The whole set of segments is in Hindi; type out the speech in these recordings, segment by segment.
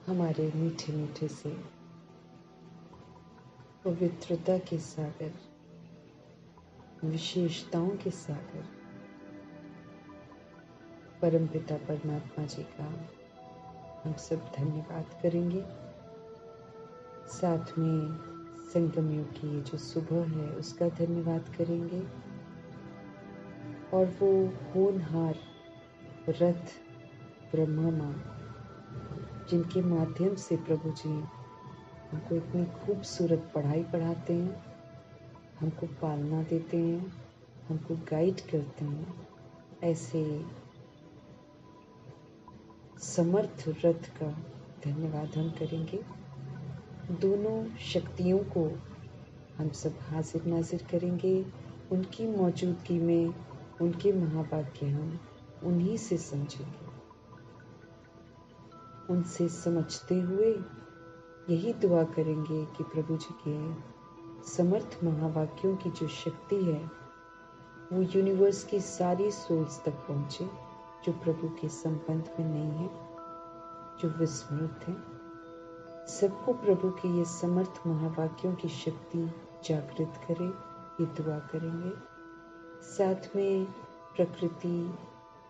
हमारे मीठे मीठे से पवित्रता के सागर, विशेषताओं के सागर परमपिता परमात्मा जी का हम सब धन्यवाद करेंगे। साथ में संगम युग की ये जो सुबह है उसका धन्यवाद करेंगे और वो होनहार रथ ब्रह्मा माँ जिनके माध्यम से प्रभु जी हमको इतनी खूबसूरत पढ़ाई पढ़ाते हैं, हमको पालना देते हैं, हमको गाइड करते हैं, ऐसे समर्थ रथ का धन्यवाद हम करेंगे। दोनों शक्तियों को हम सब हाजिर नाजिर करेंगे। उनकी मौजूदगी में उनके महावाक्य हम उन्हीं से समझेंगे। उनसे समझते हुए यही दुआ करेंगे कि प्रभु जी के समर्थ महावाक्यों की जो शक्ति है वो यूनिवर्स की सारी सोल्स तक पहुंचे जो प्रभु के संबंध में नहीं है, जो विस्मृत है। सबको प्रभु के ये समर्थ महावाक्यों की शक्ति जागृत करे, ये दुआ करेंगे। साथ में प्रकृति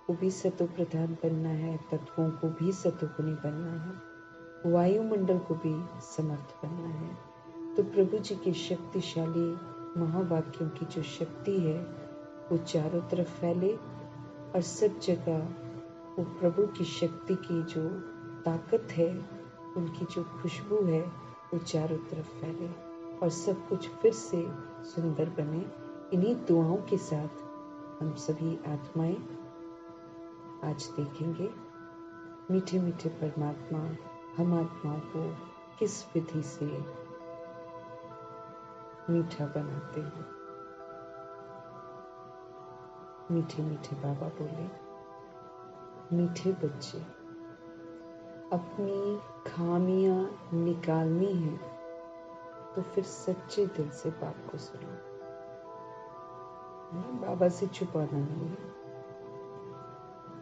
को भी सतो प्रधान बनना है, तत्वों को भी सतोगुणी बनना है, वायुमंडल को भी समर्थ बनना है। तो प्रभु जी की शक्तिशाली महावाक्यों की जो शक्ति है वो चारों तरफ फैले और सब जगह वो प्रभु की शक्ति की जो ताकत है, उनकी जो खुशबू है वो चारों तरफ फैले और सब कुछ फिर से सुंदर बने। इन्हीं दुआओं के साथ हम सभी आत्माएं आज देखेंगे मीठे मीठे परमात्मा हम आत्माओं को किस विधि से मीठा बनाते हैं। मीठे मीठे बाबा बोले, मीठे बच्चे, अपनी खामियां निकालनी है तो फिर सच्चे दिल से बात को सुनो। बाबा से छुपाना नहीं है।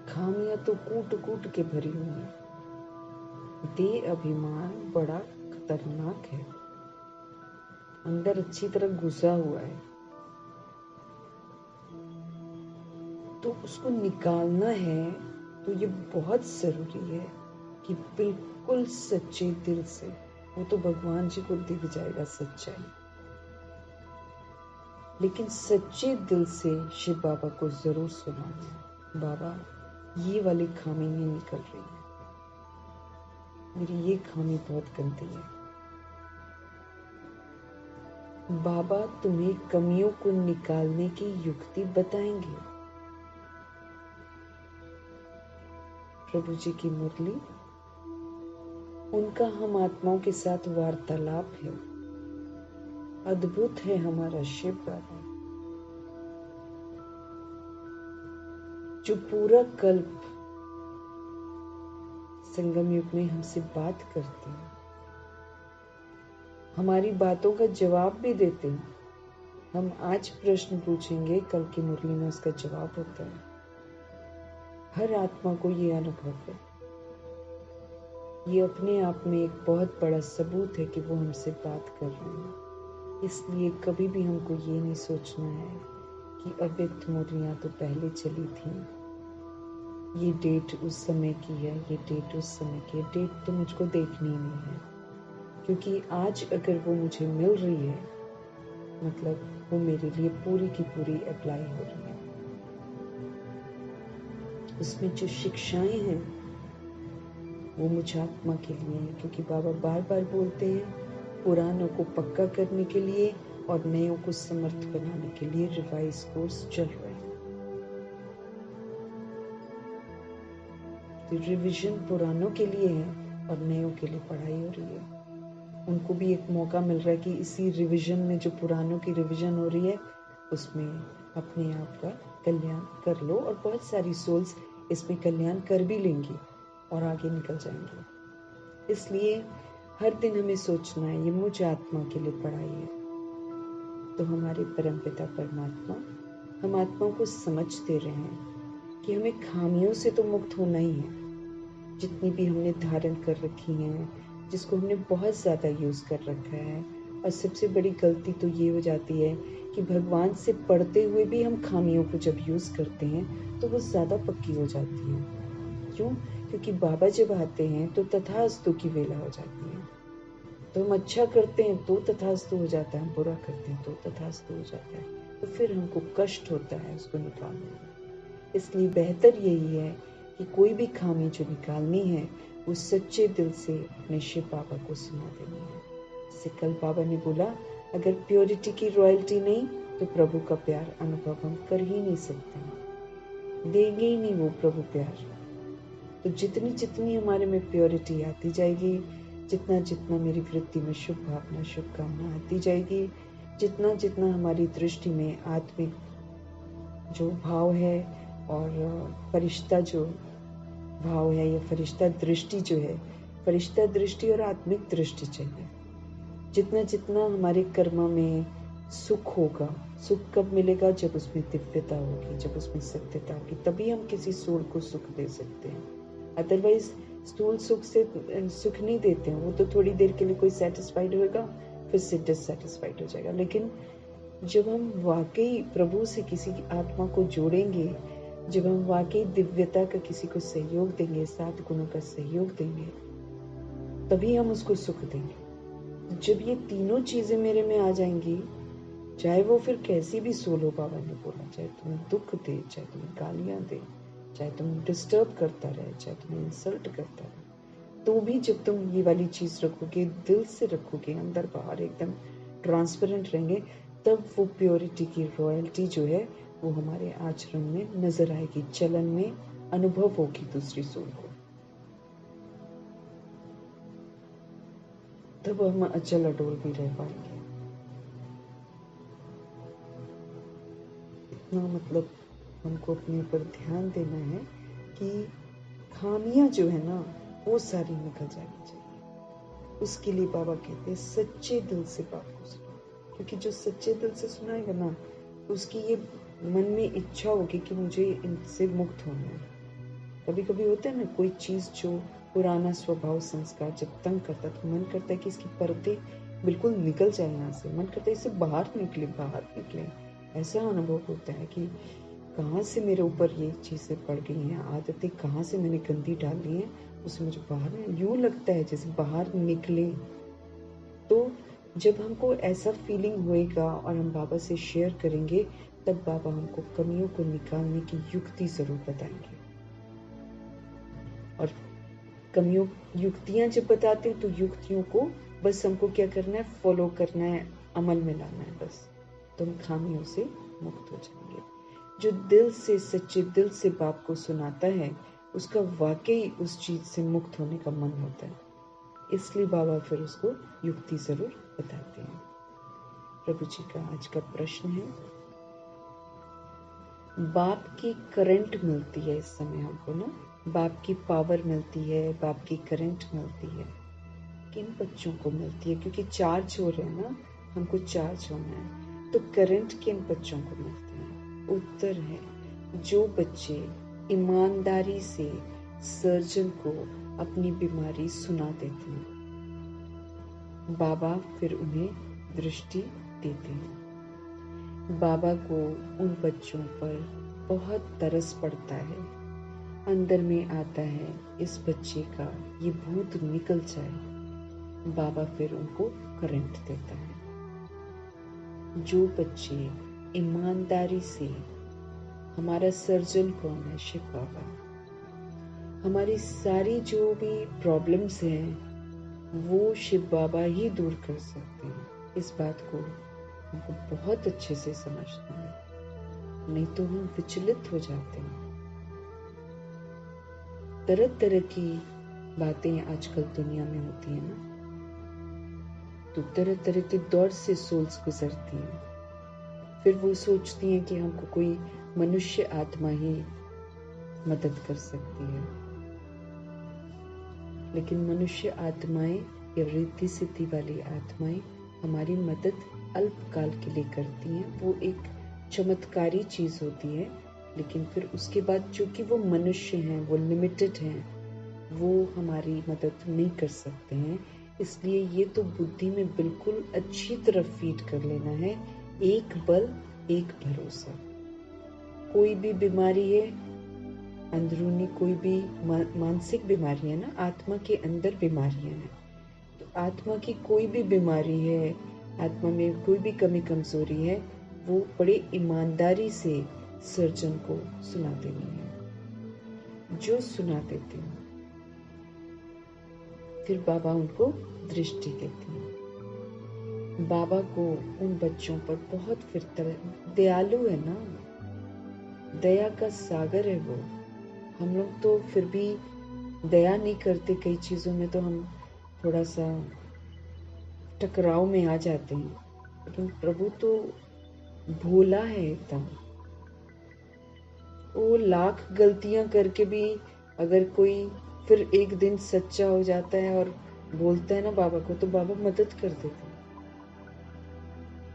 खामियां तो कूट कूट के भरी हुई है। देह अभिमान बड़ा खतरनाक है, अंदर अच्छी तरह घुसा हुआ है, तो उसको निकालना है तो ये बहुत जरूरी है कि बिल्कुल सच्चे दिल से, वो तो भगवान जी को दिख जाएगा सच्चाई, लेकिन सच्चे दिल से शिव बाबा को जरूर सुनाना। बाबा ये वाली खामी नहीं निकल रही है, मेरी ये खामी बहुत गंदी है। बाबा तुम्हें कमियों को निकालने की युक्ति बताएंगे। प्रभु जी की मुरली, उनका हम आत्माओं के साथ वार्तालाप है। अद्भुत है हमारा शिव बाबा, जो पूरा कल्प संगम युग में हमसे बात करते हैं, हमारी बातों का जवाब भी देते हैं। हम आज प्रश्न पूछेंगे, कल की मुरली में उसका जवाब होता है। हर आत्मा को ये अनुभव है। ये अपने आप में एक बहुत बड़ा सबूत है कि वो हमसे बात कर रहे हैं। इसलिए कभी भी हमको ये नहीं सोचना है कि अव्यक्त मुरलियां तो पहले चली थी, ये डेट उस समय की है, ये डेट उस समय की है। डेट तो मुझको देखनी नहीं है, क्योंकि आज अगर वो मुझे मिल रही है मतलब वो मेरे लिए पूरी की पूरी अप्लाई हो रही है। उसमें जो शिक्षाएं हैं वो मुझ आत्मा के लिए है, क्योंकि बाबा बार बार बोलते हैं पुरानों को पक्का करने के लिए और नयों को समर्थ बनाने के लिए रिवाइज कोर्स चल रहे हैं। तो रिवीजन पुरानों के लिए है और नयों के लिए पढ़ाई हो रही है। उनको भी एक मौका मिल रहा है कि इसी रिवीजन में जो पुरानों की रिवीजन हो रही है उसमें अपने आप का कल्याण कर लो, और बहुत सारी सोल्स इसमें कल्याण कर भी लेंगी और आगे निकल जाएंगे। इसलिए हर दिन हमें सोचना है ये मुझ आत्मा के लिए पढ़ाई है। तो हमारे परमपिता परमात्मा हम आत्माओं को समझ दे रहे हैं कि हमें खामियों से तो मुक्त होना ही है, जितनी भी हमने धारण कर रखी हैं, जिसको हमने बहुत ज़्यादा यूज़ कर रखा है। और सबसे बड़ी गलती तो ये हो जाती है कि भगवान से पढ़ते हुए भी हम खामियों को जब यूज़ करते हैं तो वो ज़्यादा पक्की हो जाती हैं। क्यों? क्योंकि बाबा जब आते हैं तो तथास्तु की वेला हो जाती है। तो हम अच्छा करते हैं तो तथास्तु हो जाता है, हम बुरा करते हैं तो तथास्तु हो जाता है। तो फिर हमको कष्ट होता है उसको निकालने में। इसलिए बेहतर यही है कि कोई भी खामी जो निकालनी है वो सच्चे दिल से अपने शिव बाबा को सुना देनी है। जैसे कल बाबा ने बोला, अगर प्योरिटी की रॉयल्टी नहीं तो प्रभु का प्यार अनुभव हम कर ही नहीं सकते, देंगे ही नहीं वो प्रभु प्यार। तो जितनी जितनी हमारे में प्योरिटी आती जाएगी, जितना जितना मेरी वृत्ति में शुभ भावना शुभकामना आती जाएगी, जितना जितना हमारी दृष्टि में आत्मिक जो भाव है और फरिश्ता जो भाव है या फरिश्ता दृष्टि जो है, फरिश्ता दृष्टि और आत्मिक दृष्टि चाहिए। जितना जितना हमारे कर्म में सुख होगा, सुख कब मिलेगा? जब उसमें दिव्यता होगी, जब उसमें सत्यता होगी, तभी हम किसी सोल को सुख दे सकते हैं। अदरवाइज स्थूल सुख से सुख नहीं देते हैं, वो तो थोड़ी देर के लिए कोई सेटिस्फाइड होगा, फिर से डिससेटिस्फाइड हो जाएगा। लेकिन जब हम वाकई प्रभु से किसी आत्मा को जोड़ेंगे, जब हम वाकई दिव्यता का किसी को सहयोग देंगे, 7 गुणों का सहयोग देंगे, तभी हम उसको सुख देंगे। जब ये तीनों चीजें मेरे में आ जाएंगी, चाहे वो फिर कैसी भी सोल हो, बाबा ने बोला, चाहे तुम्हें दुख दे, चाहे तुम्हें गालियां दे, चाहे तुम्हें डिस्टर्ब करता रहे, चाहे तुम्हें इंसल्ट करता रहे, तो भी जब तुम ये वाली चीज रखोगे, दिल से रखोगे, अंदर बाहर एकदम ट्रांसपेरेंट रहेंगे, तब वो प्योरिटी की रॉयल्टी जो है वो हमारे आचरण में नजर आएगी, चलन में अनुभव होगी दूसरी सोल को। तब हम अचल अडोल भी रह पाएंगे। इतना मतलब हमको अपने ऊपर ध्यान देना है कि खामियां जो है ना वो सारी निकल जानी चाहिए। उसके लिए बाबा कहते हैं सच्चे दिल से बात को सुनो, क्योंकि जो सच्चे दिल से सुनाएगा ना उसकी ये मन में इच्छा होगी कि मुझे इनसे मुक्त होना है। कभी कभी होता है ना, कोई चीज जो पुराना स्वभाव संस्कार जब तंग करता है तो मन करता है कि इसकी परतें बिल्कुल निकल जाए यहाँ से, मन करता है इससे बाहर निकले, बाहर निकले। ऐसा अनुभव होता है कि कहाँ से मेरे ऊपर ये चीजें पड़ गई हैं, आदतें कहाँ से मैंने गंदी डाल ली हैं, उससे मुझे बाहर यूं लगता है जैसे बाहर निकले। तो जब हमको ऐसा फीलिंग होएगा और हम बाबा से शेयर करेंगे, तब बाबा हमको कमियों को निकालने की युक्ति जरूर बताएंगे। और कमियों युक्तियां जब बताते हैं तो युक्तियों को बस हमको क्या करना है, फॉलो करना है, अमल में लाना है बस, तो हम खामियों से मुक्त हो जाएंगे। जो दिल से, सच्चे दिल से बाप को सुनाता है उसका वाकई उस चीज से मुक्त होने का मन होता है, इसलिए बाबा फिर उसको युक्ति जरूर बताते हैं। प्रभु जी का आज का प्रश्न है, बाप की करंट मिलती है इस समय हमको ना, बाप की पावर मिलती है, बाप की करंट मिलती है, किन बच्चों को मिलती है? क्योंकि चार्ज हो रहे हैं ना, हमको चार्ज होना है, तो करंट किन बच्चों को मिलती है? उत्तर है जो बच्चे ईमानदारी से सर्जन को अपनी बीमारी सुना देते हैं, बाबा फिर उन्हें दृष्टि देते हैं। बाबा को उन बच्चों पर बहुत तरस पड़ता है, अंदर में आता है इस बच्चे का ये भूत निकल जाए, बाबा फिर उनको करंट देता है। जो बच्चे ईमानदारी से, हमारा सर्जन कौन है? शिव बाबा। हमारी सारी जो भी प्रॉब्लम्स हैं वो शिव बाबा ही दूर कर सकते हैं, इस बात को हमको बहुत अच्छे से समझना है, नहीं तो हम विचलित हो जाते हैं। तरह तरह की बातें आजकल दुनिया में होती है ना, तो तरह तरह के दौर से सोल्स गुजरती हैं, फिर वो सोचती हैं कि हमको कोई मनुष्य आत्मा ही मदद कर सकती है, लेकिन मनुष्य आत्माएं या रिद्धि सिद्धि वाली आत्माएं हमारी मदद अल्पकाल के लिए करती हैं, वो एक चमत्कारी चीज होती है, लेकिन फिर उसके बाद चूंकि वो मनुष्य हैं, वो लिमिटेड हैं, वो हमारी मदद नहीं कर सकते हैं। इसलिए ये तो बुद्धि में बिल्कुल अच्छी तरह फीड कर लेना है, एक बल एक भरोसा। कोई भी बीमारी है, अंदरूनी कोई भी मानसिक बीमारी है ना, आत्मा के अंदर बीमारियां हैं, तो आत्मा की कोई भी बीमारी है, आत्मा में कोई भी कमी कमजोरी है, वो बड़े ईमानदारी से सर्जन को सुना देनी है। जो सुना देते हैं फिर बाबा उनको दृष्टि देते हैं। बाबा को उन बच्चों पर बहुत फिर दयालु है ना, दया का सागर है वो। हम लोग तो फिर भी दया नहीं करते, कई चीजों में तो हम थोड़ा सा टकराव में आ जाते हैं, लेकिन प्रभु तो भोला है एकदम। वो लाख गलतियां करके भी अगर कोई फिर एक दिन सच्चा हो जाता है और बोलता है ना बाबा को, तो बाबा मदद कर देते हैं।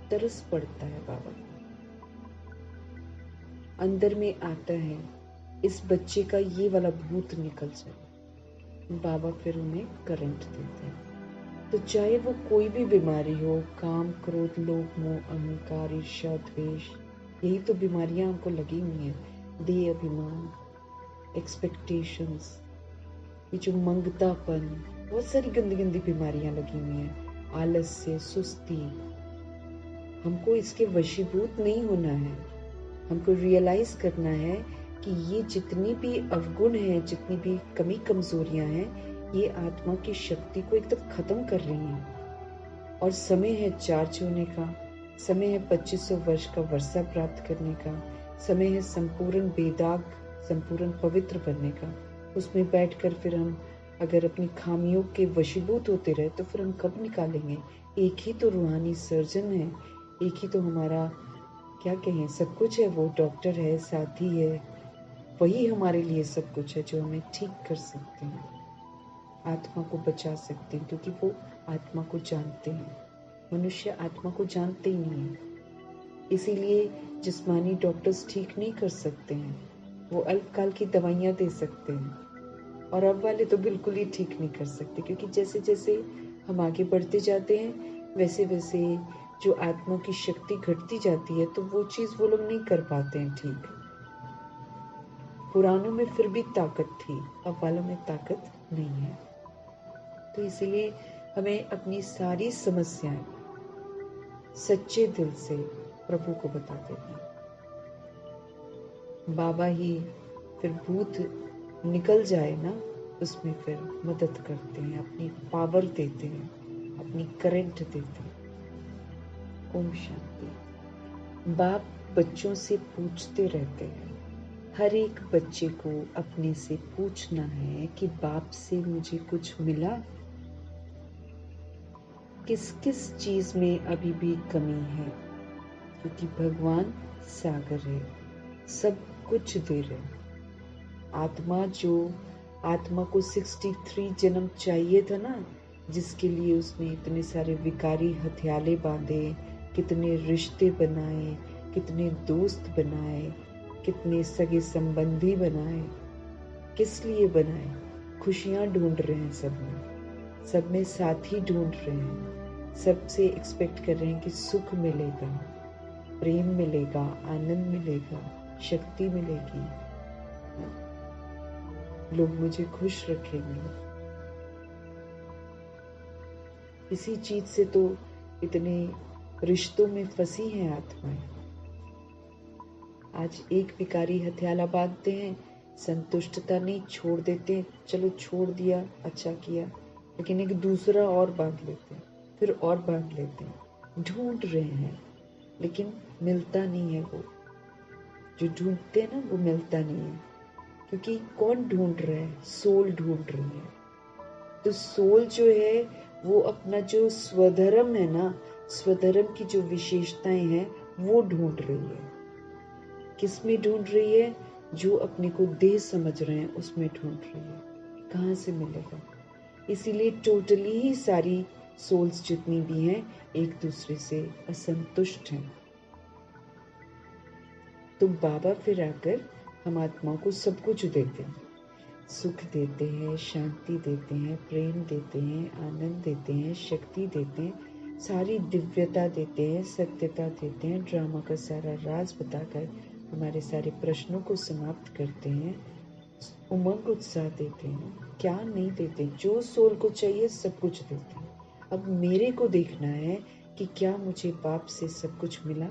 तरस पड़ता है बाबा, अंदर में आता है इस बच्चे का ये वाला भूत निकल जाए, बाबा फिर उन्हें करंट देते हैं। तो चाहे वो कोई भी बीमारी हो, काम, क्रोध, लोभ, मोह, अहंकार, ईर्ष्या, द्वेष, यही तो बीमारियां हमको लगी हुई हैं। देह अभिमान, एक्सपेक्टेशंस, ये जो मंगतापन, बहुत सारी गंदी गंदी बीमारियां लगी हुई हैं। आलस्य, सुस्ती, हमको इसके वशीभूत नहीं होना है। हमको रियलाइज करना है कि ये जितनी भी अवगुण है, जितनी भी कमी कमजोरियां हैं, ये आत्मा की शक्ति को एकदम खत्म कर रही हैं। और समय है चार्ज होने का, समय है 2500 वर्ष का वर्षा प्राप्त करने का, समय है संपूर्ण बेदाग, संपूर्ण पवित्र बनने का। उसमें बैठकर फिर हम अगर अपनी खामियों के वशीभूत होते रहे तो फिर हम कब निकालेंगे। एक ही तो रूहानी सर्जन है, एक ही तो हमारा क्या कहें सब कुछ है, वो डॉक्टर है, साथी है, वही हमारे लिए सब कुछ है, जो हमें ठीक कर सकते हैं, आत्मा को बचा सकते हैं, क्योंकि वो आत्मा को जानते हैं। मनुष्य आत्मा को जानते ही नहीं है, इसीलिए जिस्मानी डॉक्टर्स ठीक नहीं कर सकते हैं। वो अल्पकाल की दवाइयाँ दे सकते हैं, और अब वाले तो बिल्कुल ही ठीक नहीं कर सकते, क्योंकि जैसे जैसे हम आगे बढ़ते जाते हैं वैसे वैसे जो आत्मा की शक्ति घटती जाती है, तो वो चीज़ वो लोग नहीं कर पाते हैं ठीक। पुरानों में फिर भी ताकत थी, अब वालों में ताकत नहीं है। तो इसीलिए हमें अपनी सारी समस्याएं सच्चे दिल से प्रभु को बता देना। बाबा ही फिर भूत निकल जाए ना, उसमें फिर मदद करते हैं, अपनी पावर देते हैं, अपनी करंट देते हैं। ओम शांति। बाप बच्चों से पूछते रहते हैं, हर एक बच्चे को अपने से पूछना है कि बाप से मुझे कुछ मिला, किस किस चीज में अभी भी कमी है, क्योंकि भगवान सागर है, सब कुछ दे रहे। आत्मा को 63 जन्म चाहिए था ना, जिसके लिए उसने इतने सारे विकारी हथियाले बांधे, कितने रिश्ते बनाए, कितने दोस्त बनाए, कितने सगे संबंधी बनाए। किस लिए बनाए? खुशियां ढूंढ रहे हैं सब में साथी ढूंढ रहे हैं, सबसे एक्सपेक्ट कर रहे हैं कि सुख मिलेगा, प्रेम मिलेगा, आनंद मिलेगा, शक्ति मिलेगी, लोग मुझे खुश रखेंगे। इसी चीज से तो इतने रिश्तों में फंसी हैं आत्माएं। आज एक विकारी हथियाला बांधते हैं, संतुष्टता नहीं, छोड़ देते हैं, चलो छोड़ दिया, अच्छा किया, लेकिन एक दूसरा और बांध लेते हैं, फिर और बांध लेते हैं। ढूंढ रहे हैं लेकिन मिलता नहीं है। वो जो ढूंढते हैं ना, वो मिलता नहीं है, क्योंकि कौन ढूंढ रहा है? सोल ढूंढ रही है। तो सोल जो है वो अपना जो स्वधर्म है ना, स्वधर्म की जो विशेषताएं हैं वो ढूंढ रही है। किस में ढूंढ रही है? जो अपने को देह समझ रहे हैं उसमें ढूंढ रही है। कहाँ से मिलेगा? इसीलिए टोटली ही सारी सोल्स जितनी भी हैं एक दूसरे से असंतुष्ट हैं। तो बाबा फिर आकर हम आत्माओं को सब कुछ देते हैं। सुख देते हैं, शांति देते हैं, प्रेम देते हैं, आनंद देते हैं, शक्ति देते हैं, सारी दिव्यता देते हैं, सत्यता देते हैं, ड्रामा का सारा राज बताकर हमारे सारे प्रश्नों को समाप्त करते हैं, उमंग उत्साह देते हैं। क्या नहीं देते, जो सोल को चाहिए सब कुछ देते हैं। अब मेरे को देखना है कि क्या मुझे बाप से सब कुछ मिला,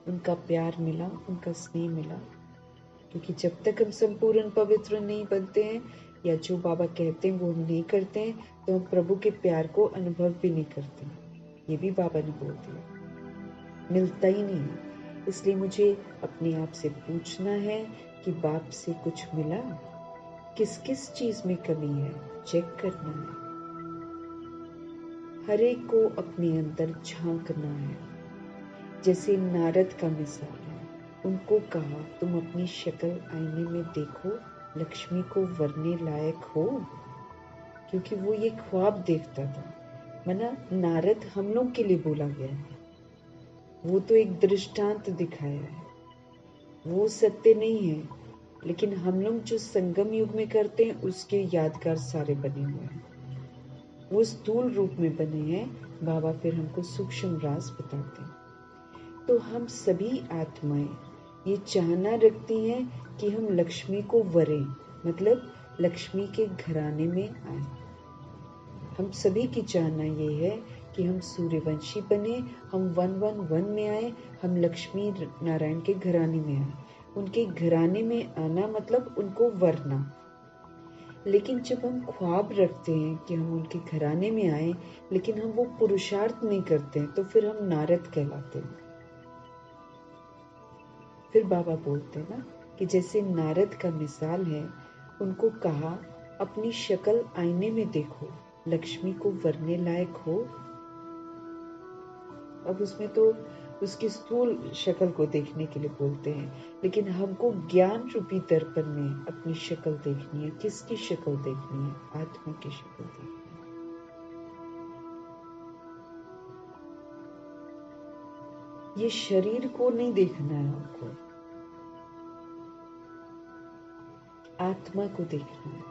उनका प्यार मिला, उनका स्नेह मिला। क्योंकि जब तक हम संपूर्ण पवित्र नहीं बनते हैं या जो बाबा कहते हैं वो हम नहीं करते हैं, तो हम प्रभु के प्यार को अनुभव भी नहीं करते। ये भी बाबा ने बोल दिया, मिलता ही नहीं है। इसलिए मुझे अपने आप से पूछना है कि बाप से कुछ मिला, किस किस चीज में कमी है, चेक करना है। हर एक को अपने अंदर झांकना है। जैसे नारद का मिसाल है, उनको कहा तुम अपनी शक्ल आईने में देखो, लक्ष्मी को वरने लायक हो। क्योंकि वो ये ख्वाब देखता था। मना नारद हम लोग के लिए बोला गया है, वो तो एक दृष्टांत दिखाया है, वो सत्य नहीं है। लेकिन हम लोग जो संगम युग में करते हैं उसके यादगार सारे बने हुए हैं, वो स्थूल रूप में बने हैं। बाबा फिर हमको सूक्ष्म राज बताते हैं। तो हम सभी आत्माएं ये चाहना रखती हैं कि हम लक्ष्मी को वरें, मतलब लक्ष्मी के घराने में आए। हम सभी की चाहना ये है कि हम सूर्यवंशी बने, हम 111 में आए, हम लक्ष्मी नारायण के घराने में आए। उनके घराने में आना मतलब उनको वरना। लेकिन जब हम ख्वाब रखते हैं कि हम उनके घराने में आए, लेकिन हम वो पुरुषार्थ नहीं करते हैं, तो फिर हम नारद कहलाते हैं। फिर बाबा बोलते हैं ना कि जैसे नारद का मिसाल है, उनको कहा अपनी शक्ल आईने में देखो, लक्ष्मी को वरने लायक हो। अब उसमें तो उसकी स्थूल शक्ल को देखने के लिए बोलते हैं, लेकिन हमको ज्ञान रूपी दर्पण में अपनी शक्ल देखनी है। किसकी शक्ल देखनी है? आत्मा की शक्ल देखनी है। ये शरीर को नहीं देखना है, हमको आत्मा को देखना है।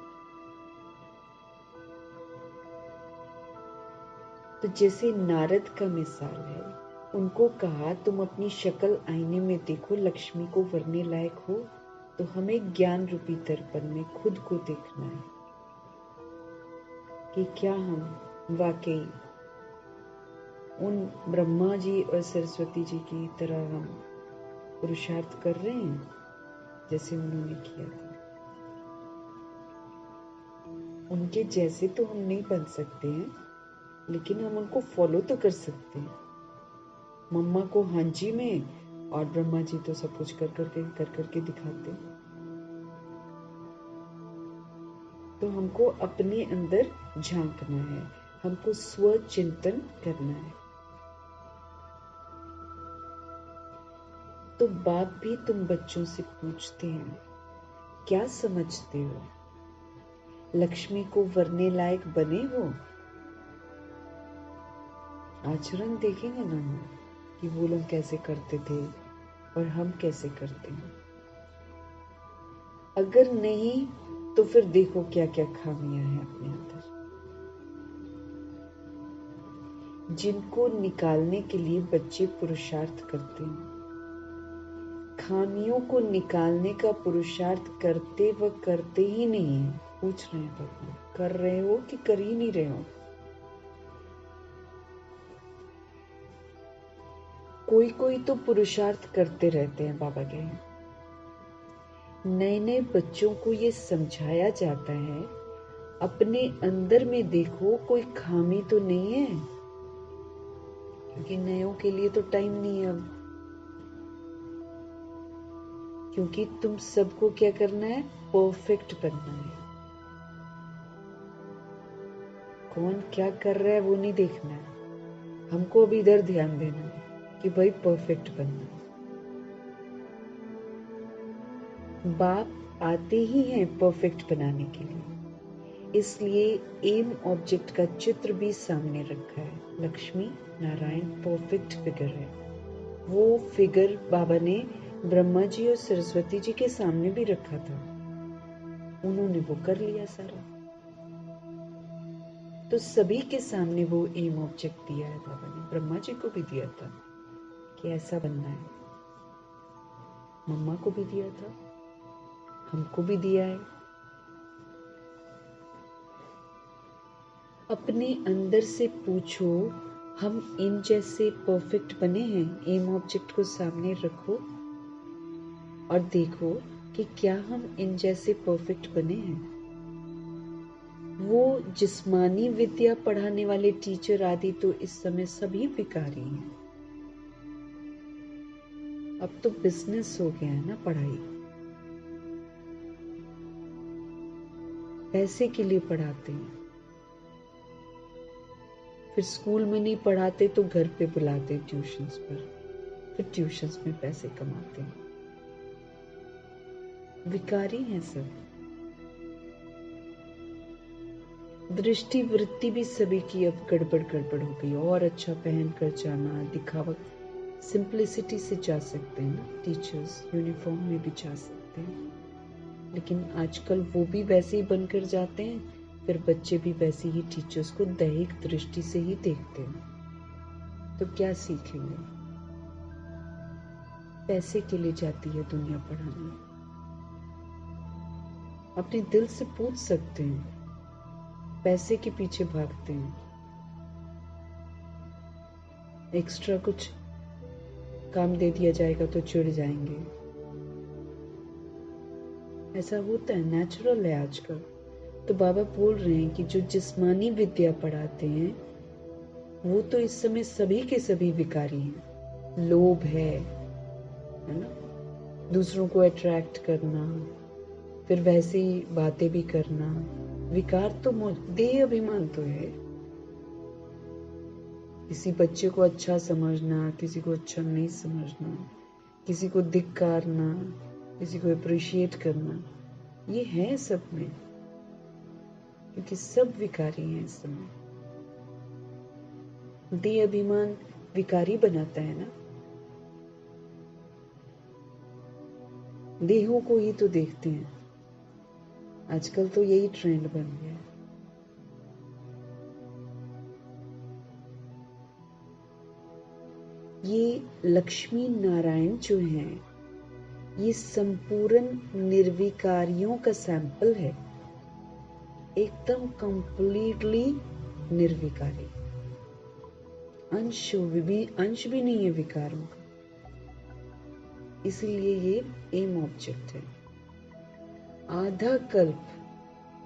तो जैसे नारद का मिसाल है, उनको कहा तुम अपनी शक्ल आईने में देखो, लक्ष्मी को वरने लायक हो। तो हमें ज्ञान रूपी दर्पण में खुद को देखना है कि क्या हम वाकई उन ब्रह्मा जी और सरस्वती जी की तरह हम पुरुषार्थ कर रहे हैं जैसे उन्होंने किया था। उनके जैसे तो हम नहीं बन सकते हैं, लेकिन हम उनको फॉलो तो कर सकते हैं। मम्मा को हांजी में और ब्रह्मा जी तो सब कुछ कर करके दिखाते। तो हमको अपने अंदर झांकना है, हमको स्व चिंतन करना है। तो बाप भी तुम बच्चों से पूछते हैं, क्या समझते हो? लक्ष्मी को वरने लायक बने हो? आचरण देखेंगे ना हम कि वो लोग कैसे करते थे और हम कैसे करते हैं। अगर नहीं तो फिर देखो क्या क्या खामियां हैं अपने अंदर, जिनको निकालने के लिए बच्चे पुरुषार्थ करते हैं। खामियों को निकालने का पुरुषार्थ करते व करते ही नहीं है। पूछ रहे हैं भगवान, कर रहे हो कि कर ही नहीं रहे हो? कोई कोई तो पुरुषार्थ करते रहते हैं। बाबा के नए नए बच्चों को ये समझाया जाता है, अपने अंदर में देखो कोई खामी तो नहीं है, क्योंकि नयों के लिए तो टाइम नहीं है अब। क्योंकि तुम सबको क्या करना है? परफेक्ट बनना है। कौन क्या कर रहा है वो नहीं देखना है, हमको अभी इधर ध्यान देना है कि भाई परफेक्ट बनना है। बाप आते ही हैं परफेक्ट बनाने के लिए, इसलिए एम ऑब्जेक्ट का चित्र भी सामने रखा है। लक्ष्मी नारायण परफेक्ट फिगर है। वो फिगर बाबा ने ब्रह्मा जी और सरस्वती जी के सामने भी रखा था। उन्होंने वो कर लिया सारा। तो सभी के सामने वो एम ऑब्जेक्ट दिया है बाबा ने। ब्रह्मा जी को भी दिया था कि ऐसा बनना है, मम्मा को भी दिया था, हमको भी दिया है। अपने अंदर से पूछो, हम इन जैसे परफेक्ट बने हैं? एम ऑब्जेक्ट को सामने रखो और देखो कि क्या हम इन जैसे परफेक्ट बने हैं। वो जिस्मानी विद्या पढ़ाने वाले टीचर आदि तो इस समय सभी भिखारी हैं। अब तो बिजनेस हो गया है ना पढ़ाई, पैसे के लिए पढ़ाते हैं। फिर स्कूल में नहीं पढ़ाते तो घर पे बुलाते ट्यूशंस पर, फिर ट्यूशंस में पैसे कमाते हैं। भिखारी हैं सब। दृष्टि वृत्ति भी सभी की अब गड़बड़ गड़बड़ हो गई। और अच्छा पहन कर जाना, दिखावा। सिंप्लिसिटी से जा सकते हैं ना टीचर्स, यूनिफॉर्म में भी जा सकते हैं, लेकिन आजकल वो भी वैसे ही बनकर जाते हैं। फिर बच्चे भी वैसे ही टीचर्स को दैहिक दृष्टि से ही देखते हैं। तो क्या सीखेंगे? पैसे के लिए जाती है दुनिया पढ़ाने। अपने दिल से पूछ सकते हैं, पैसे के पीछे भागते हैं। एक्स्ट्रा कुछ काम दे दिया जाएगा तो चिढ़ जाएंगे। ऐसा होता है, नेचुरल है आजकल। तो बाबा बोल रहे हैं कि जो जिस्मानी विद्या पढ़ाते हैं वो तो इस समय सभी के सभी विकारी हैं। लोभ है ना, दूसरों को अट्रैक्ट करना, फिर वैसी बातें भी करना। विकार तो देह अभिमान तो है। किसी बच्चे को अच्छा समझना, किसी को अच्छा नहीं समझना, किसी को धिक्कारना, किसी को अप्रिशिएट करना, ये है सब में, क्योंकि सब विकारी हैं इस समय। देह अभिमान विकारी बनाता है ना। देहों को ही तो देखते हैं आजकल, तो यही ट्रेंड बन गया है। ये लक्ष्मी नारायण जो हैं, ये संपूर्ण निर्विकारियों का सैंपल है। एकदम कंप्लीटली निर्विकारी, अंश भी नहीं है विकारों का। इसलिए ये एम ऑब्जेक्ट है। आधा कल्प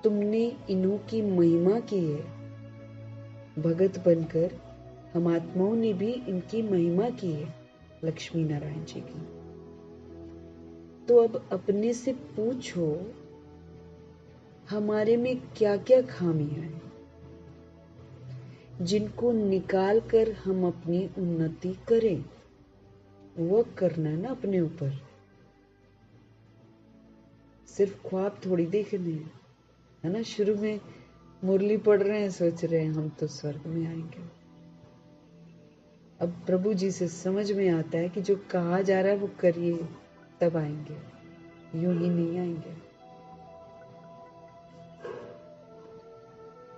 तुमने इन्हों की महिमा की है। भगत बनकर हम आत्माओं ने भी इनकी महिमा की है, लक्ष्मी नारायण जी की। तो अब अपने से पूछो, हमारे में क्या क्या खामियां हैं जिनको निकाल कर हम अपनी उन्नति करें। वर्क करना है ना अपने ऊपर, सिर्फ ख्वाब थोड़ी देखने हैं, है ना। शुरू में मुरली पढ़ रहे हैं, सोच रहे हैं हम तो स्वर्ग में आएंगे। अब प्रभु जी से समझ में आता है कि जो कहा जा रहा है वो करिए, तब आएंगे, यूं ही नहीं आएंगे।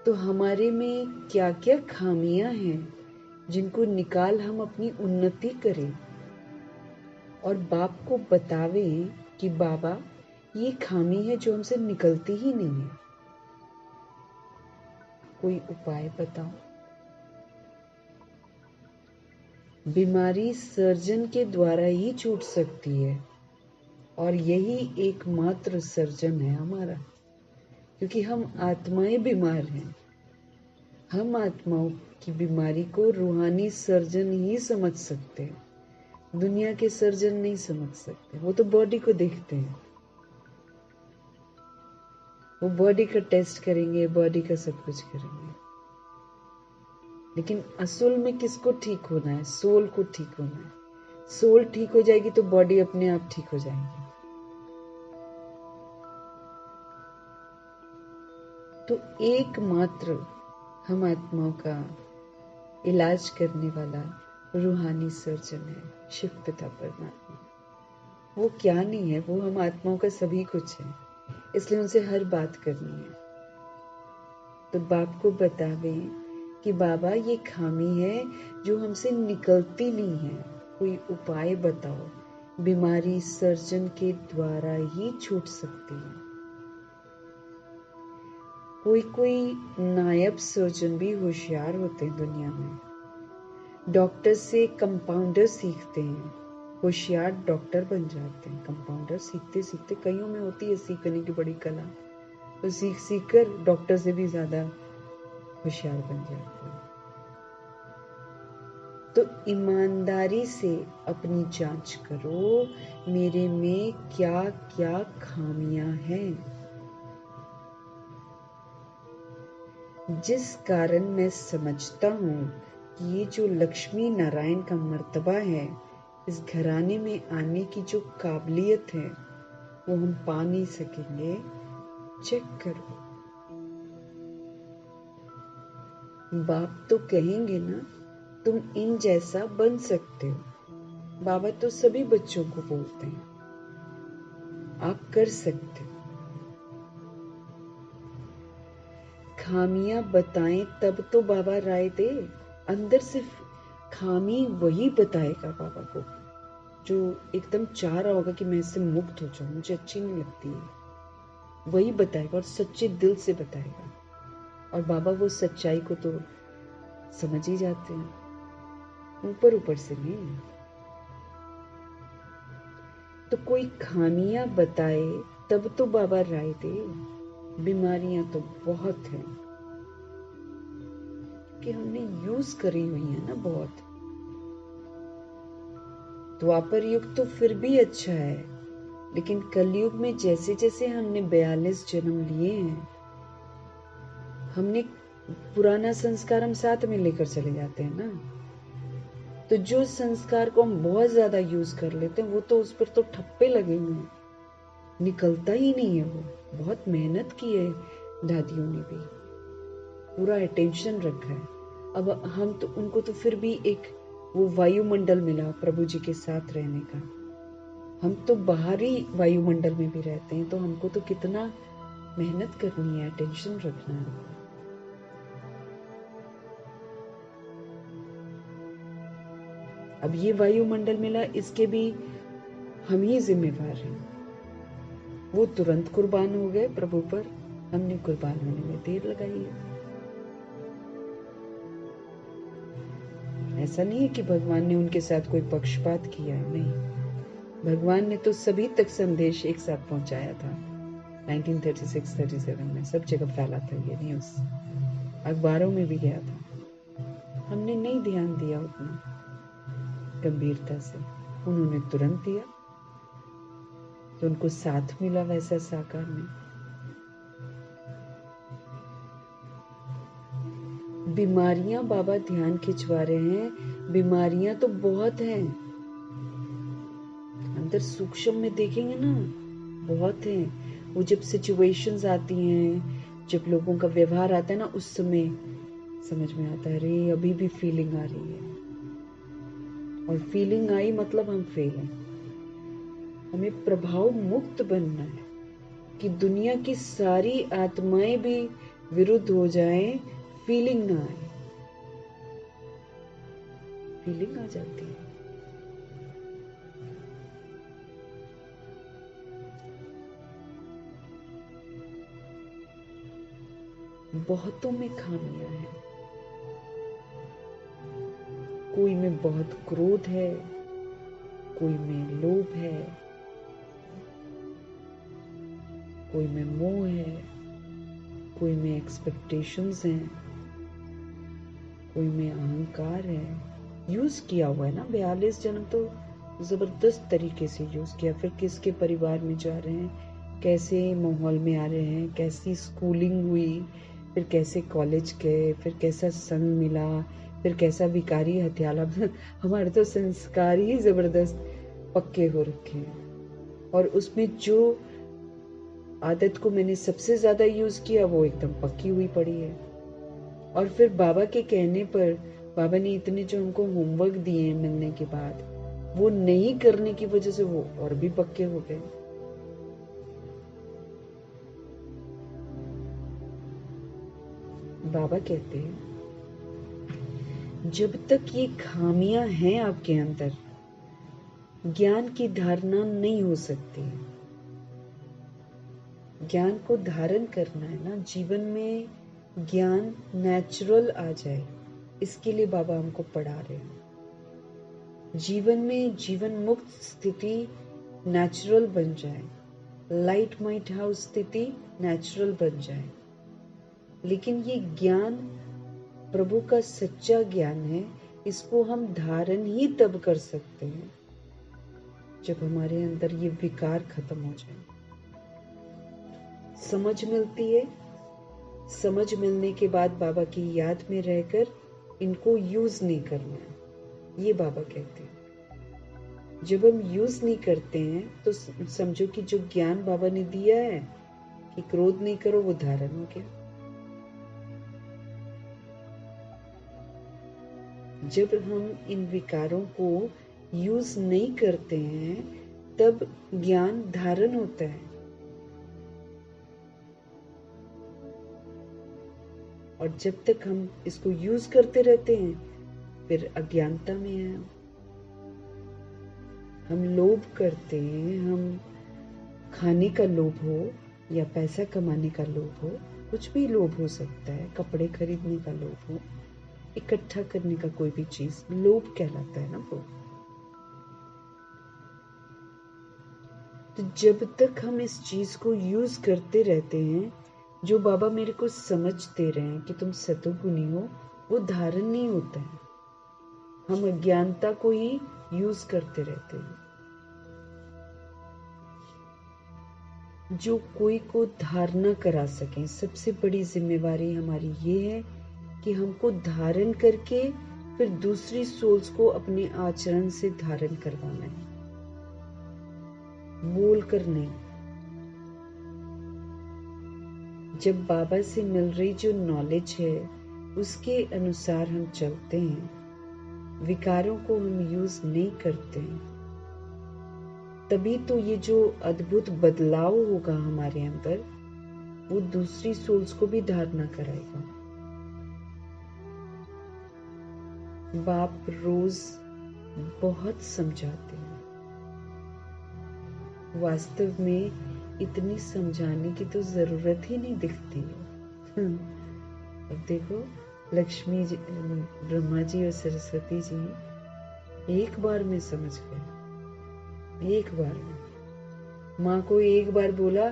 तो हमारे में क्या क्या खामियां हैं जिनको निकाल हम अपनी उन्नति करें, और बाप को बतावे कि बाबा ये खामी है जो हमसे निकलती ही नहीं है, कोई उपाय बताओ। बीमारी सर्जन के द्वारा ही छूट सकती है, और यही एकमात्र सर्जन है हमारा, क्योंकि हम आत्माएं बीमार हैं। हम आत्माओं की बीमारी को रूहानी सर्जन ही समझ सकते हैं, दुनिया के सर्जन नहीं समझ सकते। वो तो बॉडी को देखते हैं, वो बॉडी का टेस्ट करेंगे, बॉडी का सब कुछ करेंगे, लेकिन असल में किसको ठीक होना है? सोल को ठीक होना है। सोल ठीक हो जाएगी तो बॉडी अपने आप ठीक हो जाएगी। तो एकमात्र हम आत्माओं का इलाज करने वाला रूहानी सर्जन है, शिव पिता परमात्मा। वो क्या नहीं है, वो हम आत्माओं का सभी कुछ है। इसलिए उनसे हर बात करनी है। तो बाप को बतावे कि बाबा ये खामी है जो हमसे निकलती नहीं है, कोई उपाय बताओ। बीमारी सर्जन के द्वारा ही छूट सकती है। कोई कोई नायब सर्जन भी होशियार होते हैं दुनिया में। डॉक्टर से कंपाउंडर सीखते हैं, होशियार डॉक्टर बन जाते हैं। कंपाउंडर सीखते सीखते, कईयों में होती है सीखने की बड़ी कला, तो सीख सीख कर डॉक्टर से भी ज्यादा होशियार बन जाते हैं। तो ईमानदारी से अपनी जांच करो, मेरे में क्या क्या खामियां हैं, जिस कारण मैं समझता हूं कि ये जो लक्ष्मी नारायण का मर्तबा है, इस घराने में आने की जो काबिलियत है, वो हम पा नहीं सकेंगे। चेक करो। बाप तो कहेंगे ना, तुम इन जैसा बन सकते हो। बाबा तो सभी बच्चों को बोलते हैं, आप कर सकते हो। खामियां बताएं तब तो बाबा राय दे। अंदर से खामी वही बताएगा बाबा को, जो एकदम चाह रहा होगा कि मैं इससे मुक्त हो जाऊं, मुझे अच्छी नहीं लगती है, वही बताएगा और सच्चे दिल से बताएगा। और बाबा वो सच्चाई को तो समझ ही जाते हैं, ऊपर ऊपर से नहीं। तो कोई खामियां बताए तब तो बाबा राय दे। बीमारियां तो बहुत हैं कि हमने यूज करी हुई है ना बहुत। द्वापर युग तो फिर भी अच्छा है, लेकिन कलयुग में जैसे जैसे हमने 42 जन्म लिए हैं, हमने पुराना संस्कार हम साथ में लेकर चले जाते हैं ना। तो जो संस्कार को हम बहुत ज्यादा यूज कर लेते हैं, वो तो उस पर तो ठप्पे लगे हुए हैं, निकलता ही नहीं है। वो बहुत मेहनत की है दादियों ने भी, पूरा अटेंशन रखा है। अब हम तो उनको तो फिर भी एक वो वायुमंडल मिला प्रभु जी के साथ रहने का। हम तो बाहरी वायुमंडल में भी रहते हैं, तो हमको तो कितना मेहनत करनी है, अटेंशन रखना है। अब ये वायुमंडल मिला, इसके भी हम ही जिम्मेवार हैं। वो तुरंत कुर्बान हो गए प्रभु पर, हमने कुर्बान होने में देर लगाई है। ऐसा नहीं है कि भगवान ने उनके साथ कोई पक्षपात किया है, नहीं। भगवान ने तो सभी तक संदेश एक साथ पहुंचाया था। 1936-37 में सब जगह फैला था ये न्यूज, अखबारों में भी गया था। हमने नहीं ध्यान दिया उतना गंभीरता से, उन्होंने तुरंत दिया, तो उनको साथ मिला वैसा साकार में। बीमारियां बाबा ध्यान खिंचवा रहे हैं, बीमारियां तो बहुत हैं अंदर, सूक्ष्म में देखेंगे ना, बहुत हैं। वो जब सिचुएशंस आती हैं, जब लोगों का व्यवहार आता है ना, उस समय समझ में आता है, अरे अभी भी फीलिंग आ रही है, और फीलिंग आई मतलब हम फेल हैं। हमें प्रभाव मुक्त बनना है कि दुनिया की सारी आत्माएं भी विरुद्ध हो जाएं, फीलिंग ना आए। फीलिंग आ जाती है। बहुतों में खामियां हैं। कोई में बहुत क्रोध है, कोई में लोभ है, कोई में मोह है, कोई में एक्सपेक्टेशंस हैं, कोई में अहंकार है। यूज किया हुआ है ना 42 जन्म, तो जबरदस्त तरीके से यूज किया। फिर किसके परिवार में जा रहे हैं, कैसे माहौल में आ रहे हैं, कैसी स्कूलिंग हुई, फिर कैसे कॉलेज गए, फिर कैसा संग मिला, फिर कैसा विकारी हथियाला। हमारे तो संस्कार ही जबरदस्त पक्के हो रखे हैं, और उसमें जो आदत को मैंने सबसे ज्यादा यूज किया वो एकदम पक्की हुई पड़ी है। और फिर बाबा के कहने पर, बाबा ने इतने जो हमको होमवर्क दिए मिलने के बाद, वो नहीं करने की वजह से वो और भी पक्के हो गए। बाबा कहते हैं, जब तक ये खामियां हैं आपके अंदर, ज्ञान की धारणा नहीं हो सकती। ज्ञान को धारण करना है ना, जीवन में ज्ञान नेचुरल आ जाए, इसके लिए बाबा हमको पढ़ा रहे हैं। जीवन में जीवन मुक्त स्थिति नेचुरल बन जाए, लाइट माइट हाउस स्थिति नेचुरल बन जाए। लेकिन ये ज्ञान प्रभु का सच्चा ज्ञान है, इसको हम धारण ही तब कर सकते हैं जब हमारे अंदर ये विकार खत्म हो जाए। समझ मिलती है, समझ मिलने के बाद बाबा की याद में रहकर इनको यूज नहीं करना है, ये बाबा कहते हैं। जब हम यूज नहीं करते हैं तो समझो कि जो ज्ञान बाबा ने दिया है कि क्रोध नहीं करो, वो धारण हो गया। जब हम इन विकारों को यूज नहीं करते हैं तब ज्ञान धारण होता है, और जब तक हम इसको यूज करते रहते हैं फिर अज्ञानता में है। हम लोभ करते हैं, हम खाने का लोभ हो या पैसा कमाने का लोभ हो, कुछ भी लोभ हो सकता है, कपड़े खरीदने का लोभ हो, इकट्ठा करने का कोई भी चीज लोभ कहलाता है ना वो। तो जब तक हम इस चीज को यूज करते रहते हैं, जो बाबा मेरे को समझ दे रहे हैं कि तुम सतोगुणी हो, वो धारण नहीं होता है। हम अज्ञानता को ही यूज करते रहते हैं। जो कोई को धारणा करा सके, सबसे बड़ी जिम्मेवारी हमारी ये है कि हमको धारण करके फिर दूसरी सोल्स को अपने आचरण से धारण करवाना है, बोल कर नहीं। जब बाबा से मिल रही जो नॉलेज है उसके अनुसार हम चलते हैं, विकारों को हम यूज नहीं करते हैं, तभी तो ये जो अद्भुत बदलाव होगा हमारे अंदर, वो दूसरी सोल्स को भी धारणा कराएगा। बाप रोज बहुत समझाते हैं, वास्तव में इतनी समझाने की तो जरूरत ही नहीं दिखती है। अब देखो, लक्ष्मी जी, ब्रह्मा जी और सरस्वती जी एक बार में समझ गए, एक बार में। माँ को एक बार बोला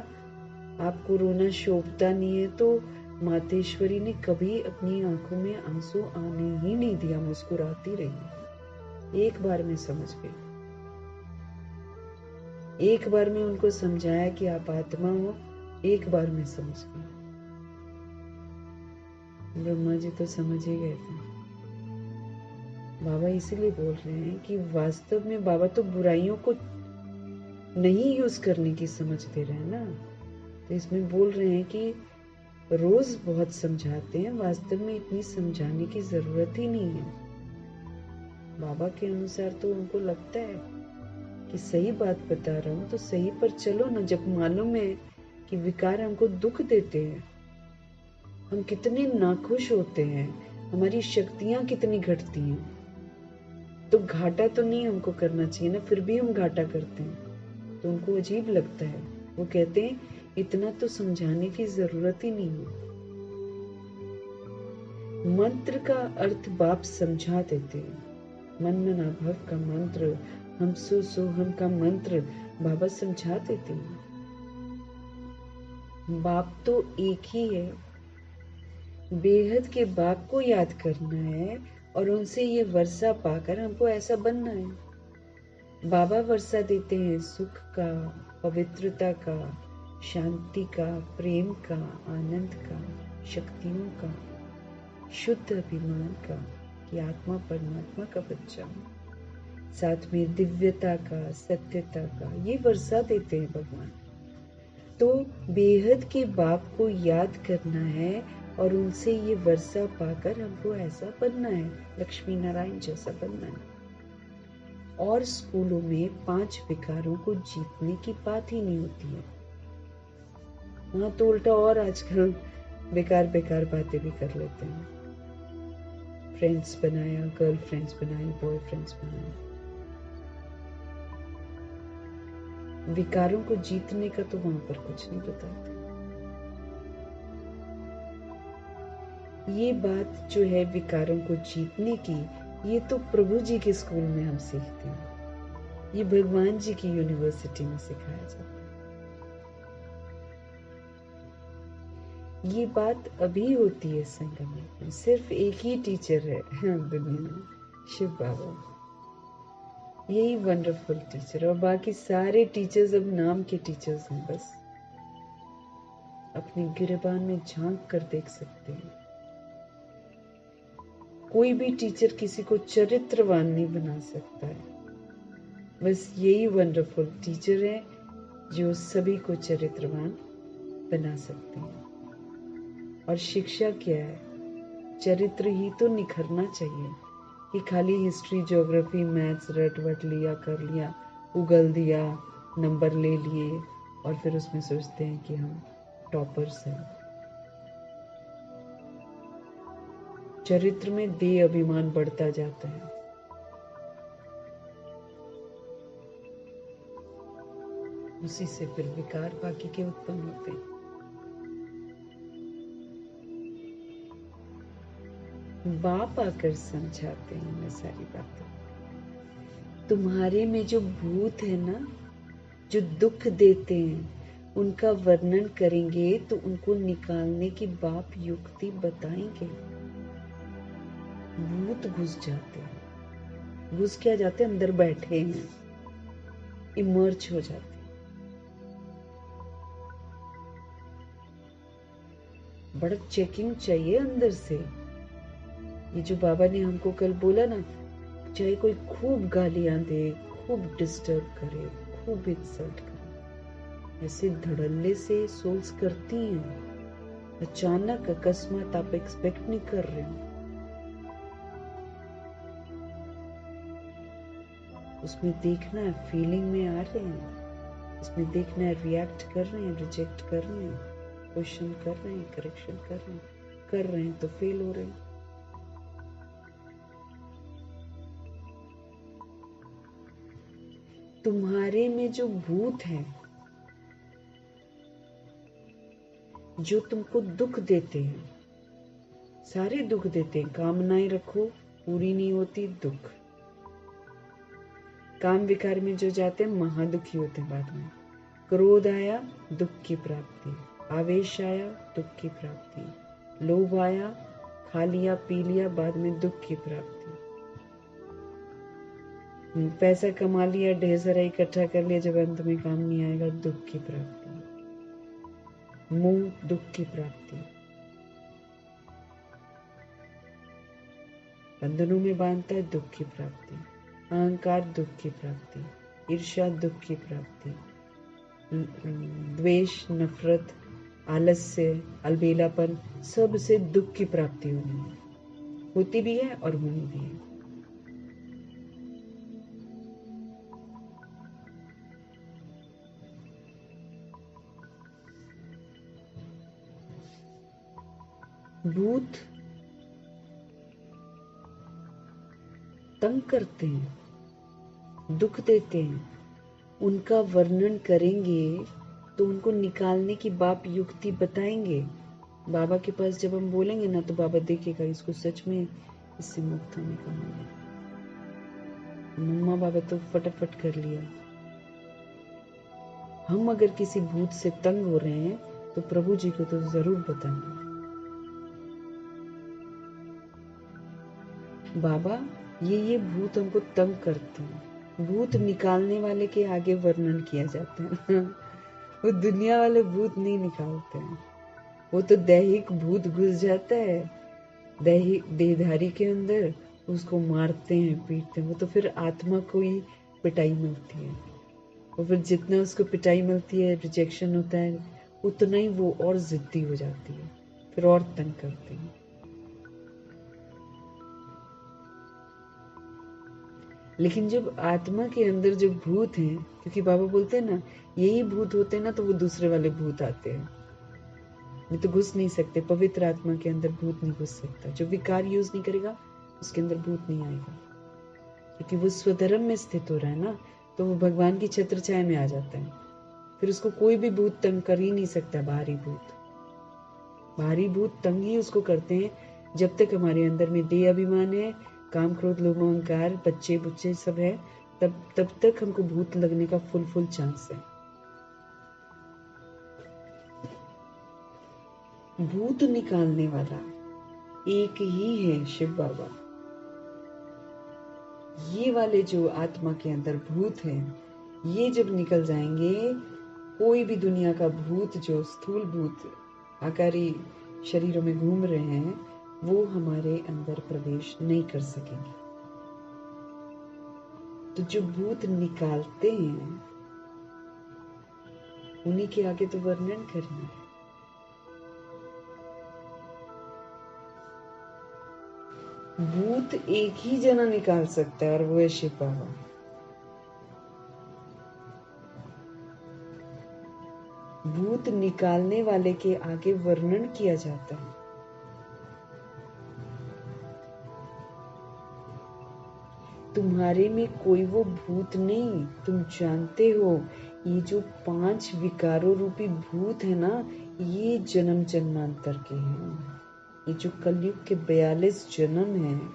आपको रोना शोभता नहीं है, तो मातेश्वरी ने कभी अपनी आंखों में आंसू आने ही नहीं दिया, मुस्कुराती रही। एक बार में समझ गई, एक बार में उनको समझाया कि आप आत्मा हो, एक बार में समझ गए। ब्रह्मा जी तो समझ ही गए थे। बाबा इसीलिए बोल रहे हैं कि वास्तव में बाबा तो बुराइयों को नहीं यूज करने की समझ दे रहे हैं ना, तो इसमें बोल रहे हैं कि रोज बहुत समझाते हैं, वास्तव में इतनी समझाने की जरूरत ही नहीं है। बाबा के अनुसार तो उनको लगता है कि सही बात बता रहा हूं तो सही पर चलो ना। जब मालूम है कि विकार हमको दुख देते हैं, हम कितने नाखुश होते हैं, हमारी शक्तियां कितनी घटती हैं, तो घाटा तो नहीं हमको करना चाहिए ना, फिर भी हम घाटा करते हैं, तो उनको अजीब लगता है। वो कहते हैं इतना तो समझाने की जरूरत ही नहीं है। मंत्र का अर्थ बाप समझा देते हैं। मन मना भव का मंत्र, हम सो सो हम का मंत्र बाबा समझा देते हैं। बाप तो एक ही है, बेहद के बाप को याद करना है और उनसे ये वर्षा पाकर हमको ऐसा बनना है। बाबा वर्षा देते हैं सुख का, पवित्रता का, शांति का, प्रेम का, आनंद का, शक्तियों का, शुद्ध अभिमान का कि आत्मा परमात्मा का बच्चा हूं, साथ में दिव्यता का, सत्यता का, ये वर्षा देते हैं भगवान। तो बेहद के बाप को याद करना है और उनसे ये वर्षा पाकर हमको ऐसा बनना है, लक्ष्मी नारायण जैसा बनना है। और स्कूलों में 5 विकारों को जीतने की बात ही नहीं होती है। वहां तो उल्टा और आजकल बेकार बेकार बातें भी कर लेते हैं। फ्रेंड्स बनाया, गर्लफ्रेंड्स बनाई, बॉयफ्रेंड्स बनाए। विकारों को जीतने का तो वहां पर कुछ नहीं बताते। ये बात जो है विकारों को जीतने की, ये तो प्रभु जी के स्कूल में हम सीखते हैं। ये भगवान जी की यूनिवर्सिटी में सिखाया जाता है। ये बात अभी होती है संगम में। सिर्फ एक ही टीचर है दुनिया में, शिव बाबा। यही वंडरफुल टीचर, और बाकी सारे टीचर्स अब नाम के टीचर्स हैं बस। अपने गिरबान में झांक कर देख सकते हैं। कोई भी टीचर किसी को चरित्रवान नहीं बना सकता है। बस यही वंडरफुल टीचर है जो सभी को चरित्रवान बना सकते हैं। और शिक्षा क्या है? चरित्र ही तो निखरना चाहिए, कि खाली हिस्ट्री, ज्योग्राफी, मैथ्स रट वट लिया, कर लिया, उगल दिया, नंबर ले लिए और फिर उसमें सोचते हैं कि हम टॉपर्स हैं। चरित्र में देह अभिमान बढ़ता जाता है। उसी से फिर विकार बाकी के उत्पन्न होते हैं। बाप आकर समझाते हैं मैं सारी बातें। तुम्हारे में जो भूत है ना, जो दुख देते हैं, उनका वर्णन करेंगे तो उनको निकालने की बाप युक्ति बताएंगे। भूत घुस जाते हैं, घुस क्या जाते हैं, अंदर बैठे हैं, इमर्ज हो जाते हैं। बड़ा चेकिंग चाहिए अंदर से। ये जो बाबा ने हमको कल बोला ना, चाहे कोई खूब गालियां दे, खूब डिस्टर्ब करे, खूब इंसल्ट करे, ऐसे धड़ल्ले से सोल्स करती हैं। अचानक अकस्मात आप एक्सपेक्ट नहीं कर रहे हो, उसमें देखना है फीलिंग में आ रहे हैं, इसमें देखना है रिएक्ट कर रहे हैं, रिजेक्ट कर रहे हैं, क्वेश्चन कर रहे हैं, करेक्शन कर रहे हैं तो फेल हो रहे हैं। तुम्हारे में जो भूत है, जो तुमको दुख देते हैं, सारे दुख देते हैं। कामनाएं रखो, पूरी नहीं होती, दुख। काम विकार में जो जाते हैं महादुखी होते हैं बाद में। क्रोध आया, दुख की प्राप्ति। आवेश आया, दुख की प्राप्ति। लोभ आया, खा लिया पी लिया, बाद में दुख की प्राप्ति। पैसा कमा लिया, ढेर सारा इकट्ठा कर लिया, जब अंत में काम नहीं आएगा, दुख की प्राप्ति। मोह, दुख की प्राप्ति। बंधनों में बांधता है, दुख की प्राप्ति। अहंकार, दुख की प्राप्ति। ईर्ष्या, दुख की प्राप्ति। द्वेष, नफरत, आलस्य, अलबेलापन, सब से दुख की प्राप्ति होती भी है और होनी भी है। भूत तंग करते हैं, दुख देते हैं, उनका वर्णन करेंगे तो उनको निकालने की बाप युक्ति बताएंगे। बाबा के पास जब हम बोलेंगे ना, तो बाबा देखेगा इसको सच में इससे मुक्त होने का मन है। मम्मा बाबा तो फटाफट कर लिया। हम अगर किसी भूत से तंग हो रहे हैं तो प्रभु जी को तो जरूर बताएंगे, बाबा ये भूत हमको तंग करते हैं। भूत निकालने वाले के आगे वर्णन किया जाता है वो दुनिया वाले भूत नहीं निकालते हैं। वो तो दैहिक भूत घुस जाता है देहधारी के अंदर, उसको मारते हैं, पीटते हैं। वो तो फिर आत्मा को ही पिटाई मिलती है, और फिर जितना उसको पिटाई मिलती है, रिजेक्शन होता है, उतना ही वो और जिद्दी हो जाती है, फिर और तंग करते हैं। लेकिन जब आत्मा के अंदर जो भूत हैं, क्योंकि बाबा बोलते हैं ना, यही भूत होते हैं ना, तो वो दूसरे वाले भूत आते हैं। में तो घुस नहीं सकते। पवित्र आत्मा के अंदर भूत नहीं घुस सकता। जो विकार यूज नहीं करेगा उसके अंदर भूत नहीं आएगा, क्योंकि वो स्वधर्म में स्थित हो रहा है ना, तो वो भगवान की छत्र छाया में आ जाता है। फिर उसको कोई भी भूत तंग कर ही नहीं सकता। बाहरी भूत तंग ही उसको करते हैं जब तक हमारे अंदर में देह अभिमान है, काम क्रोध लोभ अहंकार, बच्चे बुच्चे सब है, तब तक हमको भूत लगने का फुल चांस है। भूत निकालने वाला एक ही है, शिव बाबा। ये वाले जो आत्मा के अंदर भूत हैं, ये जब निकल जाएंगे, कोई भी दुनिया का भूत, जो स्थूल भूत आकारी शरीरों में घूम रहे हैं, वो हमारे अंदर प्रवेश नहीं कर सकेंगे। तो जो भूत निकालते हैं उन्हीं के आगे तो वर्णन करना है। भूत एक ही जना निकाल सकता है और वो है शिव बाबा। भूत निकालने वाले के आगे वर्णन किया जाता है। तुम्हारे में कोई वो भूत नहीं, तुम जानते हो ये जो 5 विकारों रूपी भूत है ना, ये जन्म जन्मांतर के हैं। ये जो कलयुग के 42 जन्म हैं,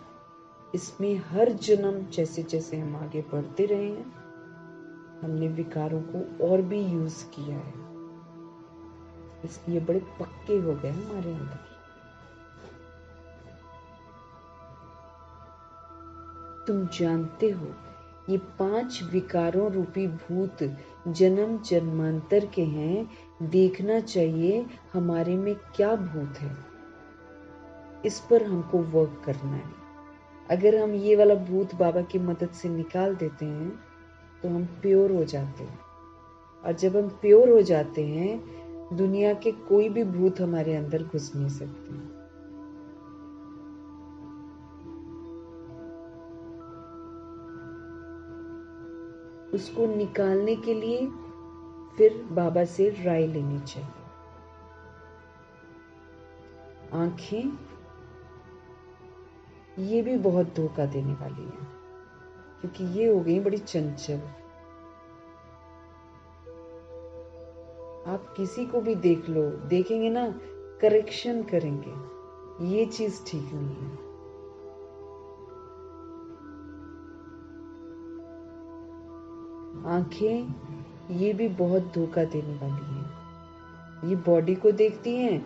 इसमें हर जन्म जैसे जैसे हम आगे बढ़ते रहे हैं, हमने विकारों को और भी यूज किया है, इसलिए बड़े पक्के हो गए हमारे अंदर। तुम जानते हो ये 5 विकारों रूपी भूत जन्म जन्मांतर के हैं। देखना चाहिए हमारे में क्या भूत है, इस पर हमको वर्क करना है। अगर हम ये वाला भूत बाबा की मदद से निकाल देते हैं तो हम प्योर हो जाते हैं, और जब हम प्योर हो जाते हैं, दुनिया के कोई भी भूत हमारे अंदर घुस नहीं सकते। उसको निकालने के लिए फिर बाबा से राय लेनी चाहिए। आंखें ये भी बहुत धोखा देने वाली है, क्योंकि ये हो गई बड़ी चंचल। आप किसी को भी देख लो, देखेंगे ना, करेक्शन करेंगे, ये चीज ठीक नहीं है। आंखें ये भी बहुत धोखा देने वाली हैं। ये बॉडी को देखती हैं,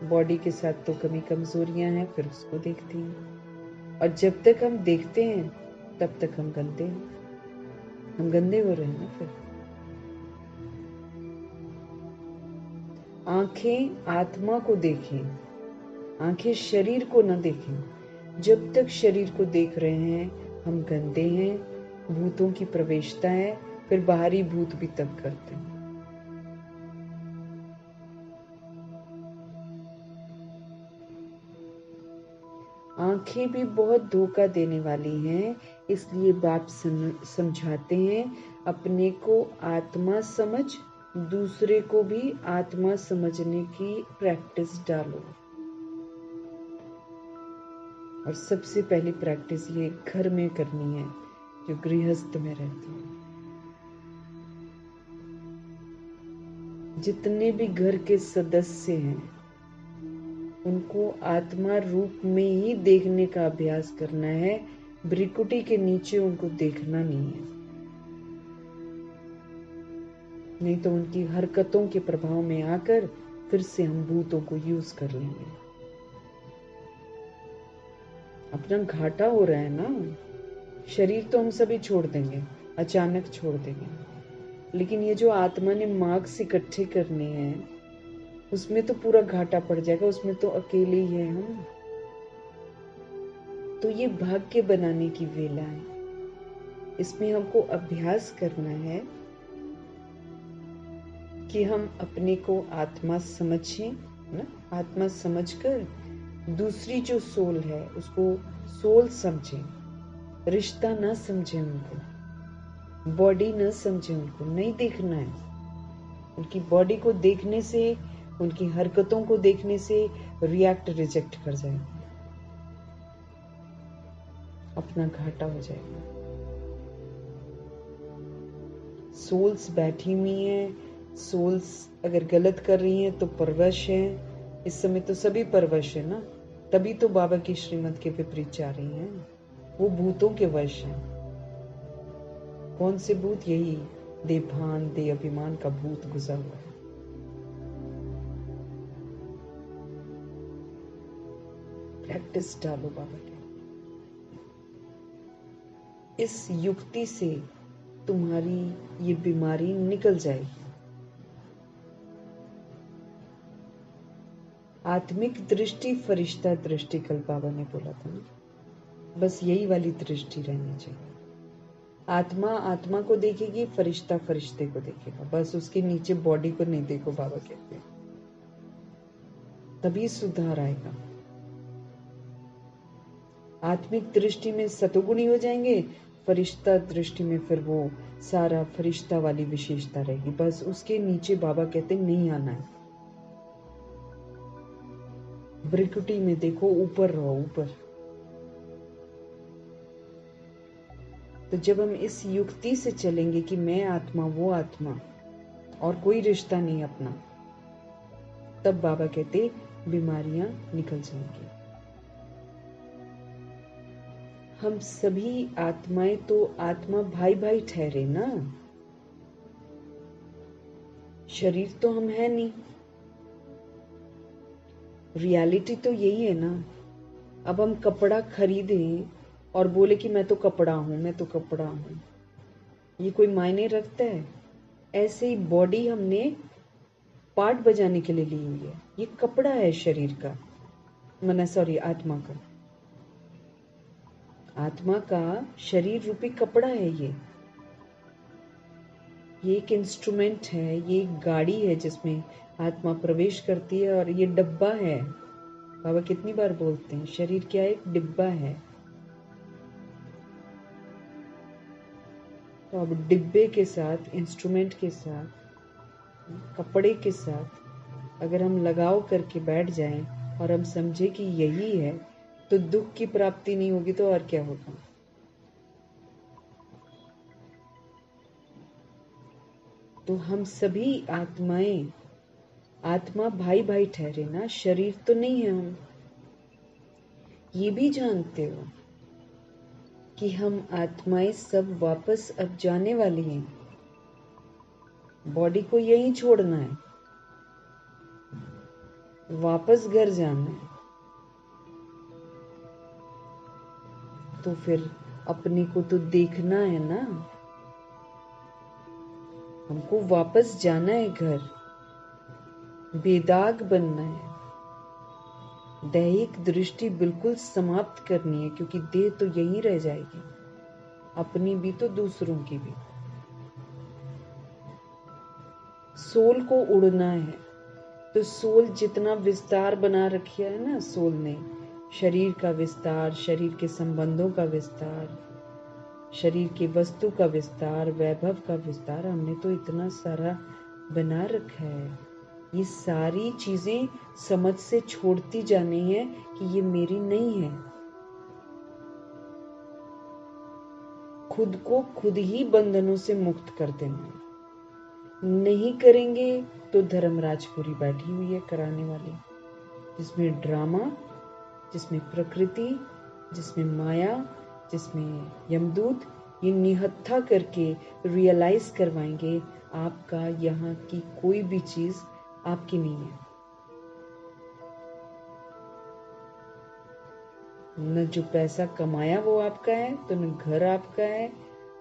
बॉडी के साथ तो कमी कमजोरियां हैं, फिर उसको देखती हैं, और जब तक हम देखते हैं तब तक हम गंदे हो रहे हैं ना। फिर आंखें आत्मा को देखें, आंखें शरीर को न देखें। जब तक शरीर को देख रहे हैं हम गंदे हैं, भूतों की प्रवेशता है, फिर बाहरी भूत भी तब करते हैं। आंखें भी बहुत धोखा देने वाली हैं, इसलिए बाप समझाते हैं अपने को आत्मा समझ, दूसरे को भी आत्मा समझने की प्रैक्टिस डालो। और सबसे पहली प्रैक्टिस ये घर में करनी है, जो गृहस्थ में रहते हैं। जितने भी घर के सदस्य हैं उनको आत्मा रूप में ही देखने का अभ्यास करना है। भ्रिकुटी के नीचे उनको देखना नहीं है, नहीं तो उनकी हरकतों के प्रभाव में आकर फिर से हम भूतों को यूज कर लेंगे। अपना घाटा हो रहा है ना। शरीर तो हम सभी छोड़ देंगे, अचानक छोड़ देंगे, लेकिन ये जो आत्मा ने मार्क्स इकट्ठे करने हैं उसमें तो पूरा घाटा पड़ जाएगा, उसमें तो अकेले ही है हम। तो ये भाग्य बनाने की वेला है, इसमें हमको अभ्यास करना है कि हम अपने को आत्मा समझें ना। आत्मा समझकर दूसरी जो सोल है उसको सोल समझें, रिश्ता ना समझें, उनको बॉडी ना समझें, उनको नहीं देखना है। उनकी बॉडी को देखने से उनकी हरकतों को देखने से रिएक्ट रिजेक्ट कर जाएंगे, अपना घाटा हो जाएगा। सोल्स बैठी हुई हैं, सोल्स अगर गलत कर रही हैं तो परवश हैं। इस समय तो सभी परवश है ना, तभी तो बाबा की श्रीमत के विपरीत जा रही हैं। वो भूतों के वश हैं। कौन से भूत? यही देभान दे अभिमान का भूत घुसा हुआ है। प्रैक्टिस डालो बाबा के। इस युक्ति से तुम्हारी ये बीमारी निकल जाएगी। आत्मिक दृष्टि फरिश्ता दृष्टि, कल बाबा ने बोला था ना, बस यही वाली दृष्टि रहनी चाहिए। आत्मा आत्मा को देखेगी, फरिश्ता फरिश्ते को देखेगा, बस उसके नीचे बॉडी को नहीं देखो, बाबा कहते हैं। तभी सुधार आएगा। आत्मिक दृष्टि में सतोगुणी हो जाएंगे, फरिश्ता दृष्टि में फिर वो सारा फरिश्ता वाली विशेषता रहेगी, बस उसके नीचे बाबा कहते नहीं आना है। ब्रिकुटी में देखो, ऊपर रहो, ऊपर। तो जब हम इस युक्ति से चलेंगे कि मैं आत्मा वो आत्मा और कोई रिश्ता नहीं अपना, तब बाबा कहते बीमारियां निकल जाएंगी। हम सभी आत्माएं तो आत्मा भाई भाई ठहरे ना, शरीर तो हम है नहीं। रियलिटी तो यही है ना। अब हम कपड़ा खरीदें और बोले कि मैं तो कपड़ा हूं, मैं तो कपड़ा हूं, ये कोई मायने रखता है? ऐसे ही बॉडी हमने पार्ट बजाने के लिए ली हुई है, ये कपड़ा है शरीर का, आत्मा का। आत्मा का शरीर रूपी कपड़ा है ये एक इंस्ट्रूमेंट है, ये एक गाड़ी है जिसमें आत्मा प्रवेश करती है, और ये डब्बा है। बाबा कितनी बार बोलते हैं, शरीर क्या है? एक डिब्बा है। तो अब डिब्बे के साथ, इंस्ट्रूमेंट के साथ, कपड़े के साथ अगर हम लगाव करके बैठ जाएं और हम समझे कि यही है, तो दुख की प्राप्ति नहीं होगी तो और क्या होगा? तो हम सभी आत्माएं, आत्मा भाई भाई ठहरे ना, शरीर तो नहीं है हम। ये भी जानते हो कि हम आत्माएं सब वापस अब जाने वाली हैं, बॉडी को यहीं छोड़ना है, वापस घर जाना है। तो फिर अपने को तो देखना है ना, हमको वापस जाना है घर, बेदाग बनना है, दैहिक दृष्टि बिल्कुल समाप्त करनी है, क्योंकि देह तो यहीं रह जाएगी, अपनी भी तो दूसरों की भी। सोल को उड़ना है, तो सोल जितना विस्तार बना रखा है ना सोल ने, शरीर का विस्तार, शरीर के संबंधों का विस्तार, शरीर की वस्तु का विस्तार, वैभव का विस्तार, हमने तो इतना सारा बना रखा है। ये सारी चीजें समझ से छोड़ती जानी है कि ये मेरी नहीं है। खुद को खुद ही बंधनों से मुक्त कर देना। नहीं करेंगे तो धर्मराजपुरी बैठी हुई है कराने वाली, जिसमें ड्रामा, जिसमें प्रकृति, जिसमें माया, जिसमें यमदूत, ये निहत्था करके रियलाइज करवाएंगे आपका यहाँ की कोई भी चीज आपकी नहीं है। न जो पैसा कमाया वो आपका है, तो न घर आपका है,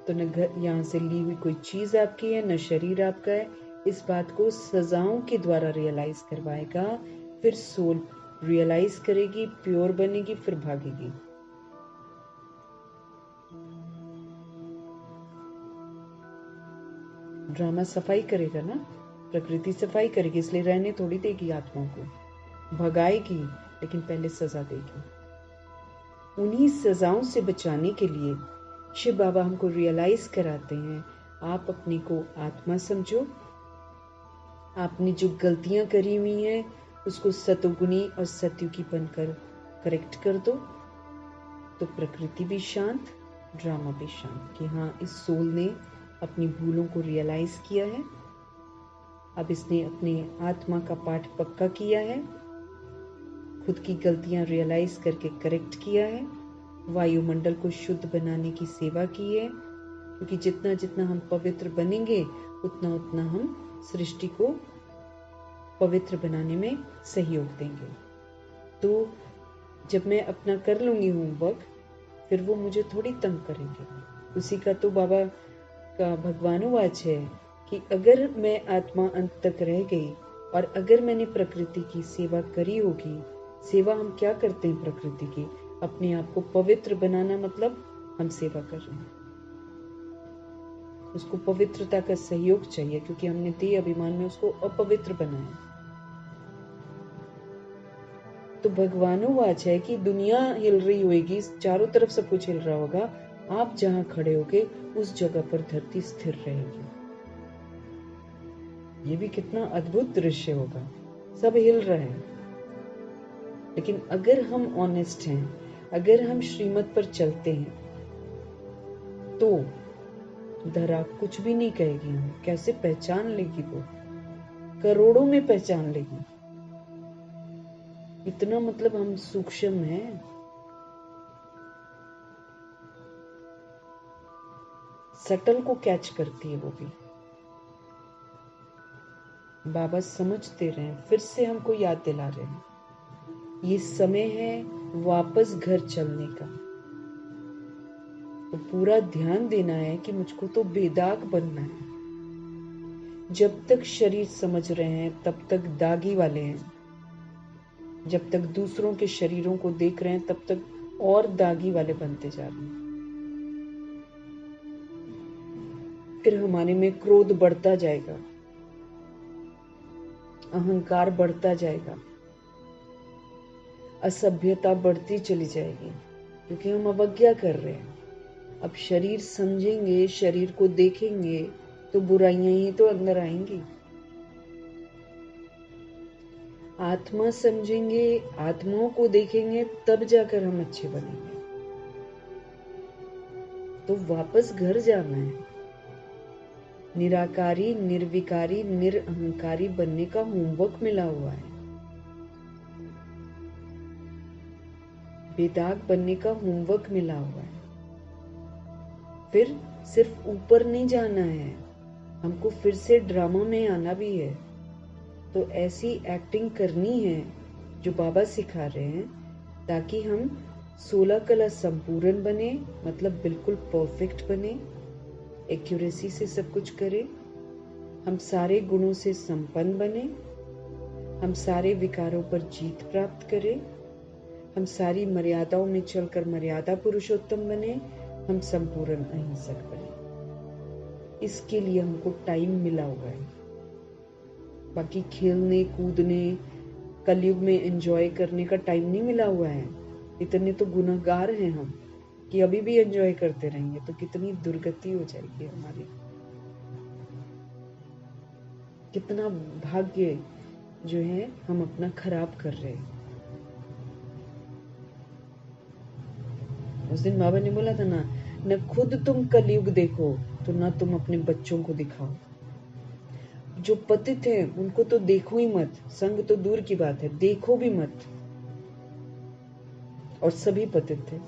तो न घर यहाँ से ली हुई कोई चीज आपकी है, न शरीर आपका है। इस बात को सजाओं के द्वारा रियलाइज करवाएगा, फिर सोल रियलाइज करेगी, प्योर बनेगी, फिर भागेगी। ड्रामा सफाई करेगा ना, प्रकृति सफाई करेगी, इसलिए रहने थोड़ी देगी आत्मा को, भगाएगी, लेकिन पहले सजा देगी। उन्हीं सजाओं से बचाने के लिए शिव बाबा हमको रियलाइज कराते हैं, आप अपने को आत्मा समझो, आपने जो गलतियां करी हुई हैं उसको सतोगुणी और सतयुगी बनकर करेक्ट कर दो, तो प्रकृति भी शांत, ड्रामा भी शांत कि हाँ, इस सोल ने अपनी भूलों को रियलाइज किया है। अब इसने अपने आत्मा का पाठ पक्का किया है, खुद की गलतियां रियलाइज करके करेक्ट किया है, वायुमंडल को शुद्ध बनाने की सेवा की है, क्योंकि जितना जितना हम पवित्र बनेंगे उतना उतना हम सृष्टि को पवित्र बनाने में सहयोग देंगे। तो जब मैं अपना कर लूंगी होमवर्क, फिर वो मुझे थोड़ी तंग करेंगे। उसी का तो बाबा का भगवानुवाच है कि अगर मैं आत्मा अंत तक रह गई और अगर मैंने प्रकृति की सेवा करी होगी, सेवा हम क्या करते हैं प्रकृति की, अपने आप को पवित्र बनाना, मतलब हम सेवा कर रहे हैं। उसको पवित्रता का सहयोग चाहिए, क्योंकि हमने देह अभिमान में उसको अपवित्र बनाया। तो भगवानुवाच है कि दुनिया हिल रही होगी, चारों तरफ सब कुछ हिल रहा होगा, आप जहां खड़े होगे उस जगह पर धरती स्थिर रहेगी। ये भी कितना अद्भुत दृश्य होगा। सब हिल रहे हैं, लेकिन अगर हम ऑनेस्ट हैं, अगर हम श्रीमत पर चलते हैं, तो धरा कुछ भी नहीं कहेगी। हमें कैसे पहचान लेगी? वो करोड़ों में पहचान लेगी। इतना मतलब हम सूक्ष्म हैं। सटल को कैच करती है वो भी। बाबा समझ दे रहे हैं, फिर से हमको याद दिला रहे हैं, ये समय है वापस घर चलने का। तो पूरा ध्यान देना है कि मुझको तो बेदाग बनना है। जब तक शरीर समझ रहे हैं तब तक दागी वाले हैं, जब तक दूसरों के शरीरों को देख रहे हैं तब तक और दागी वाले बनते जा रहे हैं। फिर हमारे में क्रोध बढ़ता जाएगा, अहंकार बढ़ता जाएगा, असभ्यता बढ़ती चली जाएगी, क्योंकि हम अवज्ञा कर रहे हैं। अब शरीर समझेंगे, शरीर को देखेंगे, तो बुराइयां ही तो अंदर आएंगी। आत्मा समझेंगे, आत्माओं को देखेंगे, तब जाकर हम अच्छे बनेंगे। तो वापस घर जाना है। निराकारी, निर्विकारी, निरअहंकारी बनने का होमवर्क मिला हुआ है। बेदाग बनने का होमवर्क मिला हुआ है। फिर सिर्फ ऊपर नहीं जाना है, हमको फिर से ड्रामा में आना भी है। तो ऐसी एक्टिंग करनी है जो बाबा सिखा रहे हैं, ताकि हम 16 कला संपूर्ण बने, मतलब बिल्कुल परफेक्ट बने, एक्यूरेसी से सब कुछ करें। हम सारे गुणों से संपन्न बने, हम सारे विकारों पर जीत प्राप्त करें, हम सारी मर्यादाओं में चलकर मर्यादा पुरुषोत्तम बने, हम संपूर्ण अहिंसक बने। इसके लिए हमको टाइम मिला हुआ है। बाकी खेलने कूदने, कलयुग में एंजॉय करने का टाइम नहीं मिला हुआ है। इतने तो गुनहगार हैं हम कि अभी भी एंजॉय करते रहेंगे तो कितनी दुर्गति हो जाएगी हमारी। कितना भाग्य जो है हम अपना खराब कर रहे हैं। उस दिन बाबा ने बोला था ना, न खुद तुम कलयुग देखो तो न तुम अपने बच्चों को दिखाओ। जो पतित हैं उनको तो देखो ही मत, संग तो दूर की बात है, देखो भी मत। और सभी पतित थे।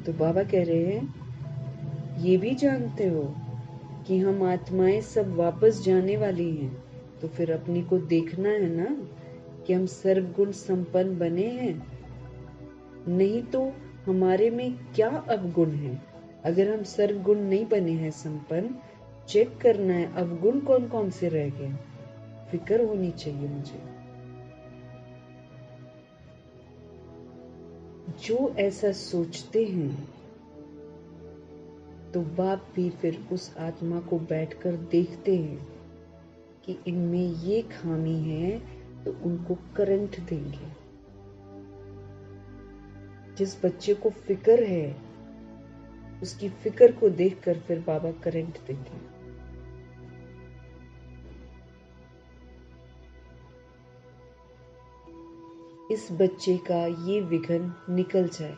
तो बाबा कह रहे हैं, ये भी जानते हो कि हम आत्माएं सब वापस जाने वाली हैं, तो फिर अपनी को देखना है ना कि हम सर्वगुण संपन्न बने हैं, नहीं तो हमारे में क्या अवगुण है। अगर हम सर्वगुण नहीं बने हैं संपन्न, चेक करना है अवगुण कौन कौन से रह गए। फिक्र होनी चाहिए मुझे। जो ऐसा सोचते हैं तो बाप भी फिर उस आत्मा को बैठकर देखते हैं कि इनमें ये खामी है, तो उनको करंट देंगे। जिस बच्चे को फिक्र है उसकी फिक्र को देखकर फिर बाबा करंट देते हैं। इस बच्चे का ये विघन निकल जाए।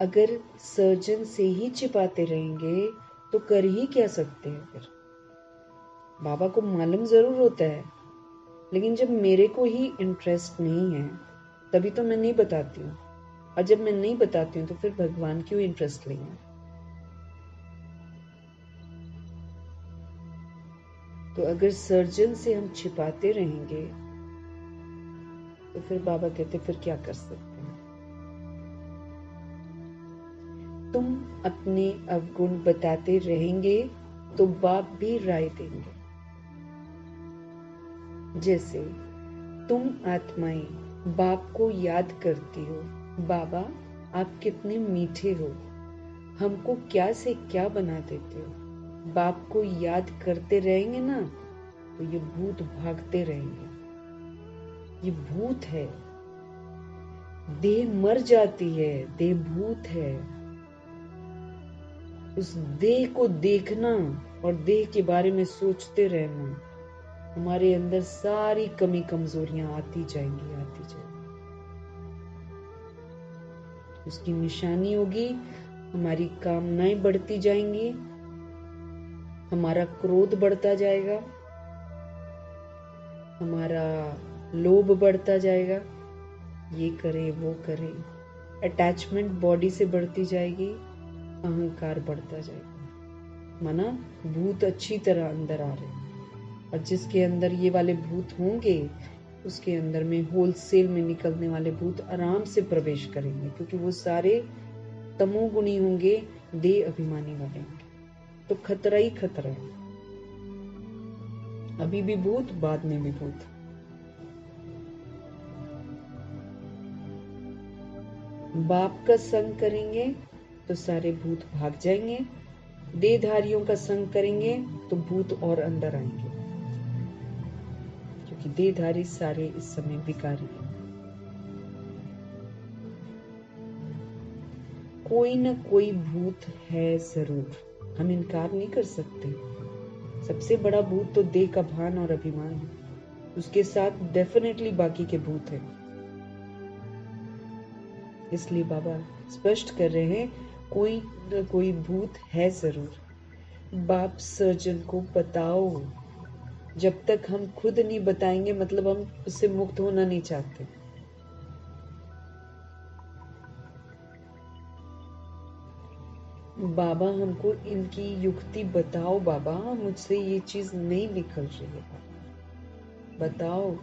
अगर सर्जन से ही छिपाते रहेंगे तो कर ही क्या सकते हैं फिर। बाबा को मालूम जरूर होता है, लेकिन जब मेरे को ही इंटरेस्ट नहीं है तभी तो मैं नहीं बताती हूँ, और जब मैं नहीं बताती हूँ तो फिर भगवान क्यों इंटरेस्ट लेंगे। तो अगर सर्जन से हम छिपाते रहेंगे तो फिर बाबा कहते फिर क्या कर सकते हैं। तुम अपने अवगुण बताते रहेंगे तो बाप भी राय देंगे। जैसे तुम आत्माएं बाप को याद करती हो, बाबा आप कितने मीठे हो, हमको क्या से क्या बना देते हो। बाप को याद करते रहेंगे ना तो ये भूत भागते रहेंगे। ये भूत है, देह मर जाती है, देह भूत है। उस देह को देखना और देह के बारे में सोचते रहना, हमारे अंदर सारी कमी कमजोरियां आती जाएंगी, आती जाएंगी। उसकी निशानी होगी, हमारी कामनाएं बढ़ती जाएंगी, हमारा क्रोध बढ़ता जाएगा, हमारा लोभ बढ़ता जाएगा, ये करे वो करे, अटैचमेंट बॉडी से बढ़ती जाएगी, अहंकार बढ़ता जाएगा। माना भूत अच्छी तरह अंदर आ रहे हैं, और जिसके अंदर ये वाले भूत होंगे उसके अंदर में होलसेल में निकलने वाले भूत आराम से प्रवेश करेंगे, क्योंकि वो सारे तमोगुणी होंगे, देह अभिमानी वाले होंगे। तो खतरा ही खतरा है, अभी भी भूत, बाद में भी भूत। बाप का संग करेंगे तो सारे भूत भाग जाएंगे, देहधारियों का संग करेंगे तो भूत और अंदर आएंगे, क्योंकि देहधारी सारे इस समय विकारी हैं। कोई न कोई भूत है जरूर, हम इनकार नहीं कर सकते। सबसे बड़ा भूत तो देह का भान और अभिमान है, उसके साथ डेफिनेटली बाकी के भूत हैं। इसलिए बाबा स्पष्ट कर रहे हैं, कोई न कोई भूत है जरूर। बाप सर्जन को बताओ। जब तक हम खुद नहीं बताएंगे मतलब हम उससे मुक्त होना नहीं चाहते। बाबा हमको इनकी युक्ति बताओ, बाबा मुझसे ये चीज नहीं निकल रही है, बाबा बताओ।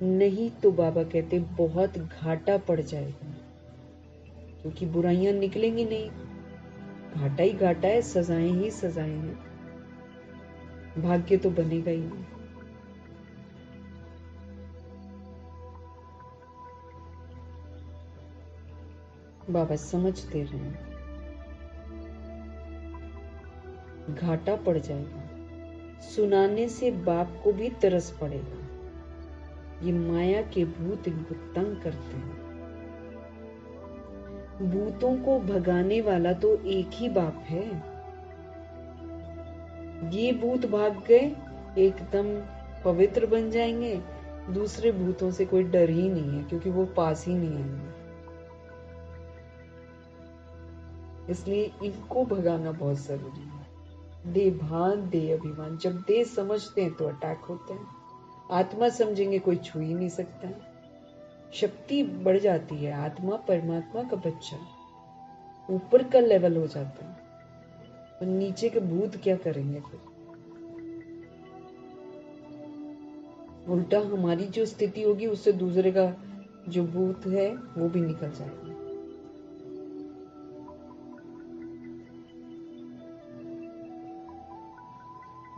नहीं तो बाबा कहते बहुत घाटा पड़ जाएगा, क्योंकि बुराइयां निकलेंगी नहीं, घाटा ही घाटा है, सजाएं ही सजाएं हैं, भाग्य तो बनेगा ही नहीं। बाबा समझ दे रहे हैं, घाटा पड़ जाएगा। सुनाने से बाप को भी तरस पड़ेगा। ये माया के भूत इनको तंग करते हैं। भूतों को भगाने वाला तो एक ही बाप है। ये भूत भाग गए, एकदम पवित्र बन जाएंगे, दूसरे भूतों से कोई डर ही नहीं है, क्योंकि वो पास ही नहीं आएंगे। इसलिए इनको भगाना बहुत जरूरी है। देह भान, देह अभिमान, जब देह समझते हैं तो अटैक होते हैं। आत्मा समझेंगे कोई छू ही नहीं सकता है। शक्ति बढ़ जाती है, आत्मा परमात्मा का बच्चा ऊपर का लेवल हो जाता है, और नीचे के भूत क्या करेंगे फिर। उल्टा हमारी जो स्थिति होगी उससे दूसरे का जो भूत है वो भी निकल जाएगा।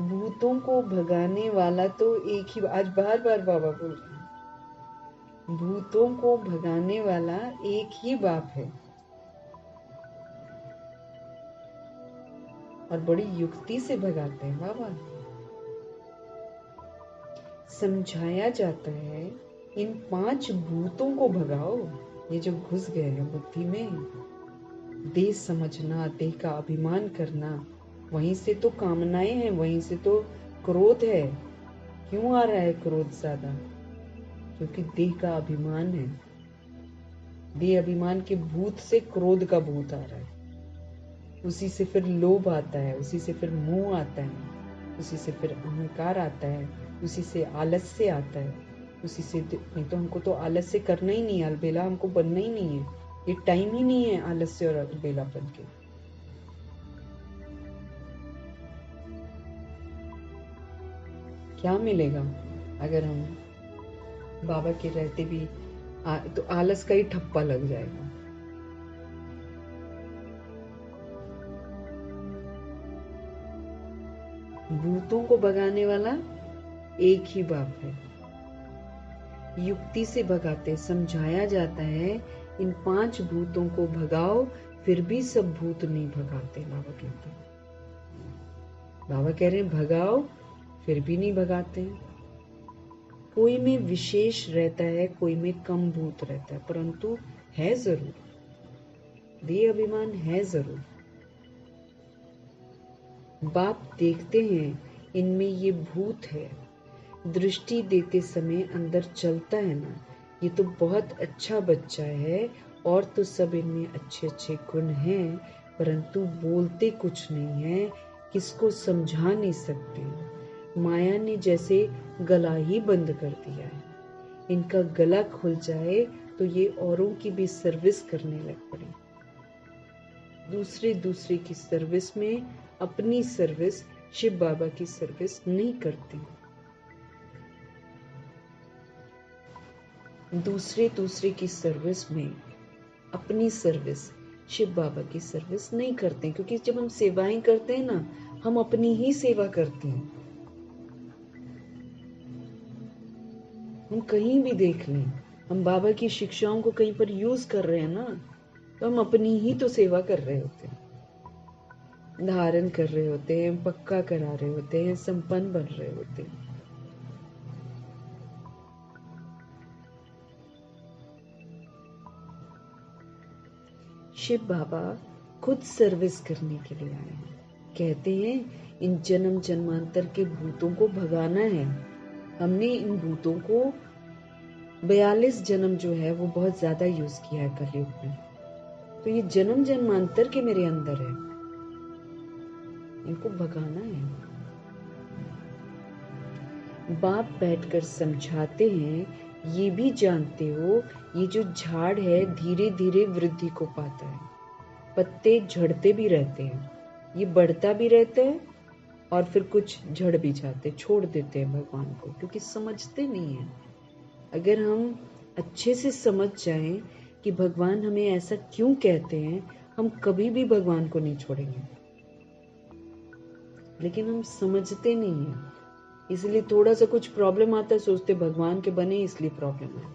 भूतों को भगाने वाला तो एक ही, आज बार बार बाबा बोल रहे हैं, भूतों को भगाने वाला एक ही बाप है। और बड़ी युक्ति से भगाते हैं बाबा। समझाया जाता है इन 5 भूतों को भगाओ, ये जो घुस गए हैं बुद्धि में, देह समझना, देह का अभिमान करना, वहीं से तो कामनाएं हैं, वहीं से तो क्रोध है। क्यों आ रहा है क्रोध ज्यादा? क्योंकि देह का अभिमान है। देह अभिमान के भूत से क्रोध का भूत आ रहा है। उसी से फिर लोभ आता है, उसी से फिर मोह आता है, उसी से फिर अहंकार आता है, उसी से आलस्य आता है, उसी से नहीं तो हमको तो आलस्य करना ही नहीं है, अलबेला हमको बनना ही नहीं है। ये टाइम ही नहीं है आलस्य और अलबेलापन के। क्या मिलेगा अगर हम बाबा के रहते भी तो आलस का ही ठप्पा लग जाएगा। भूतों को भगाने वाला एक ही बाप है। युक्ति से भगाते, समझाया जाता है इन 5 भूतों को भगाओ, फिर भी सब भूत नहीं भगाते। बाबा कहते हैं, बाबा कह रहे हैं भगाओ, फिर भी नहीं भगाते। कोई में विशेष रहता है, कोई में कम भूत रहता है, परंतु है जरूर, देह अभिमान है जरूर। बाप देखते हैं इनमें ये भूत है। दृष्टि देते समय अंदर चलता है ना, ये तो बहुत अच्छा बच्चा है, और तो सब इनमें अच्छे अच्छे गुण हैं, परंतु बोलते कुछ नहीं है, किसको समझा नहीं सकते। माया ने जैसे गला ही बंद कर दिया है। इनका गला खुल जाए तो ये औरों की भी सर्विस करने लग पड़े। दूसरे की सर्विस में अपनी सर्विस, शिव बाबा की सर्विस नहीं करते। दूसरे की सर्विस में अपनी सर्विस, शिव बाबा की सर्विस नहीं करते, क्योंकि जब हम सेवाएं करते हैं ना, हम अपनी ही सेवा करते हैं। हम कहीं भी देख लें, हम बाबा की शिक्षाओं को कहीं पर यूज कर रहे हैं ना, तो हम अपनी ही तो सेवा कर रहे होते हैं, धारण कर रहे होते हैं, पक्का करा रहे होते हैं, संपन्न बन रहे होते हैं। शिव बाबा खुद सर्विस करने के लिए आए हैं। कहते हैं इन जन्म जन्मांतर के भूतों को भगाना है। हमने इन भूतों को 42 जन्म जो है वो बहुत ज्यादा यूज किया है कलयुग में, तो ये जन्म जन्मांतर के मेरे अंदर है, इनको भगाना है। बाप बैठकर समझाते हैं, ये भी जानते हो ये जो झाड़ है धीरे धीरे वृद्धि को पाता है, पत्ते झड़ते भी रहते हैं, ये बढ़ता भी रहता है और फिर कुछ झड़ भी जाते, छोड़ देते हैं भगवान को, क्योंकि समझते नहीं है। अगर हम अच्छे से समझ जाएं कि भगवान हमें ऐसा क्यों कहते हैं, हम कभी भी भगवान को नहीं छोड़ेंगे। लेकिन हम समझते नहीं है, इसलिए थोड़ा सा कुछ प्रॉब्लम आता है, सोचते भगवान के बने इसलिए प्रॉब्लम है।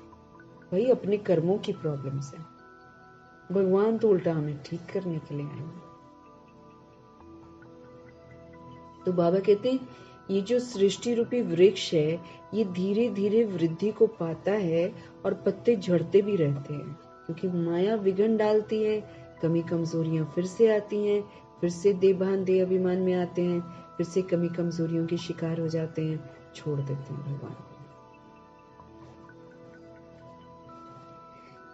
भाई अपने कर्मों की प्रॉब्लम से, भगवान तो उल्टा हमें ठीक करने के लिए आएंगे। तो बाबा कहते हैं ये जो सृष्टि रूपी वृक्ष है, ये धीरे धीरे वृद्धि को पाता है और पत्ते झड़ते भी रहते हैं, क्योंकि माया विघ्न डालती है, कमी कमजोरियां फिर से आती हैं, फिर से देभान देह अभिमान में आते हैं, फिर से कमी कमजोरियों के शिकार हो जाते हैं, छोड़ देते हैं भगवान।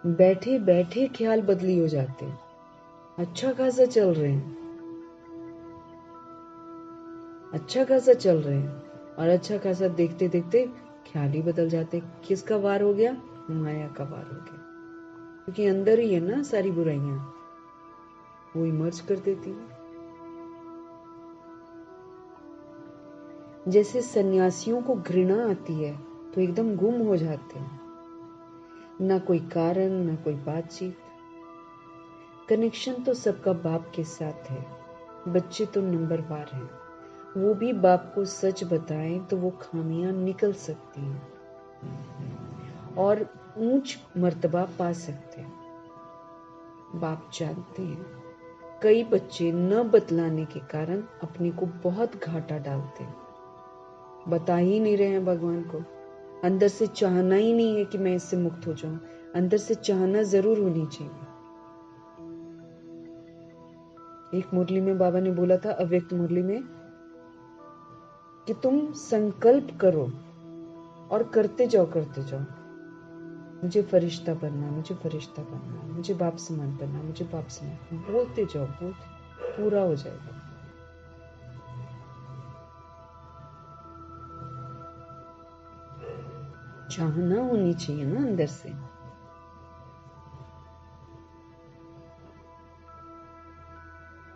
बैठे बैठे ख्याल बदली हो जाते हैं। अच्छा खासा चल रहे हैं, अच्छा खासा चल रहे हैं, और अच्छा खासा देखते देखते ख्याल ही बदल जाते। किसका वार हो गया? माया का वार हो गया, क्योंकि अंदर ही है ना सारी बुराइयां, वो इमर्ज कर देती है। जैसे सन्यासियों को घृणा आती है तो एकदम गुम हो जाते हैं, ना कोई कारण ना कोई बातचीत। कनेक्शन तो सबका बाप के साथ है, बच्चे तो नंबरवार हैं, वो भी बाप को सच बताएं तो वो खामियां निकल सकती हैं और ऊंच मर्तबा पा सकते हैं। बाप जानते हैं कई बच्चे न बतलाने के कारण अपने को बहुत घाटा डालते हैं, बता ही नहीं रहे हैं भगवान को, अंदर से चाहना ही नहीं है कि मैं इससे मुक्त हो जाऊं। अंदर से चाहना जरूर होनी चाहिए। एक मुरली में बाबा ने बोला था, अव्यक्त मुरली में, कि तुम संकल्प करो और करते जाओ। मुझे फरिश्ता बनना, मुझे फरिश्ता बनना, मुझे बाप समान बनना, मुझे बाप समान, बोलते जाओ, पूरा हो जाएगा। चाहना होनी चाहिए ना अंदर से।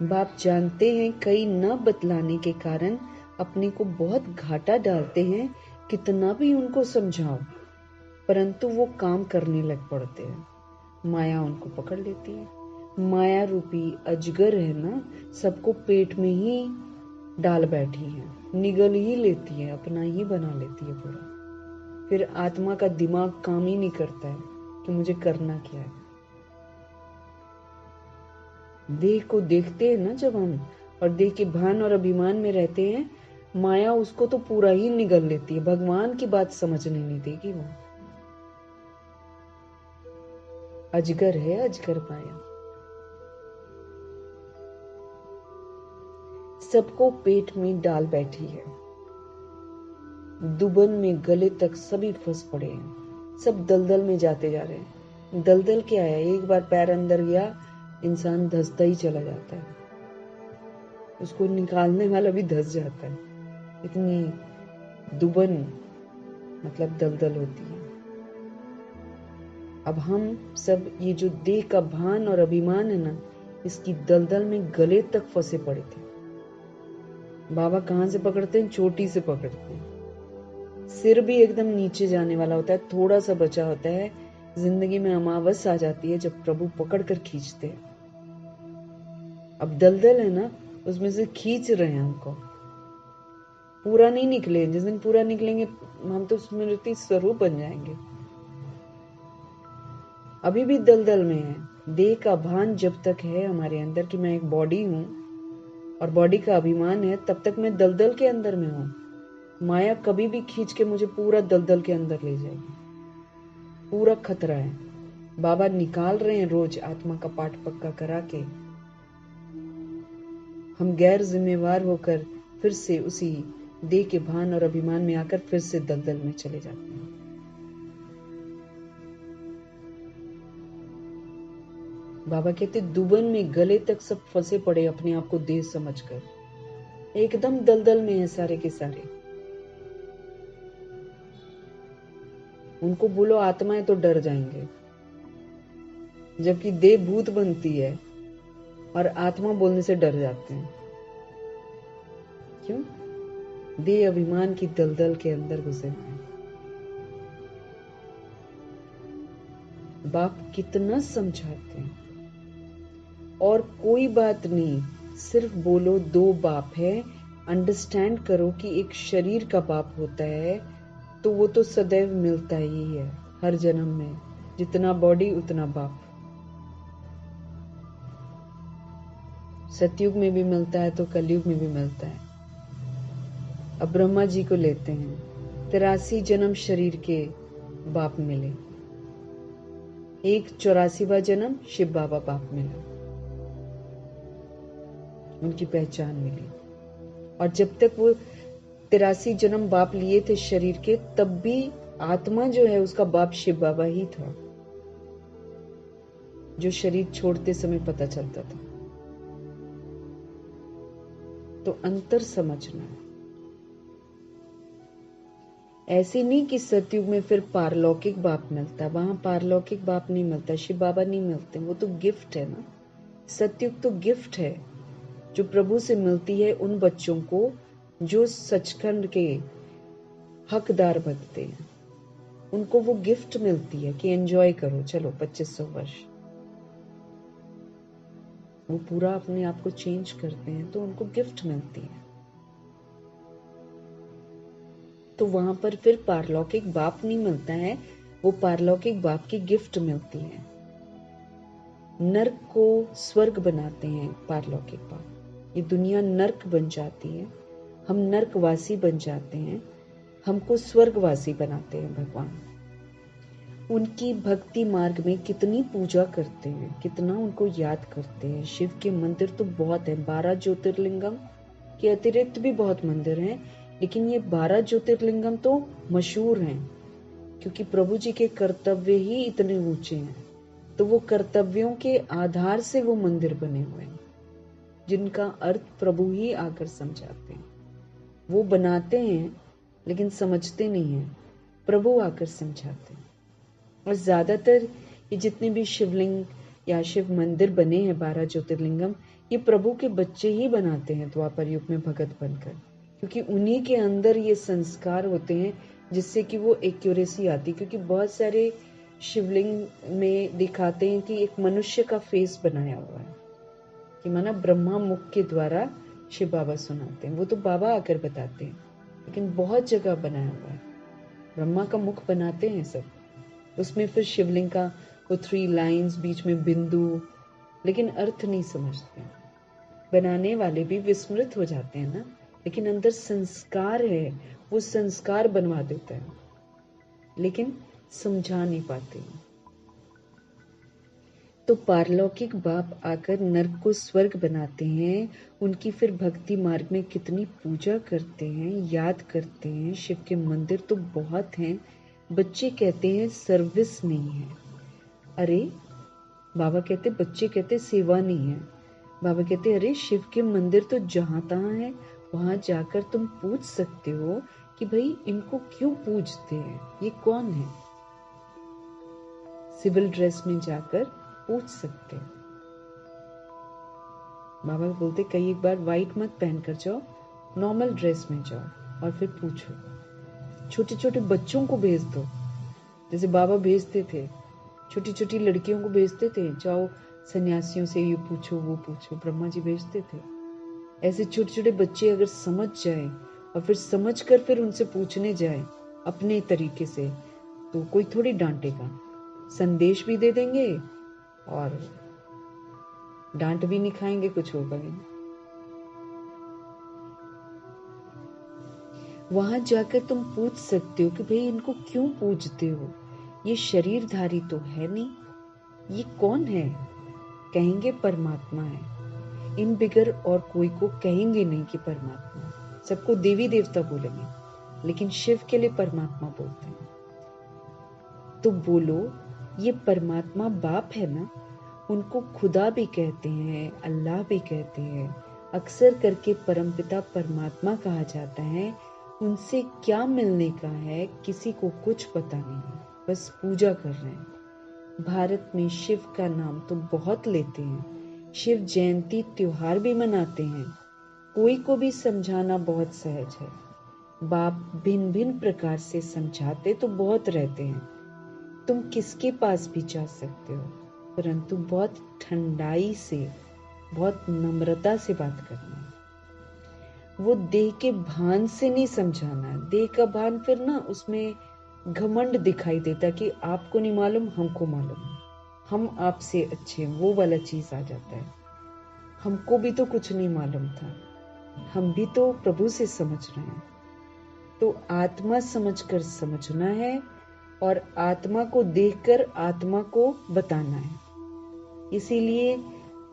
बाप जानते हैं कई न बतलाने के कारण अपने को बहुत घाटा डालते हैं, कितना भी उनको समझाओ, परंतु वो काम करने लग पड़ते हैं। माया उनको पकड़ लेती है। माया रूपी अजगर है ना, सबको पेट में ही डाल बैठी है, निगल ही लेती है, अपना ही बना लेती है पूरा। फिर आत्मा का दिमाग काम ही नहीं करता है कि मुझे करना क्या है। देह को देखते हैं ना जब हम, और देह के भान और अभिमान में रहते हैं, माया उसको तो पूरा ही निगल लेती है, भगवान की बात समझने नहीं देगी वो। अजगर है, अजगर माया। सबको पेट में डाल बैठी है। दुबन में गले तक सभी फंस पड़े हैं, सब दलदल में जाते जा रहे हैं। दलदल क्या है? एक बार पैर अंदर गया, इंसान धंसता ही चला जाता है, उसको निकालने वाला भी धंस जाता है। इतनी दुबन मतलब दलदल होती है। अब हम सब ये जो देह का भान और अभिमान है ना, इसकी दलदल में गले तक फंसे पड़े थे। बाबा कहाँ से पकड़ते हैं? चोटी से पकड़ते हैं। सिर भी एकदम नीचे जाने वाला होता है, थोड़ा सा बचा होता है। जिंदगी में अमावस आ जाती है जब प्रभु पकड़ कर खींचते हैं। अब दलदल है ना, उसमें से खींच रहे हैं हमको। पूरा नहीं निकले, जिस दिन पूरा निकलेंगे हम तो स्मृति स्वरूप बन जाएंगे। अभी भी दलदल में है। देह का भान जब तक है हमारे अंदर कि मैं एक बॉडी हूं और बॉडी का अभिमान है, तब तक मैं दलदल के अंदर में हूं। माया कभी भी खींच के मुझे पूरा दलदल के अंदर ले जाएगी। पूरा खतरा है। बाबा निकाल रहे हैं रोज आत्मा का पाठ पक्का करा के। हम गैर जिम्मेवार होकर फिर से उसी देह के भान और अभिमान में आकर फिर से दलदल में चले जाते हैं। बाबा कहते दुबन में गले तक सब फंसे पड़े अपने आप को देह समझकर, एकदम दलदल में है सारे के सारे। उनको बोलो आत्मा है तो डर जाएंगे, जबकि देह भूत बनती है और आत्मा बोलने से डर जाते हैं। क्यों? देह अभिमान की दलदल के अंदर घुसे हैं। बाप कितना समझाते हैं, और कोई बात नहीं, सिर्फ बोलो दो बाप है। अंडरस्टैंड करो कि एक शरीर का बाप होता है, तो वो तो सदैव मिलता ही है हर जन्म में। जितना बॉडी उतना बाप। सतयुग में भी मिलता है तो कलयुग में भी मिलता है। अब ब्रह्मा जी को लेते हैं, 83 जन्म शरीर के बाप मिले, एक 84वां जन्म शिव बाबा बाप मिला, उनकी पहचान मिली। और जब तक वो 83 जन्म बाप लिए थे शरीर के, तब भी आत्मा जो है उसका बाप शिव बाबा ही था, जो शरीर छोड़ते समय पता चलता था। तो अंतर समझना है। ऐसे नहीं कि सतयुग में फिर पारलौकिक बाप मिलता है, वहां पारलौकिक बाप नहीं मिलता, शिव बाबा नहीं मिलते, वो तो गिफ्ट है ना। सतयुग तो गिफ्ट है जो प्रभु से मिलती है उन बच्चों को जो सचखंड के हकदार बनते हैं। उनको वो गिफ्ट मिलती है कि एंजॉय करो, चलो 2500 वर्ष। वो पूरा अपने आप को चेंज करते हैं तो उनको गिफ्ट मिलती है। तो वहां पर फिर पारलौकिक बाप नहीं मिलता है, वो पारलौकिक बाप की गिफ्ट मिलती है। नर्क को स्वर्ग बनाते हैं पारलौकिक बाप। ये दुनिया नर्क बन जाती है, हम नर्कवासी बन जाते हैं, हमको स्वर्गवासी बनाते हैं भगवान। उनकी भक्ति मार्ग में कितनी पूजा करते हैं, कितना उनको याद करते हैं। शिव के मंदिर तो बहुत है, 12 ज्योतिर्लिंगम के अतिरिक्त भी बहुत मंदिर हैं, लेकिन ये 12 ज्योतिर्लिंगम तो मशहूर हैं क्योंकि प्रभु जी के कर्तव्य ही इतने ऊंचे हैं। तो वो कर्तव्यों के आधार से वो मंदिर बने हुए हैं, जिनका अर्थ प्रभु ही आकर समझाते हैं। वो बनाते हैं लेकिन समझते नहीं हैं, प्रभु आकर समझाते हैं। और ज्यादातर ये जितने भी शिवलिंग या शिव मंदिर बने हैं 12 ज्योतिर्लिंगम, ये प्रभु के बच्चे ही बनाते हैं द्वापर युग में भगत बनकर, क्योंकि उन्हीं के अंदर ये संस्कार होते हैं जिससे कि वो एक्यूरेसी आती। क्योंकि बहुत सारे शिवलिंग में दिखाते हैं कि एक मनुष्य का फेस बनाया हुआ है, कि माना ब्रह्मा मुख के द्वारा शिव बाबा सुनाते हैं। वो तो बाबा आकर बताते हैं, लेकिन बहुत जगह बनाया हुआ है, ब्रह्मा का मुख बनाते हैं सब। उसमें फिर शिवलिंग का वो 3 लाइंस, बीच में बिंदु, लेकिन अर्थ नहीं समझते। बनाने वाले भी विस्मृत हो जाते हैं ना, लेकिन अंदर संस्कार है, वो संस्कार बनवा देता है, लेकिन समझा नहीं पाते। तो पारलौकिक बाप आकर नर्क को स्वर्ग बनाते हैं। उनकी फिर भक्ति मार्ग में कितनी पूजा करते हैं, याद करते हैं। शिव के मंदिर तो बहुत हैं। बच्चे कहते हैं सर्विस नहीं है। अरे बाबा कहते, बच्चे कहते सेवा नहीं है। बाबा कहते अरे शिव के मंदिर तो जहां तहां है, वहां जाकर तुम पूछ सकते हो कि भाई इनको क्यों पूजते हैं, ये कौन है। सिविल ड्रेस में जाकर पूछ सकते हैं। बाबा बोलते कई एक बार व्हाइट मत पहनकर जाओ, नॉर्मल ड्रेस में जाओ और फिर पूछो। छोटे छोटे बच्चों को भेज दो, जैसे बाबा भेजते थे, छोटी छोटी लड़कियों को भेजते थे, जाओ सन्यासियों से ये पूछो वो पूछो, ब्रह्मा जी भेजते थे। ऐसे छोटे छोटे बच्चे अगर समझ जाए और फिर समझ कर फिर उनसे पूछने जाए अपने तरीके से, तो कोई थोड़ी डांटेगा। संदेश भी दे देंगे और डांट भी नहीं खाएंगे, कुछ होगा नहीं। वहां जाकर तुम पूछ सकते हो कि भाई इनको क्यों पूजते हो, ये शरीरधारी तो है नहीं, ये कौन है। कहेंगे परमात्मा है, इन बिगर और कोई को कहेंगे नहीं कि परमात्मा। सबको देवी देवता बोलेंगे, लेकिन शिव के लिए परमात्मा बोलते हैं। तो बोलो ये परमात्मा बाप है ना, उनको खुदा भी कहते हैं, अल्लाह भी कहते हैं, अक्सर करके परमपिता परमात्मा कहा जाता है। उनसे क्या मिलने का है किसी को कुछ पता नहीं, बस पूजा कर रहे हैं। भारत में शिव का नाम तो बहुत लेते हैं, शिव जयंती त्योहार भी मनाते हैं। कोई को भी समझाना बहुत सहज है। बाप भिन्न भिन्न प्रकार से समझाते तो बहुत रहते हैं। तुम किसके पास भी जा सकते हो, परंतु बहुत ठंडाई से, बहुत नम्रता से बात करना है। वो देह के भान से नहीं समझाना है। देह का भान फिर ना उसमें घमंड दिखाई देता कि आपको नहीं मालूम, हमको मालूम है, हम आपसे अच्छे, वो वाला चीज आ जाता है। हमको भी तो कुछ नहीं मालूम था, हम भी तो प्रभु से समझ रहे हैं। तो आत्मा समझकर समझना है और आत्मा को देखकर आत्मा को बताना है। इसीलिए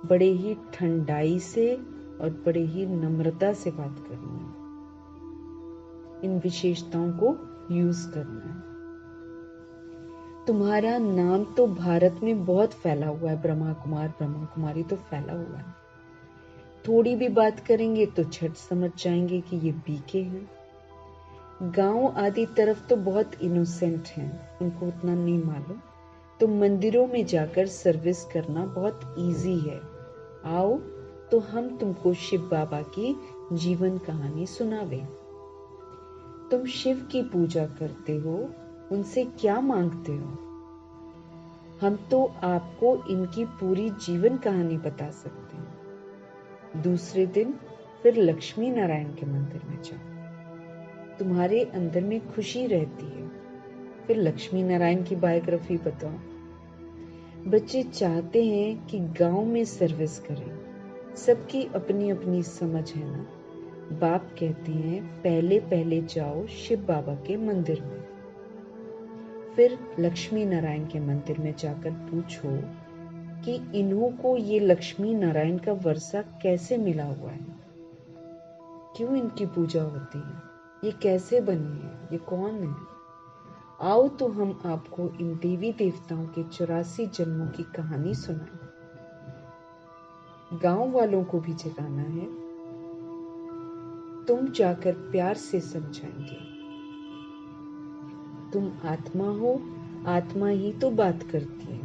बड़े ही ठंडाई से और बड़े ही नम्रता से बात करनी है, इन विशेषताओं को यूज करना है। तुम्हारा नाम तो भारत में बहुत फैला हुआ है, ब्रह्मा कुमार ब्रह्मा कुमारी तो फैला हुआ है। थोड़ी भी बात करेंगे तो झट समझ जाएंगे कि ये बीके हैं। गांव आदि तरफ तो बहुत इनोसेंट हैं, उनको उतना नहीं मालूम। तो मंदिरों में जाकर सर्विस करना बहुत इजी है। आओ तो हम तुमको शिव बाबा की जीवन कहानी सुनावे। तुम शिव की पूजा करते हो, उनसे क्या मांगते हो? हम तो आपको इनकी पूरी जीवन कहानी बता सकते हैं। दूसरे दिन फिर लक्ष्मी नारायण के मंदिर में जाओ, तुम्हारे अंदर में खुशी रहती है। फिर लक्ष्मी नारायण की बायोग्राफी बताओ। बच्चे चाहते हैं कि गांव में सर्विस करें, सबकी अपनी अपनी समझ है ना। बाप कहते हैं पहले पहले जाओ शिव बाबा के मंदिर में, फिर लक्ष्मी नारायण के मंदिर में जाकर पूछो कि इन्हों को ये लक्ष्मी नारायण का वर्षा कैसे मिला हुआ है, क्यों इनकी पूजा होती है, ये कैसे बनी है, ये कौन है। आओ तो हम आपको इन देवी देवताओं के 84 जन्मों की कहानी सुनाएं। गांव वालों को भी जगाना है। तुम जाकर प्यार से समझाएंगे। तुम आत्मा हो, आत्मा ही तो बात करती है,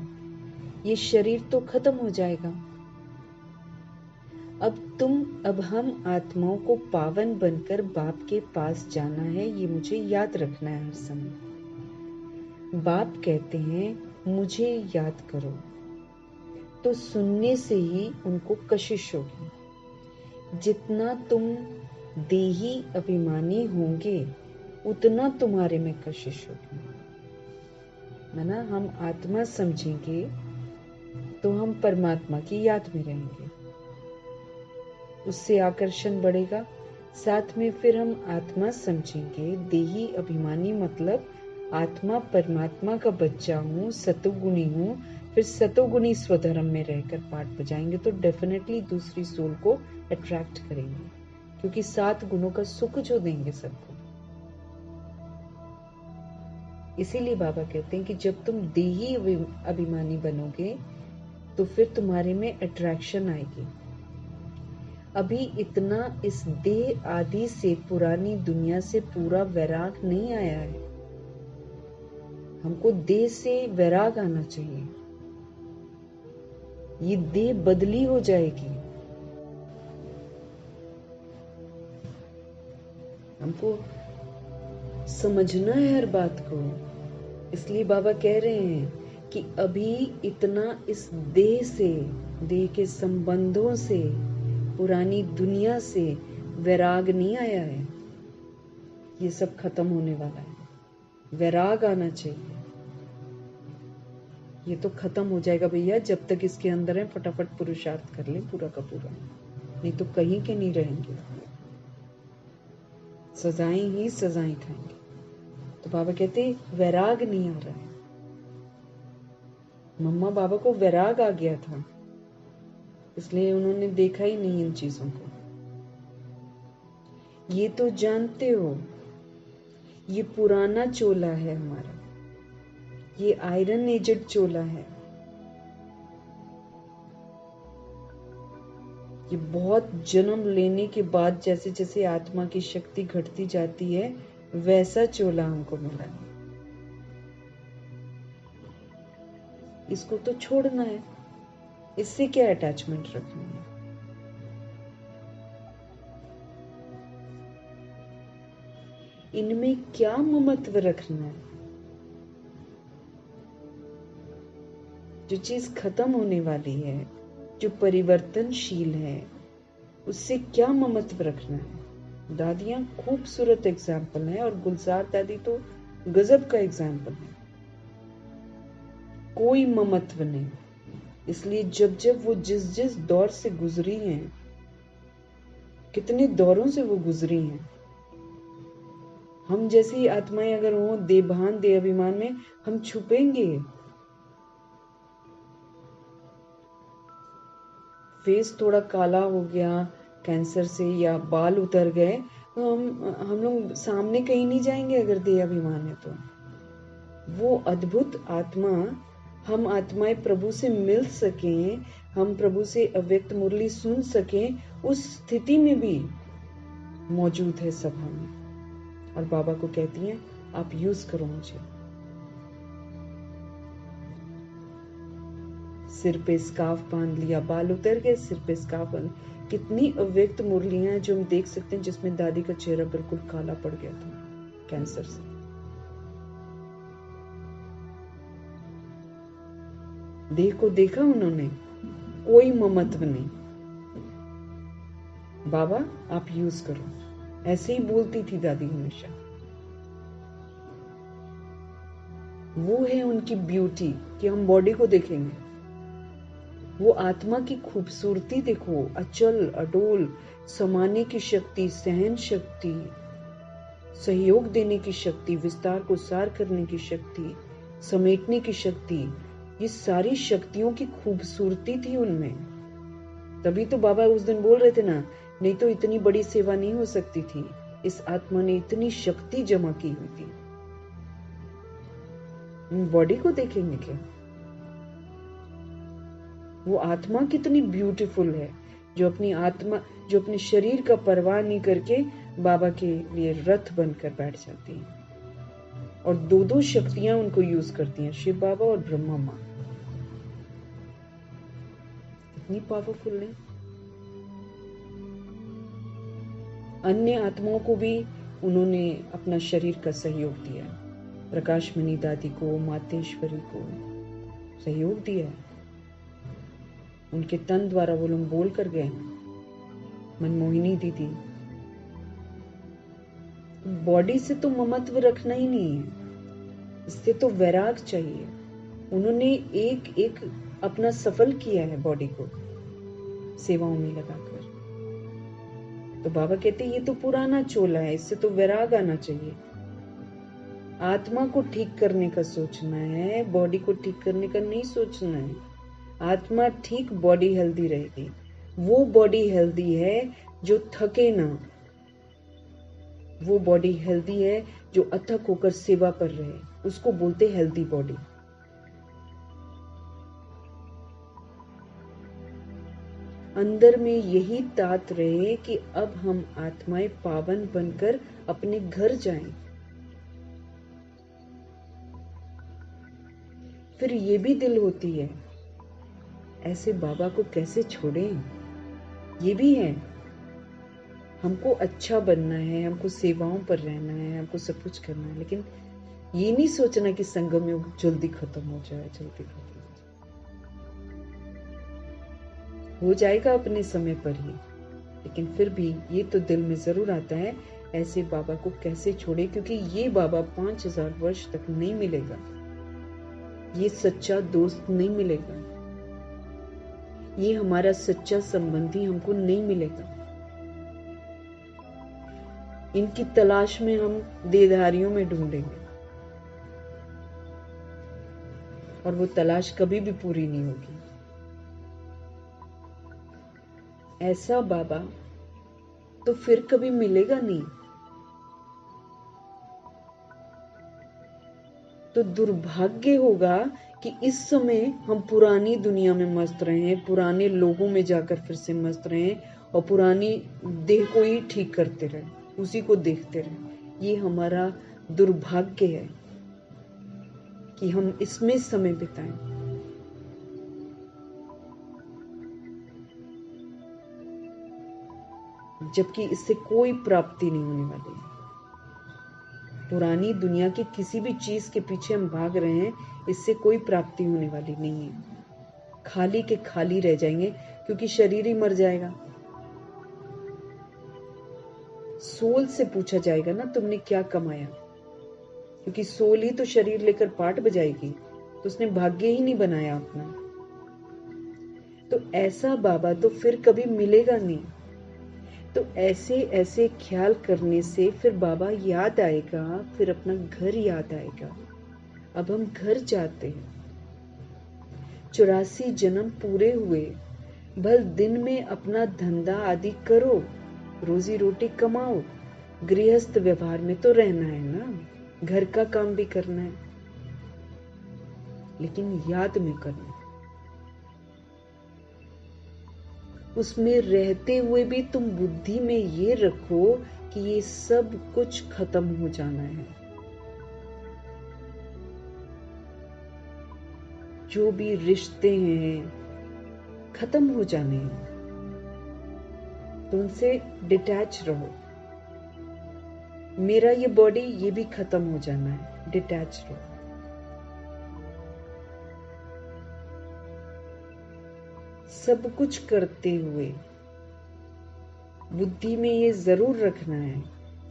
ये शरीर तो खत्म हो जाएगा। अब हम आत्माओं को पावन बनकर बाप के पास जाना है, ये मुझे याद रखना है हर समय। बाप कहते हैं मुझे याद करो, तो सुनने से ही उनको कशिश होगी। जितना तुम देही अभिमानी होंगे उतना तुम्हारे में कशिश होगी। है ना, हम आत्मा समझेंगे तो हम परमात्मा की याद में रहेंगे, उससे आकर्षण बढ़ेगा। साथ में फिर हम आत्मा समझेंगे, देही अभिमानी मतलब आत्मा परमात्मा का बच्चा हूँ, सतोगुणी हूँ, फिर सतोगुणी स्वधर्म में रहकर पाठ बजाएंगे तो डेफिनेटली दूसरी सोल को अट्रैक्ट करेंगे, क्योंकि 7 गुणों का सुख जो देंगे सबको। इसीलिए बाबा कहते हैं कि जब तुम देही अभिमानी बनोगे तो फिर तुम्हारे में अट्रैक्शन आएगी। अभी इतना इस देह आदि से, पुरानी दुनिया से पूरा वैराग नहीं आया है। हमको देह से वैराग आना चाहिए। ये देह बदली हो जाएगी। हमको समझना है हर बात को। इसलिए बाबा कह रहे हैं कि अभी इतना इस देह से, देह के संबंधों से, पुरानी दुनिया से वैराग नहीं आया है। ये सब खत्म होने वाला है। वैराग आना चाहिए। ये तो खत्म हो जाएगा भैया, जब तक इसके अंदर है फटाफट पुरुषार्थ कर ले पूरा का पूरा, नहीं तो कहीं के नहीं रहेंगे, सजाएं ही सजाएं खाएंगे। तो बाबा कहते वैराग नहीं आ रहा है। मम्मा बाबा को वैराग आ गया था, इसलिए उन्होंने देखा ही नहीं इन चीजों को। ये तो जानते हो, ये पुराना चोला है हमारा, ये आयरन एजेड चोला है। ये बहुत जन्म लेने के बाद जैसे जैसे आत्मा की शक्ति घटती जाती है, वैसा चोला हमको मिला है। इसको तो छोड़ना है, इससे क्या अटैचमेंट रखनी है। इनमें क्या ममत्व रखना है। जो चीज खत्म होने वाली है, जो परिवर्तनशील है, उससे क्या ममत्व रखना है। दादियां खूबसूरत एग्जाम्पल है, और गुलजार दादी तो गजब का एग्जाम्पल है। कोई ममत्व नहीं। इसलिए जब जब वो जिस जिस दौर से गुजरी हैं, कितने दौरों से वो गुजरी हैं, हम जैसी आत्माएं अगर हो देभान दे अभिमान में, हम छुपेंगे। फेस थोड़ा काला हो गया कैंसर से, या बाल उतर गए, तो हम लोग सामने कहीं नहीं जाएंगे अगर देह अभिमान है तो। वो अद्भुत आत्मा, हम आत्माएं प्रभु से मिल सकें, हम प्रभु से अव्यक्त मुरली सुन सकें, उस स्थिति में भी मौजूद है सभा में। और बाबा को कहती हैं आप यूज करो मुझे। सिर पे स्कार्फ बांध लिया, बाल उतर गए, सिर पे स्कार्फ बांध। कितनी अव्यक्त मुरलियां हैं जो हम देख सकते हैं, जिसमें दादी का चेहरा बिल्कुल काला पड़ गया था कैंसर से। देह को देखा उन्होंने, कोई ममत्व नहीं। बाबा आप यूज करो, ऐसे ही बोलती थी दादी हमेशा। वो है उनकी ब्यूटी कि हम बॉडी को देखेंगे, वो आत्मा की खूबसूरती देखो, अचल अडोल समाने की शक्ति, सहन शक्ति, सहयोग देने की शक्ति, विस्तार को सार करने की शक्ति, समेटने की शक्ति, ये सारी शक्तियों की खूबसूरती थी उनमें। तभी तो बाबा उस दिन बोल रहे थे ना, नहीं तो इतनी बड़ी सेवा नहीं हो सकती थी। इस आत्मा ने इतनी शक्ति जमा की हुई थी। बॉडी को देखेंगे क्या? वो आत्मा कितनी ब्यूटीफुल है, जो अपने शरीर का परवाह नहीं करके बाबा के लिए रथ बनकर बैठ जाती है, और दो शक्तियां उनको यूज करती हैं, शिव बाबा और ब्रह्मा माँ। कितनी पावरफुल है। अन्य आत्माओं को भी उन्होंने अपना शरीर का सहयोग दिया। प्रकाश मणि दादी को, मातेश्वरी को सहयोग दिया। उनके तन द्वारा वो लोग बोल कर गए। मनमोहिनी दीदी, बॉडी से तो ममत्व रखना ही नहीं है, इससे तो वैराग चाहिए। उन्होंने एक एक अपना सफल किया है बॉडी को सेवाओं में लगाकर। तो बाबा कहते हैं ये तो पुराना चोला है, इससे तो वैराग आना चाहिए। आत्मा को ठीक करने का सोचना है, बॉडी को ठीक करने का नहीं सोचना है। आत्मा ठीक, बॉडी हेल्दी रहेगी। वो बॉडी हेल्दी है जो थके ना, वो बॉडी हेल्दी है जो अथक होकर सेवा पर रहे, उसको बोलते हेल्दी बॉडी। अंदर में यही तात रहे कि अब हम आत्माएं पावन बनकर अपने घर जाएं। फिर ये भी दिल होती है, ऐसे बाबा को कैसे छोड़ें। ये भी है, हमको अच्छा बनना है, हमको सेवाओं पर रहना है, हमको सब कुछ करना है, लेकिन ये नहीं सोचना कि संगम योग जल्दी खत्म हो जाए, जल्दी खत्म हो जाएगा अपने समय पर ही। लेकिन फिर भी ये तो दिल में जरूर आता है, ऐसे बाबा को कैसे छोड़े, क्योंकि ये बाबा 5000 वर्ष तक नहीं मिलेगा। ये सच्चा दोस्त नहीं मिलेगा, ये हमारा सच्चा संबंधी हमको नहीं मिलेगा। इनकी तलाश में हम देहधारियों में ढूंढेंगे, और वो तलाश कभी भी पूरी नहीं होगी। ऐसा बाबा तो फिर कभी मिलेगा नहीं। तो दुर्भाग्य होगा कि इस समय हम पुरानी दुनिया में मस्त रहें, पुराने लोगों में जाकर फिर से मस्त रहें, और पुरानी देह को ही ठीक करते रहें, उसी को देखते रहें। ये हमारा दुर्भाग्य है कि हम इसमें समय बिताएं। जबकि इससे कोई प्राप्ति नहीं होने वाली है। पुरानी दुनिया की किसी भी चीज के पीछे हम भाग रहे हैं, इससे कोई प्राप्ति होने वाली नहीं है। खाली के खाली रह जाएंगे, क्योंकि शरीर ही मर जाएगा। सोल से पूछा जाएगा ना, तुमने क्या कमाया, क्योंकि सोल ही तो शरीर लेकर पाठ बजाएगी, तो उसने भाग्य ही नहीं बनाया अपना। तो ऐसा बाबा तो फिर कभी मिलेगा नहीं। तो ऐसे ऐसे ख्याल करने से फिर बाबा याद आएगा, फिर अपना घर याद आएगा। अब हम घर जाते हैं। 84 जन्म पूरे हुए, भल दिन में अपना धंधा आदि करो, रोजी रोटी कमाओ, गृहस्थ व्यवहार में तो रहना है ना, घर का काम भी करना है, लेकिन याद में करना। उसमें रहते हुए भी तुम बुद्धि में ये रखो कि ये सब कुछ खत्म हो जाना है। जो भी रिश्ते हैं खत्म हो जाने हैं, तो उनसे डिटैच रहो। मेरा ये बॉडी ये भी खत्म हो जाना है, डिटैच रहो। सब कुछ करते हुए बुद्धि में ये जरूर रखना है,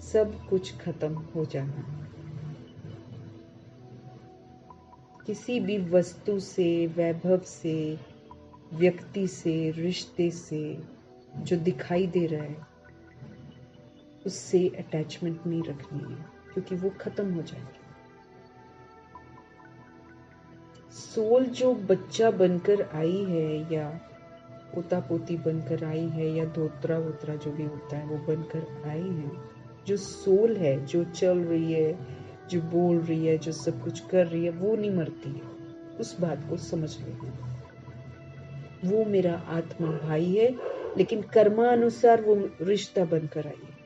सब कुछ खत्म हो जाना है। किसी भी वस्तु से, वैभव से, व्यक्ति से, रिश्ते से जो दिखाई दे रहा है, उससे अटैचमेंट नहीं रखनी है, क्योंकि वो खत्म हो जाएगी। सोल जो बच्चा बनकर आई है, या पोता पोती बनकर आई है, या धोत्रा वोत्रा जो भी होता है वो बनकर आई है, जो सोल है, जो चल रही है, जो बोल रही है, जो सब कुछ कर रही है, वो नहीं मरती है। उस बात को समझ लेना। वो मेरा आत्मा भाई है, लेकिन कर्मानुसार वो रिश्ता बनकर आई है।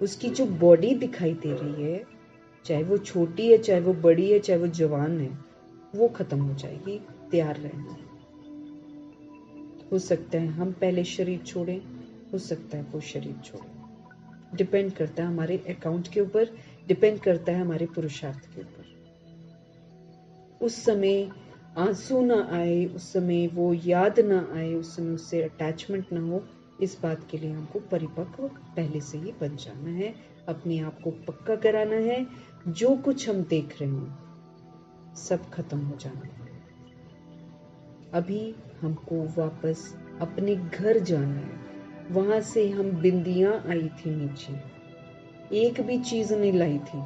उसकी जो बॉडी दिखाई दे रही है, चाहे वो छोटी है, चाहे वो बड़ी है, चाहे वो जवान है, वो खत्म हो जाएगी। तैयार रहना। हो सकता है हम पहले शरीर छोड़ें, हो सकता है वो शरीर छोड़े। डिपेंड करता है हमारे अकाउंट के ऊपर, डिपेंड करता है हमारे पुरुषार्थ के ऊपर। उस समय आंसू ना आए, उस समय वो याद ना आए, उस समय उससे अटैचमेंट ना हो, इस बात के लिए हमको परिपक्व पहले से ही बन जाना है, अपने आप को पक्का कराना है। जो कुछ हम देख रहे हैं सब खत्म हो जाना है। अभी हमको वापस अपने घर जाना है। वहां से हम बिंदियां आई थी नीचे, एक भी चीज नहीं लाई थी,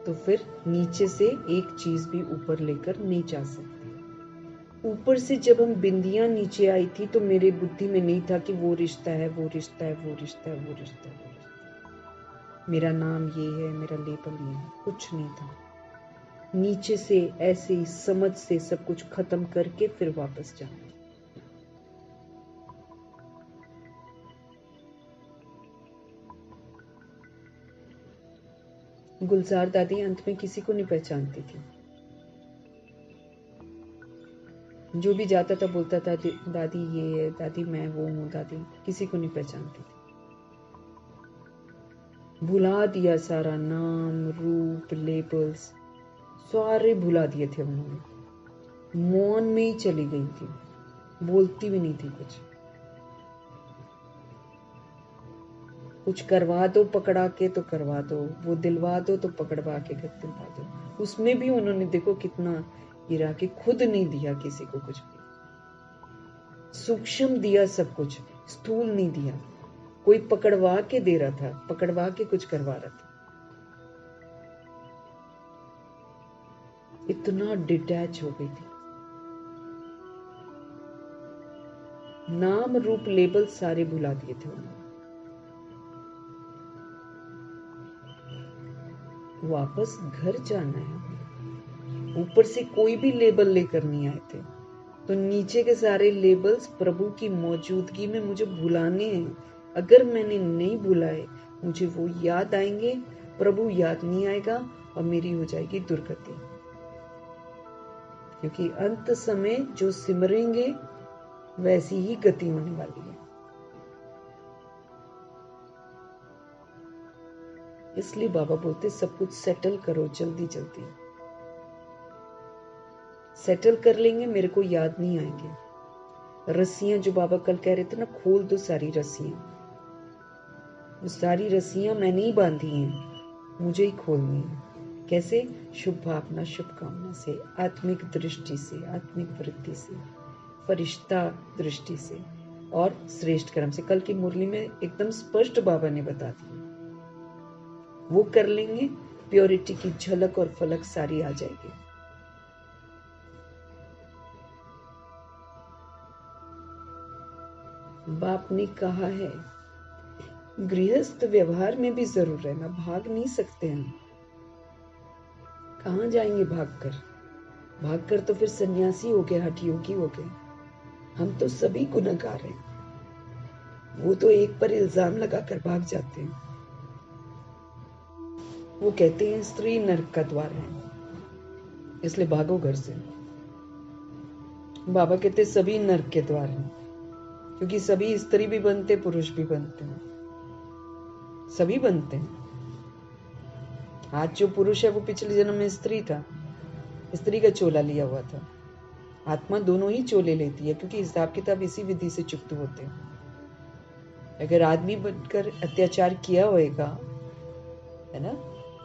तो फिर नीचे से एक चीज भी ऊपर लेकर नहीं जा सकते। ऊपर से जब हम बिंदियां नीचे आई थी तो मेरे बुद्धि में नहीं था कि वो रिश्ता है, वो रिश्ता है, वो रिश्ता है, वो रिश्ता है, वो रिश्ता है, मेरा नाम ये है, मेरा लेबल ये है, कुछ नहीं था। नीचे से ऐसे ही समझ से सब कुछ खत्म करके फिर वापस जाना। गुलजार दादी अंत में किसी को नहीं पहचानती थी। जो भी जाता था बोलता था दादी ये है, दादी मैं वो हूँ, दादी, किसी को नहीं पहचानती थी। भुला दिया सारा नाम रूप लेबल्स, सारे भुला दिए थे उन्होंने। मौन में ही चली गई थी, बोलती भी नहीं थी कुछ करवा दो पकड़ा के तो करवा दो, वो दिलवा दो तो पकड़वा के दिलवा दो। उसमें भी उन्होंने देखो कितना गिरा के खुद नहीं दिया किसी को कुछ भी। सूक्ष्म दिया सब कुछ, स्थूल नहीं दिया। कोई पकड़वा के दे रहा था, पकड़वा के कुछ करवा रहा था। इतना डिटैच हो गई थी। नाम रूप लेबल सारे भुला दिए थे उन्होंने। वापस घर जाना है। ऊपर से कोई भी लेबल लेकर नहीं आए थे, तो नीचे के सारे लेबल्स प्रभु की मौजूदगी में मुझे भुलाने हैं। अगर मैंने नहीं भुलाए, मुझे वो याद आएंगे, प्रभु याद नहीं आएगा और मेरी हो जाएगी दुर्गति। क्योंकि अंत समय जो सिमरेंगे वैसी ही गति होने वाली है। इसलिए बाबा बोलते सब कुछ सेटल करो जल्दी जल्दी। सेटल कर लेंगे, मेरे को याद नहीं आएंगे। रस्सियां जो बाबा कल कह रहे थे ना, खोल दो सारी रस्सियां। वो सारी रस्सियां मैंने ही बांधी हैं, मुझे ही खोलनी है। कैसे? शुभ भावना, शुभकामना से, आत्मिक दृष्टि से, आत्मिक वृत्ति से, फरिश्ता दृष्टि से और श्रेष्ठ कर्म से। कल की मुरली में एकदम स्पष्ट बाबा ने बता दिया। वो कर लेंगे, प्योरिटी की झलक और फलक सारी आ जाएगी। बाप ने कहा है गृहस्थ व्यवहार में भी जरूर रहना, भाग नहीं सकते हम। कहाँ जाएंगे भागकर? भागकर तो फिर सन्यासी हो गए, हठ योगी हो गए। हम तो सभी गुनहगार हैं। वो तो एक पर इल्जाम लगाकर भाग जाते हैं। वो कहते हैं स्त्री नरक का द्वार है, इसलिए भागो घर से। बाबा कहते सभी नरक के द्वार हैं, क्योंकि सभी स्त्री भी बनते, पुरुष भी बनते हैं, सभी बनते हैं। आज जो पुरुष है वो पिछले जन्म में स्त्री था, स्त्री का चोला लिया हुआ था। आत्मा दोनों ही चोले लेती है, क्योंकि हिसाब किताब इसी विधि से चुकते होते हैं। अगर आदमी बनकर अत्याचार किया होएगा, है ना,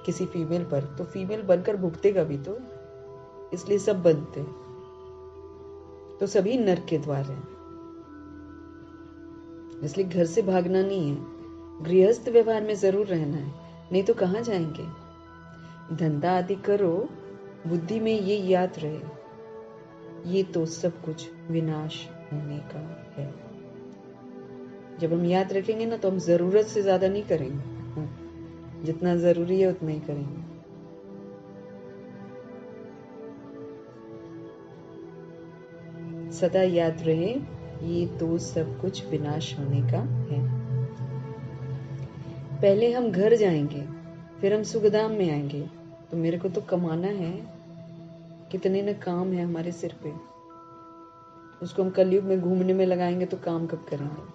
किसी फीमेल पर, तो फीमेल बनकर भुगतेगा भी तो, इसलिए सब बनते हैं। तो सभी नरक के द्वार हैं। इसलिए घर से भागना नहीं है, गृहस्थ व्यवहार में जरूर रहना है, नहीं तो कहाँ जाएंगे। धंधा आदि करो, बुद्धि में ये याद रहे, ये तो सब कुछ विनाश होने का है। जब हम याद रखेंगे ना तो हम जरूरत से ज्यादा नहीं करेंगे, जितना जरूरी है उतना ही करेंगे। सदा याद रहे, ये तो सब कुछ विनाश होने का है। पहले हम घर जाएंगे, फिर हम सुखधाम में आएंगे। तो मेरे को तो कमाना है, कितने न काम है हमारे सिर पे, उसको हम कलयुग में घूमने में लगाएंगे तो काम कब करेंगे।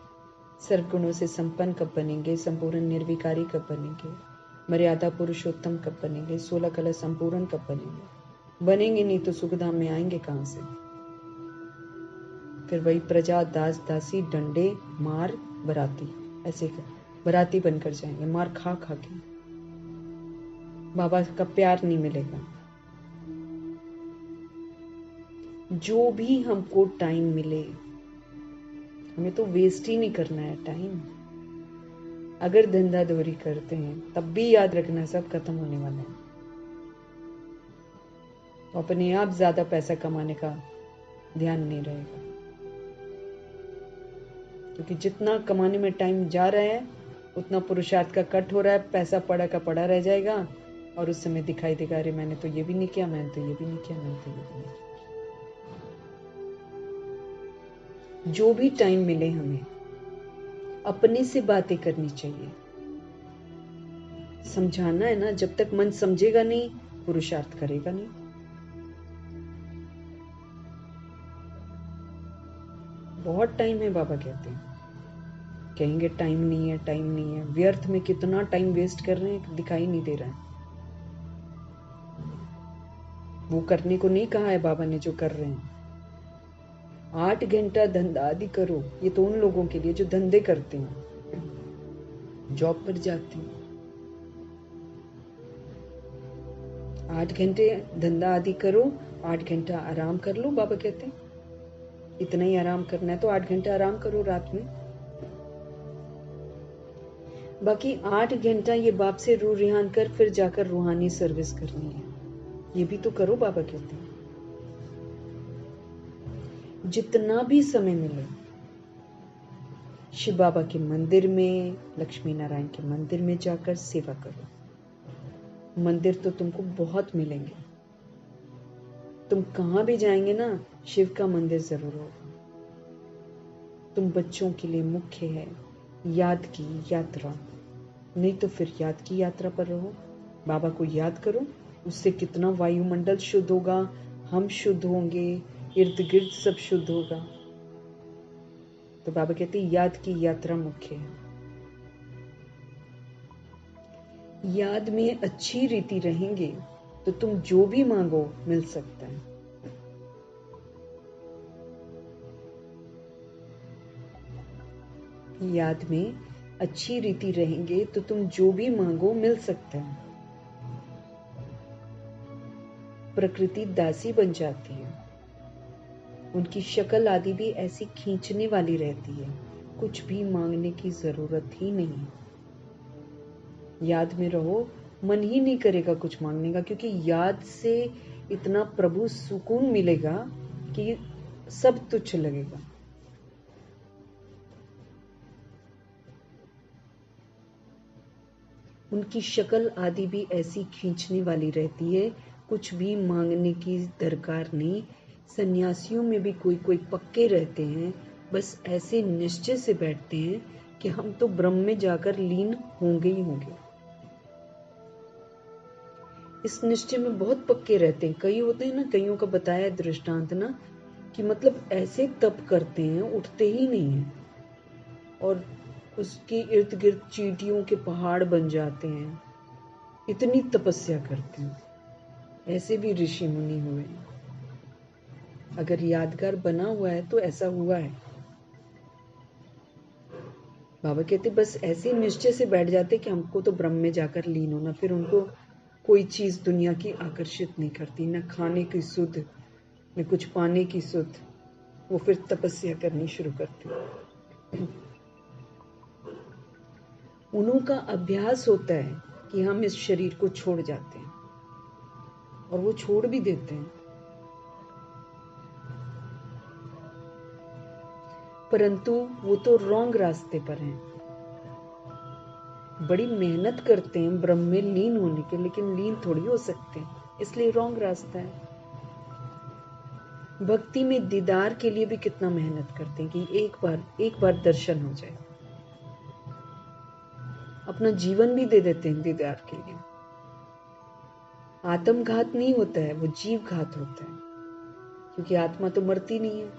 सर्वगुणों से संपन्न कब बनेंगे, संपूर्ण निर्विकारी कब बनेंगे, मर्यादा पुरुषोत्तम कब बनेंगे, 16 कला संपूर्ण कब बनेंगे। बनेंगे नहीं तो सुखधाम में आएंगे कहां से। फिर वही प्रजा, दास दासी, डंडे, मार, बराती, ऐसे बराती बनकर जाएंगे, मार खा खा के। बाबा का प्यार नहीं मिलेगा। जो भी हमको टाइम मिले, हमें तो वेस्ट ही नहीं करना है टाइम। अगर धंधाधोरी करते हैं तब भी याद रखना सब खत्म होने वाला है। तो अपने आप ज्यादा पैसा कमाने का ध्यान नहीं रहेगा, क्योंकि जितना कमाने में टाइम जा रहा है उतना पुरुषार्थ का कट हो रहा है, पैसा पड़ा का पड़ा रह जाएगा और उस समय दिखाई देगा, अरे मैंने तो ये भी नहीं किया, मैंने तो ये भी नहीं किया, मैंने तो ये भी नहीं किया। जो भी टाइम मिले हमें अपने से बातें करनी चाहिए, समझाना है ना। जब तक मन समझेगा नहीं पुरुषार्थ करेगा नहीं। बहुत टाइम है बाबा कहते हैं, कहेंगे टाइम नहीं है, टाइम नहीं है। व्यर्थ में कितना टाइम वेस्ट कर रहे हैं, दिखाई नहीं दे रहा है। वो करने को नहीं कहा है बाबा ने जो कर रहे हैं। 8 घंटा धंधा आदि करो, ये तो उन लोगों के लिए जो धंधे करते हैं, जॉब पर जाते हैं। 8 घंटे धंधा आदि करो, 8 घंटा आराम कर लो। बाबा कहते हैं इतना ही आराम करना है तो 8 घंटा आराम करो रात में। बाकी 8 घंटा ये बाप से रूह रिहान कर फिर जाकर रूहानी सर्विस करनी है, ये भी तो करो। बाबा कहते हैं जितना भी समय मिले शिव बाबा के मंदिर में, लक्ष्मी नारायण के मंदिर में जाकर सेवा करो। मंदिर तो तुमको बहुत मिलेंगे, तुम कहां भी जाएंगे ना शिव का मंदिर जरूर होगा। तुम बच्चों के लिए मुख्य है याद की यात्रा, नहीं तो फिर याद की यात्रा पर रहो। बाबा को याद करो, उससे कितना वायुमंडल शुद्ध होगा, हम शुद्ध होंगे, इर्द गिर्द सब शुद्ध होगा। तो बाबा कहते हैं याद की यात्रा मुख्य है। याद में अच्छी रीति रहेंगे तो तुम जो भी मांगो मिल सकता है। याद में अच्छी रीति रहेंगे तो तुम जो भी मांगो मिल सकता है। प्रकृति दासी बन जाती है, उनकी शक्ल आदि भी ऐसी खींचने वाली रहती है, कुछ भी मांगने की जरूरत ही नहीं। याद में रहो, मन ही नहीं करेगा कुछ मांगने का, क्योंकि याद से इतना प्रभु सुकून मिलेगा कि सब तुच्छ लगेगा। उनकी शक्ल आदि भी ऐसी खींचने वाली रहती है, कुछ भी मांगने की दरकार नहीं। सन्यासियों में भी कोई कोई पक्के रहते हैं, बस ऐसे निश्चय से बैठते हैं कि हम तो ब्रह्म में जाकर लीन होंगे ही होंगे। इस निश्चय में बहुत पक्के रहते हैं। कई होते हैं ना, कईयों का बताया दृष्टांत ना, कि मतलब ऐसे तप करते हैं उठते ही नहीं है, और उसके इर्द गिर्द चींटियों के पहाड़ बन जाते हैं, इतनी तपस्या करते हैं। ऐसे भी ऋषि मुनि हुए। अगर यादगार बना हुआ है तो ऐसा हुआ है। बाबा कहते बस ऐसे निश्चय से बैठ जाते कि हमको तो ब्रह्म में जाकर लीन होना, फिर उनको कोई चीज दुनिया की आकर्षित नहीं करती, न खाने की सुध न कुछ पाने की सुध। वो फिर तपस्या करनी शुरू करती। उन्हों का अभ्यास होता है कि हम इस शरीर को छोड़ जाते हैं, और वो छोड़ भी देते हैं, परंतु वो तो रॉन्ग रास्ते पर हैं। बड़ी मेहनत करते हैं ब्रह्म में लीन होने के, लेकिन लीन थोड़ी हो सकते हैं, इसलिए रॉन्ग रास्ता है। भक्ति में दीदार के लिए भी कितना मेहनत करते हैं कि एक बार दर्शन हो जाए, अपना जीवन भी दे देते हैं दीदार के लिए। आत्मघात नहीं होता है, वो जीव घात होता है, क्योंकि आत्मा तो मरती नहीं है।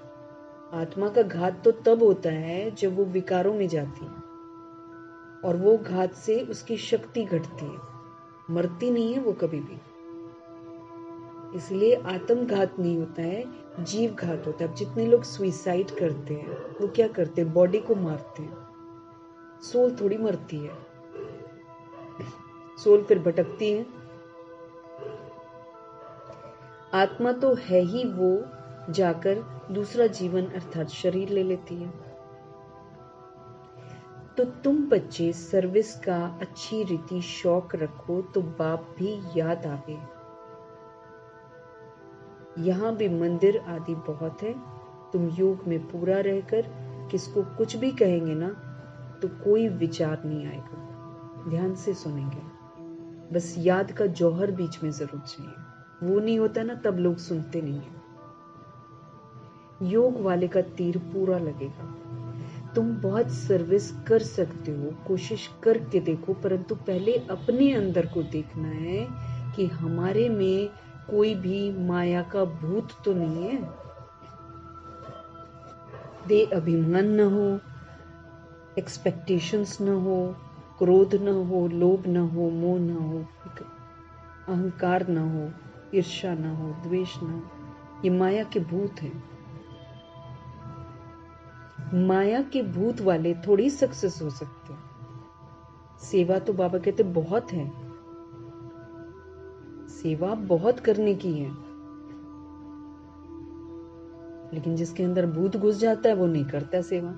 आत्मा का घात तो तब होता है जब वो विकारों में जाती है, और वो घात से उसकी शक्ति घटती है, मरती नहीं है वो कभी भी। इसलिए आत्मघात नहीं होता है, जीव घात होता है। अब जितने लोग सुइसाइड करते हैं वो क्या करते हैं? बॉडी को मारते हैं, सोल थोड़ी मरती है। सोल फिर भटकती है। आत्मा तो है ही वो जाकर दूसरा जीवन अर्थात शरीर ले लेती है। तो तुम बच्चे सर्विस का अच्छी रीति शौक रखो तो बाप भी याद आवे। यहाँ भी मंदिर आदि बहुत है। तुम योग में पूरा रहकर किसको कुछ भी कहेंगे ना तो कोई विचार नहीं आएगा, ध्यान से सुनेंगे। बस याद का जौहर बीच में जरूर चाहिए, वो नहीं होता ना तब लोग सुनते नहीं है। योग वाले का तीर पूरा लगेगा। तुम बहुत सर्विस कर सकते हो, कोशिश करके देखो, परंतु पहले अपने अंदर को देखना है कि हमारे में कोई भी माया का भूत तो नहीं है। दे अभिमान न हो, एक्सपेक्टेशंस न हो, क्रोध न हो, लोभ न हो, मोह न हो, अहंकार न हो, ईर्ष्या न हो, द्वेष न हो। ये माया के भूत हैं। माया के भूत वाले थोड़ी सक्सेस हो सकते हैं। सेवा तो बाबा कहते बहुत है, सेवा बहुत करने की है, लेकिन जिसके अंदर भूत घुस जाता है वो नहीं करता सेवा।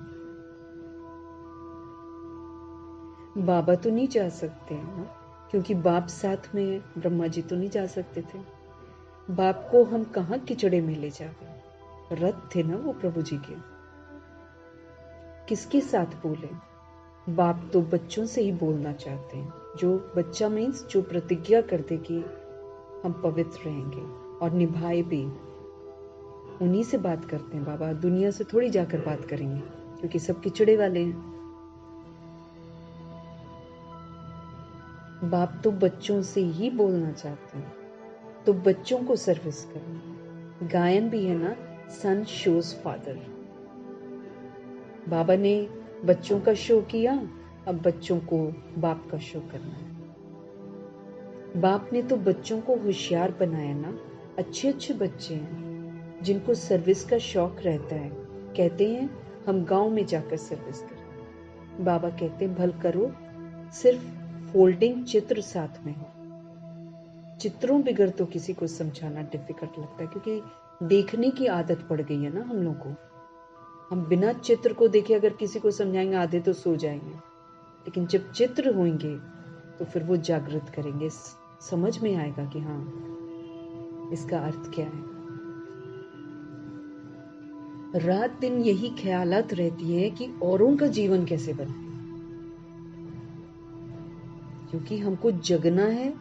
बाबा तो नहीं जा सकते हैं ना, क्योंकि बाप साथ में है। ब्रह्मा जी तो नहीं जा सकते थे। बाप को हम कहाँ किचड़े में ले जाते? रथ थे ना वो प्रभु जी के। किसके साथ बोले? बाप तो बच्चों से ही बोलना चाहते हैं। जो बच्चा मीन्स जो प्रतिज्ञा करते कि हम पवित्र रहेंगे और निभाए भी, उन्हीं से बात करते हैं बाबा। दुनिया से थोड़ी जाकर बात करेंगे, क्योंकि सब किचड़े वाले हैं। बाप तो बच्चों से ही बोलना चाहते हैं, तो बच्चों को सर्विस करना। गायन भी है ना, सन शोज फादर। बाबा ने बच्चों का शो किया, अब बच्चों को बाप का शो करना है। बाप ने तो बच्चों को होशियार बनाया ना। अच्छे अच्छे बच्चे हैं जिनको सर्विस का शौक रहता है, कहते हैं हम गांव में जाकर सर्विस करें। बाबा कहते हैं भल करो, सिर्फ फोल्डिंग चित्र साथ में हो। चित्रों बिगर तो किसी को समझाना डिफिकल्ट लगता है, क्योंकि देखने की आदत पड़ गई है ना हम लोग को। हम बिना चित्र को देखे अगर किसी को समझाएंगे आधे तो सो जाएंगे, लेकिन जब चित्र होंगे तो फिर वो जागृत करेंगे, समझ में आएगा कि हाँ इसका अर्थ क्या है। रात दिन यही ख्यालात रहती है कि औरों का जीवन कैसे बने, क्योंकि हमको जगना है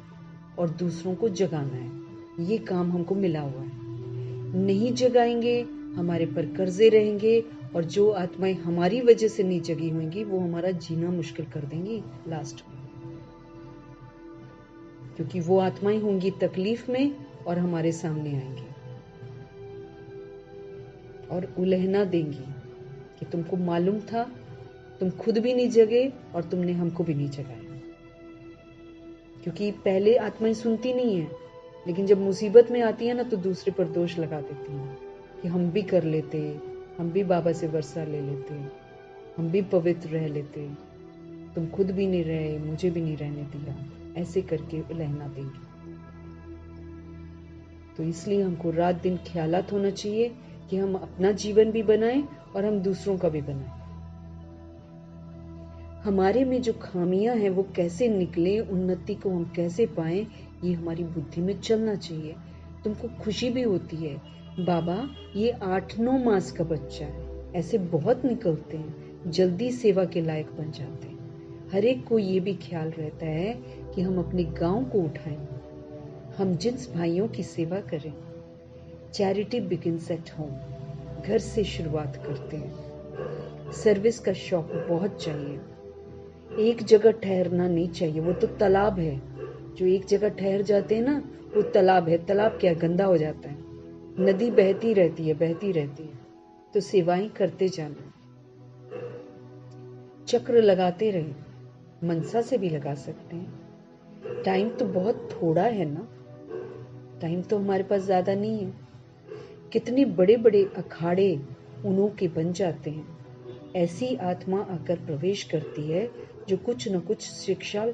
और दूसरों को जगाना है। ये काम हमको मिला हुआ है। नहीं जगाएंगे हमारे पर कर्जे रहेंगे, और जो आत्माएं हमारी वजह से नहीं जगी होंगी वो हमारा जीना मुश्किल कर देंगी लास्ट में, क्योंकि वो आत्माएं होंगी तकलीफ में और हमारे सामने आएंगी और उलहना देंगी कि तुमको मालूम था, तुम खुद भी नहीं जगे और तुमने हमको भी नहीं जगाया। क्योंकि पहले आत्माएं सुनती नहीं है, लेकिन जब मुसीबत में आती है ना तो दूसरे पर दोष लगा देती हैं कि हम भी कर लेते, हम भी बाबा से वर्षा ले लेते, हम भी पवित्र रह लेते, तुम खुद भी नहीं रहे, मुझे भी नहीं रहने दिया। ऐसे करके उलहना देंगे। तो इसलिए हमको रात दिन ख्यालात होना चाहिए कि हम अपना जीवन भी बनाएं और हम दूसरों का भी बनाएं। हमारे में जो खामियां हैं वो कैसे निकले, उन्नति को हम कैसे पाएं, ये हमारी बुद्धि में चलना चाहिए। तुमको खुशी भी होती है, बाबा ये 8-9 मास का बच्चा है, ऐसे बहुत निकलते हैं, जल्दी सेवा के लायक बन जाते हैं। हर एक को ये भी ख्याल रहता है कि हम अपने गांव को उठाएं, हम जिन्स भाइयों की सेवा करें। चैरिटी बिगिंस एट होम, घर से शुरुआत करते हैं। सर्विस का शौक बहुत चाहिए, एक जगह ठहरना नहीं चाहिए। वो तो तालाब है, जो एक जगह ठहर जाते हैं ना, वो तालाब है। तालाब क्या गंदा हो जाता है, नदी बहती रहती है, बहती रहती है। तो सेवाएं करते जाना, चक्र लगाते रहे, मनसा से भी लगा सकते हैं। टाइम तो बहुत थोड़ा है ना, टाइम तो हमारे पास ज्यादा नहीं है। कितने बड़े बड़े अखाड़े उन्हों के बन जाते हैं। ऐसी आत्मा आकर प्रवेश करती है जो कुछ न कुछ शिक्षा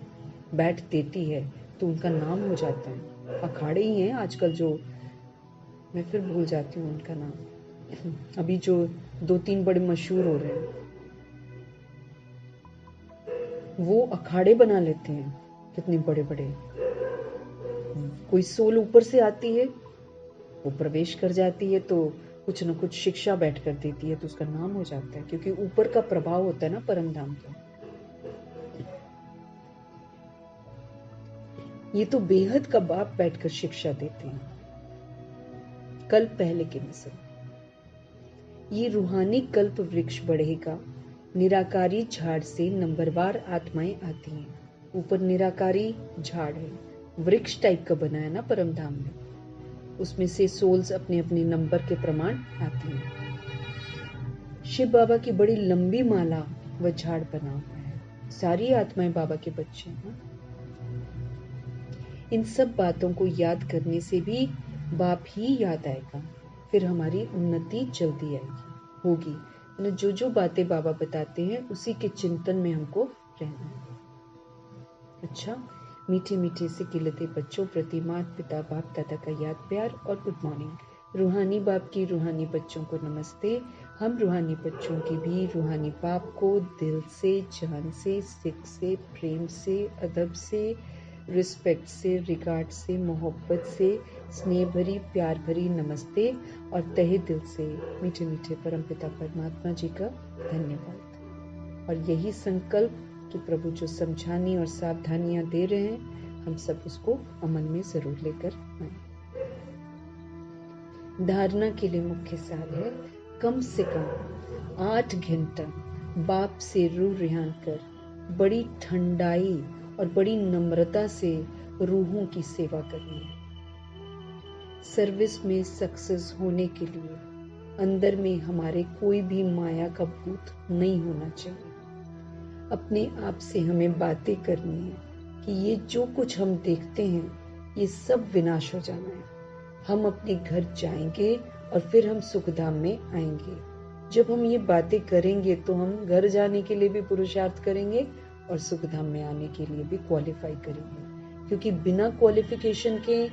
बैठ देती है, तो उनका नाम हो जाता है। अखाड़े ही हैं आजकल, जो मैं फिर भूल जाती हूँ उनका नाम, अभी जो 2-3 बड़े मशहूर हो रहे हैं, वो अखाड़े बना लेते हैं कितने बड़े बड़े। कोई सोल ऊपर से आती है, वो प्रवेश कर जाती है, तो कुछ न कुछ शिक्षा बैठ कर देती है, तो उसका नाम हो जाता है, क्योंकि ऊपर का प्रभाव होता है ना परम धाम का। ये तो बेहद का बाप बैठकर शिक्षा देते हैं, कल पहले के मिसल। ये रूहानी कल्प वृक्ष बढ़ेगा, निराकारी झाड़ से नंबरवार आत्माएं आती हैं। ऊपर निराकारी झाड़ है, वृक्ष टाइप का बना है ना परम धाम में, उसमें से सोल्स अपने अपने नंबर के प्रमाण आती हैं। शिव बाबा की बड़ी लंबी माला व झाड़ बना हुआ है, सारी आत्माएं बाबा के बच्चे हैं। इन सब बातों को याद करने से भी बाप ही याद आएगा, फिर हमारी उन्नति जल्दी आएगी होगी। जो जो बातें बाबा बताते हैं उसी के चिंतन में हमको रहना है। अच्छा, मीठे मीठे से खिलते बच्चों प्रति माता पिता बाप दादा का याद प्यार और गुड मॉर्निंग। रूहानी बाप की रूहानी बच्चों को नमस्ते। हम रूहानी बच्चों की भी रूहानी बाप को दिल से, जान से, सिख से, प्रेम से, अदब से, रिस्पेक्ट से, रिगार्ड से, मोहब्बत से, स्नेह भरी प्यार भरी नमस्ते और तहे दिल से मीठे मीठे परमपिता परमात्मा जी का धन्यवाद। और यही संकल्प कि प्रभु जो समझानी और सावधानियां दे रहे हैं, हम सब उसको अमल में जरूर लेकर आए। धारणा के लिए मुख्य सार है, कम से कम 8 घंटा बाप से रूह रिहान कर बड़ी ठंडाई और बड़ी नम्रता से रूहों की सेवा करनी है। सर्विस में सक्सेस होने के लिए अंदर में हमारे कोई भी माया का भूत नहीं होना चाहिए। अपने आप से हमें बातें करनी है कि ये जो कुछ हम देखते हैं ये सब विनाश हो जाना है। हम अपने घर जाएंगे और फिर हम सुखधाम में आएंगे। जब हम ये बातें करेंगे तो हम घर जाने के लिए भी पुरुषार्थ करेंगे और सुखधाम में आने के लिए भी क्वालिफाई करेंगे, क्योंकि बिना क्वालिफिकेशन के,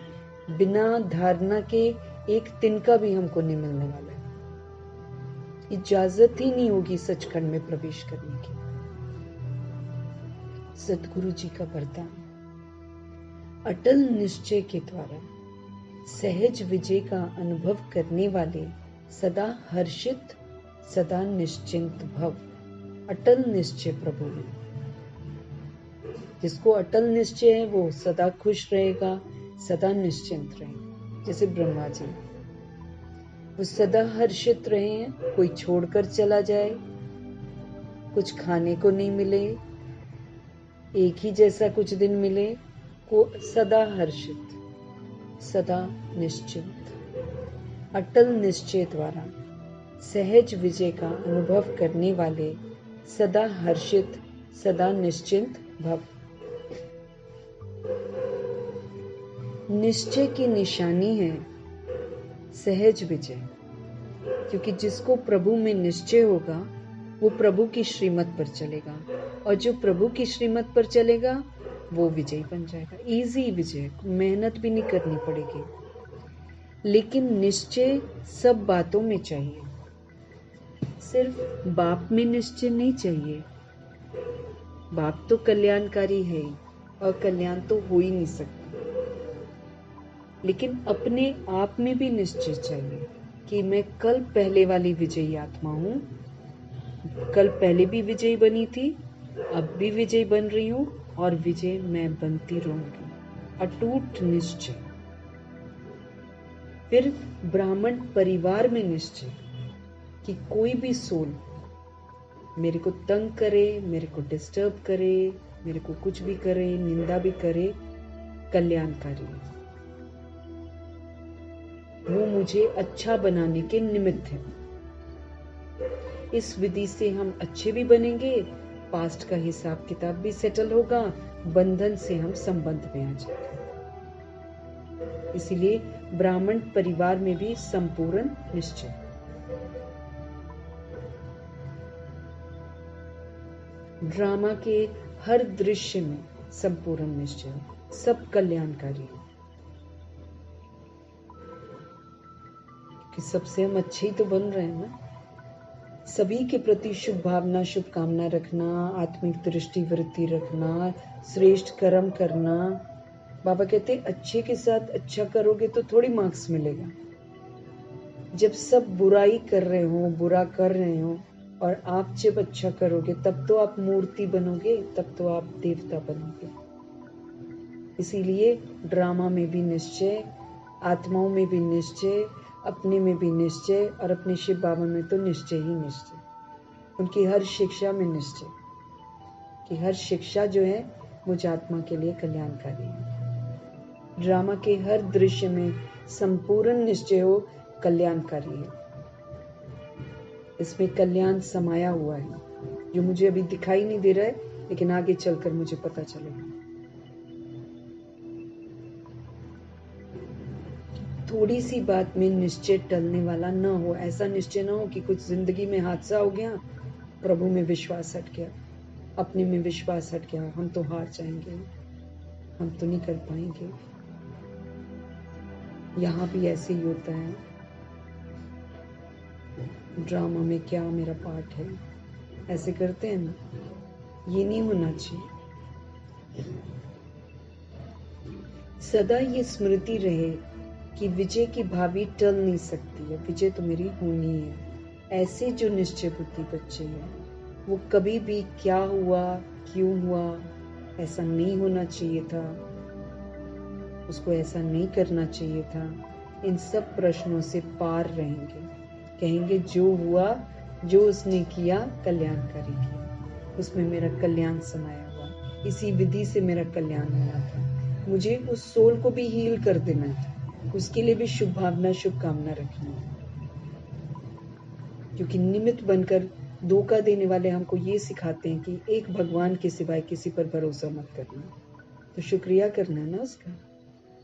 बिना धारणा के एक तिनका भी हमको नहीं मिलने वाला है। इजाजत ही नहीं होगी सचखंड में प्रवेश करने की। सतगुरु जी का वरदान, अटल निश्चय के द्वारा सहज विजय का अनुभव करने वाले सदा हर्षित, सदा निश्चिंत भव। अटल निश्चय प्रभु में, जिसको अटल निश्चय है वो सदा खुश रहेगा, सदा निश्चिंत रहेगा। जैसे ब्रह्मा जी, वो सदा हर्षित रहे हैं, कोई छोड़कर चला जाए, कुछ खाने को नहीं मिले, एक ही जैसा कुछ दिन मिले, को सदा हर्षित, सदा निश्चिंत। अटल निश्चय द्वारा सहज विजय का अनुभव करने वाले सदा हर्षित, सदा निश्चिंत भव। निश्चय की निशानी है सहज विजय, क्योंकि जिसको प्रभु में निश्चय होगा वो प्रभु की श्रीमत पर चलेगा, और जो प्रभु की श्रीमत पर चलेगा वो विजयी बन जाएगा। इजी विजय, मेहनत भी नहीं करनी पड़ेगी। लेकिन निश्चय सब बातों में चाहिए, सिर्फ बाप में निश्चय नहीं चाहिए। बाप तो कल्याणकारी है ही, और कल्याण तो हो ही नहीं सकता। लेकिन अपने आप में भी निश्चय चाहिए कि मैं कल पहले वाली विजयी आत्मा हूँ, कल पहले भी विजयी बनी थी, अब भी विजयी बन रही हूँ, और विजय मैं बनती रहूंगी। अटूट निश्चय। फिर ब्राह्मण परिवार में निश्चय कि कोई भी सोल मेरे को तंग करे, मेरे को डिस्टर्ब करे, मेरे को कुछ भी करे, निंदा भी करे, कल्याणकारी है। वो मुझे अच्छा बनाने के निमित्त है। इस विधि से हम अच्छे भी बनेंगे, पास्ट का हिसाब किताब भी सेटल होगा, बंधन से हम संबंध में आ जाएंगे। इसीलिए ब्राह्मण परिवार में भी संपूर्ण निश्चय। ड्रामा के हर दृश्य में संपूर्ण निश्चय, सब कल्याणकारी, कि सबसे हम अच्छे ही तो बन रहे हैं ना। सभी के प्रति शुभ भावना, शुभकामना रखना, आत्मिक दृष्टि वृत्ति रखना, श्रेष्ठ कर्म करना। बाबा कहते हैं अच्छे के साथ अच्छा करोगे तो थोड़ी मार्क्स मिलेगा। जब सब बुराई कर रहे हो, बुरा कर रहे हो, और आप जब अच्छा करोगे तब तो आप मूर्ति बनोगे, तब तो आप देवता बनोगे। इसीलिए ड्रामा में भी निश्चय, आत्माओं में भी निश्चय, अपने में भी निश्चय, और अपने शिव बाबा में तो निश्चय ही निश्चय। उनकी हर शिक्षा में निश्चय, कि हर शिक्षा जो है मुझ आत्मा के लिए कल्याणकारी है। ड्रामा के हर दृश्य में संपूर्ण निश्चय हो, कल्याणकारी है। इसमें कल्याण समाया हुआ है, जो मुझे अभी दिखाई नहीं दे रहा है, लेकिन आगे चलकर मुझे पता चलेगा। थोड़ी सी बात में निश्चय टलने वाला न हो। ऐसा निश्चय न हो कि कुछ जिंदगी में हादसा हो गया, प्रभु में विश्वास हट गया, अपने में विश्वास हट गया, हम तो हार जाएंगे, हम तो नहीं कर पाएंगे। यहाँ भी ऐसे ही होता है। ड्रामा में क्या मेरा पार्ट है, ऐसे करते हैं ना। ये नहीं होना चाहिए। सदा ये स्मृति रहे कि विजय की भावी टल नहीं सकती है, विजय तो मेरी होनी है। ऐसे जो निश्चय बुद्धि बच्चे हैं, वो कभी भी क्या हुआ, क्यों हुआ, ऐसा नहीं होना चाहिए था, उसको ऐसा नहीं करना चाहिए था, इन सब प्रश्नों से पार रहेंगे। कहेंगे जो हुआ, जो उसने किया, कल्याणकारी किया, उसमें मेरा कल्याण समाया हुआ, इसी विधि से मेरा कल्याण होना था। मुझे उस सोल को भी हील कर देना था, उसके लिए भी शुभ भावना, शुभकामना रखनी है। क्योंकि निमित्त बनकर धोखा देने वाले हमको ये सिखाते हैं कि एक भगवान के सिवाय किसी पर भरोसा मत करना। तो शुक्रिया करना है ना उसका,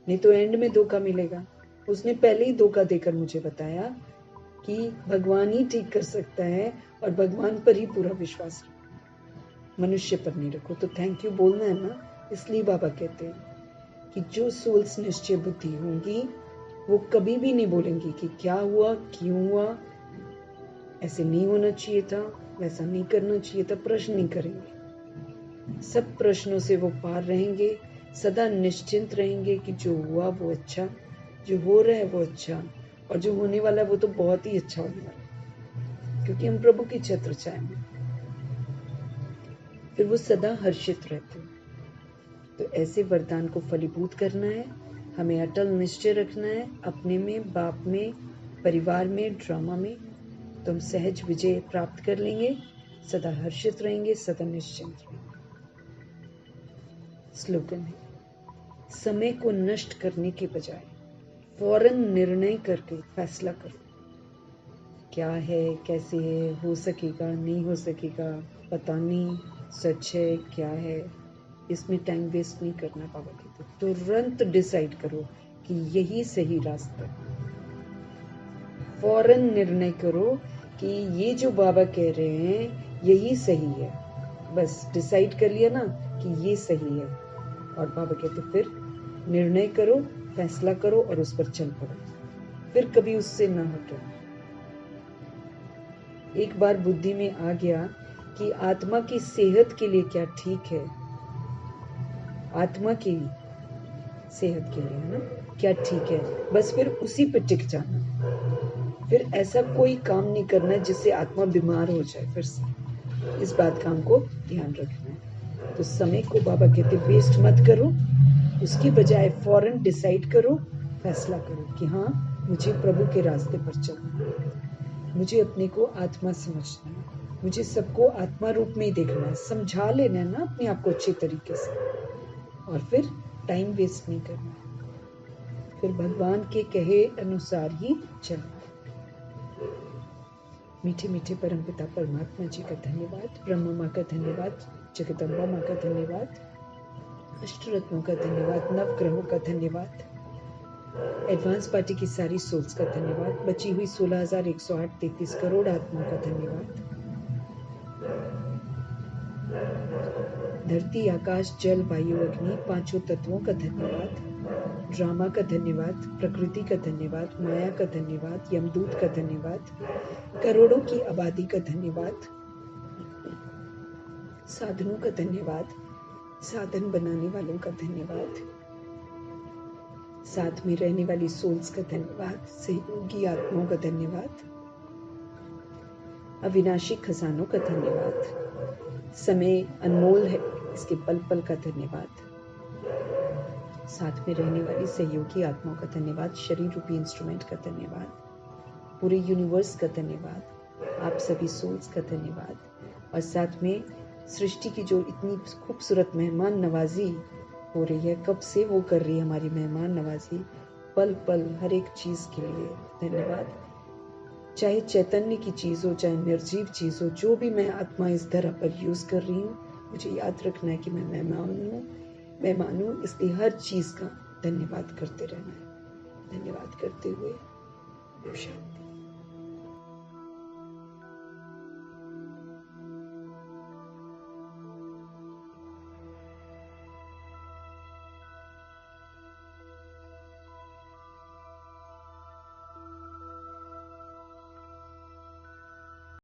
नहीं तो एंड में धोखा मिलेगा। उसने पहले ही धोखा देकर मुझे बताया कि भगवान ही ठीक कर सकता है, और भगवान पर ही पूरा विश्वास रखो, मनुष्य पर नहीं रखो। तो थैंक यू बोलना है ना। इसलिए बाबा कहते हैं कि जो सोल्स निश्चय बुद्धि होंगी, वो कभी भी नहीं बोलेंगी कि क्या हुआ, क्यों हुआ, ऐसे नहीं होना चाहिए था, वैसा नहीं करना चाहिए था। प्रश्न नहीं करेंगे। सब प्रश्नों से वो पार रहेंगे, सदा निश्चिंत रहेंगे कि जो हुआ वो अच्छा, जो हो रहा है वो अच्छा, और जो होने वाला है वो तो बहुत ही अच्छा होने वाला है, क्योंकि हम प्रभु की छत्र छाया में। फिर वो सदा हर्षित रहते हैं। तो ऐसे वरदान को फलीभूत करना है, हमें अटल निश्चय रखना है, अपने में, बाप में, परिवार में, ड्रामा में, तो हम सहज विजय प्राप्त कर लेंगे, सदा हर्षित रहेंगे, सदा निश्चिंत रहेंगे। स्लोगन है, समय को नष्ट करने के बजाय फौरन निर्णय करके फैसला करो। क्या है, कैसे है, हो सकेगा, नहीं हो सकेगा, पता नहीं, सच है, क्या है, इसमें टाइम वेस्ट नहीं करना। बाबा कहते तुरंत डिसाइड करो कि यही सही रास्ता है। फौरन निर्णय करो कि ये जो बाबा कह रहे हैं यही सही है। बस डिसाइड कर लिया ना कि ये सही है, और बाबा कहते फिर निर्णय करो, फैसला करो, और उस पर चल पड़ो, फिर कभी उससे ना हटो। एक बार बुद्धि में आ गया कि आत्मा की सेहत के लिए क्या ठीक है, आत्मा की सेहत के लिए, है ना, क्या ठीक है, बस फिर उसी पे टिक जाना। फिर ऐसा कोई काम नहीं करना जिससे आत्मा बीमार हो जाए फिर से। इस बात का हमको ध्यान रखना है। तो समय को बाबा कहते वेस्ट मत करो, उसकी बजाय फौरन डिसाइड करो, फैसला करो कि हाँ मुझे प्रभु के रास्ते पर चलना है, मुझे अपने को आत्मा समझना है, मुझे सबको आत्मा रूप में ही देखना है, समझा लेना है ना अपने आप को अच्छे तरीके से, और फिर टाइम वेस्ट नहीं करना है, फिर भगवान के कहे अनुसार ही चलना है। मीठे मीठे परमपिता परमात्मा जी का धन्यवाद, ब्रह्मा माँ का धन्यवाद, जगदम्बा माँ का धन्यवाद, अष्टरत्नों का धन्यवाद, नवग्रहों का धन्यवाद, एडवांस पार्टी की सारी सोल्स का धन्यवाद, बची हुई 16,108 करोड़ आत्माओं का धन्यवाद, धरती आकाश जल वायु अग्नि पांचों तत्वों का धन्यवाद, ड्रामा का धन्यवाद, प्रकृति का धन्यवाद, माया का धन्यवाद, यमदूत का धन्यवाद, करोड़ों की आबादी का धन्यवाद, साधनों का धन्यवाद, साधन बनाने वालों का धन्यवाद, साथ में रहने वाली सोल्स का धन्यवाद, सहयोगी आत्माओं का धन्यवाद, अविनाशी खजानों का धन्यवाद, समय अनमोल है इसके पल पल का धन्यवाद, साथ में रहने वाली सहयोगी आत्माओं का धन्यवाद, शरीर रूपी इंस्ट्रूमेंट का धन्यवाद, पूरे यूनिवर्स का धन्यवाद, आप सभी सोल्स का धन्यवाद, और साथ में सृष्टि की जो इतनी खूबसूरत मेहमान नवाजी हो रही है, कब से वो कर रही है हमारी मेहमान नवाजी, पल पल हर एक चीज के लिए धन्यवाद। चाहे चैतन्य की चीज हो, चाहे निर्जीव चीज हो, जो भी मैं आत्मा इस धरा पर यूज कर रही हूँ, मुझे याद रखना है कि मैं मेहमान हूँ, इसलिए हर चीज का धन्यवाद करते रहना है। धन्यवाद करते हुए शांति।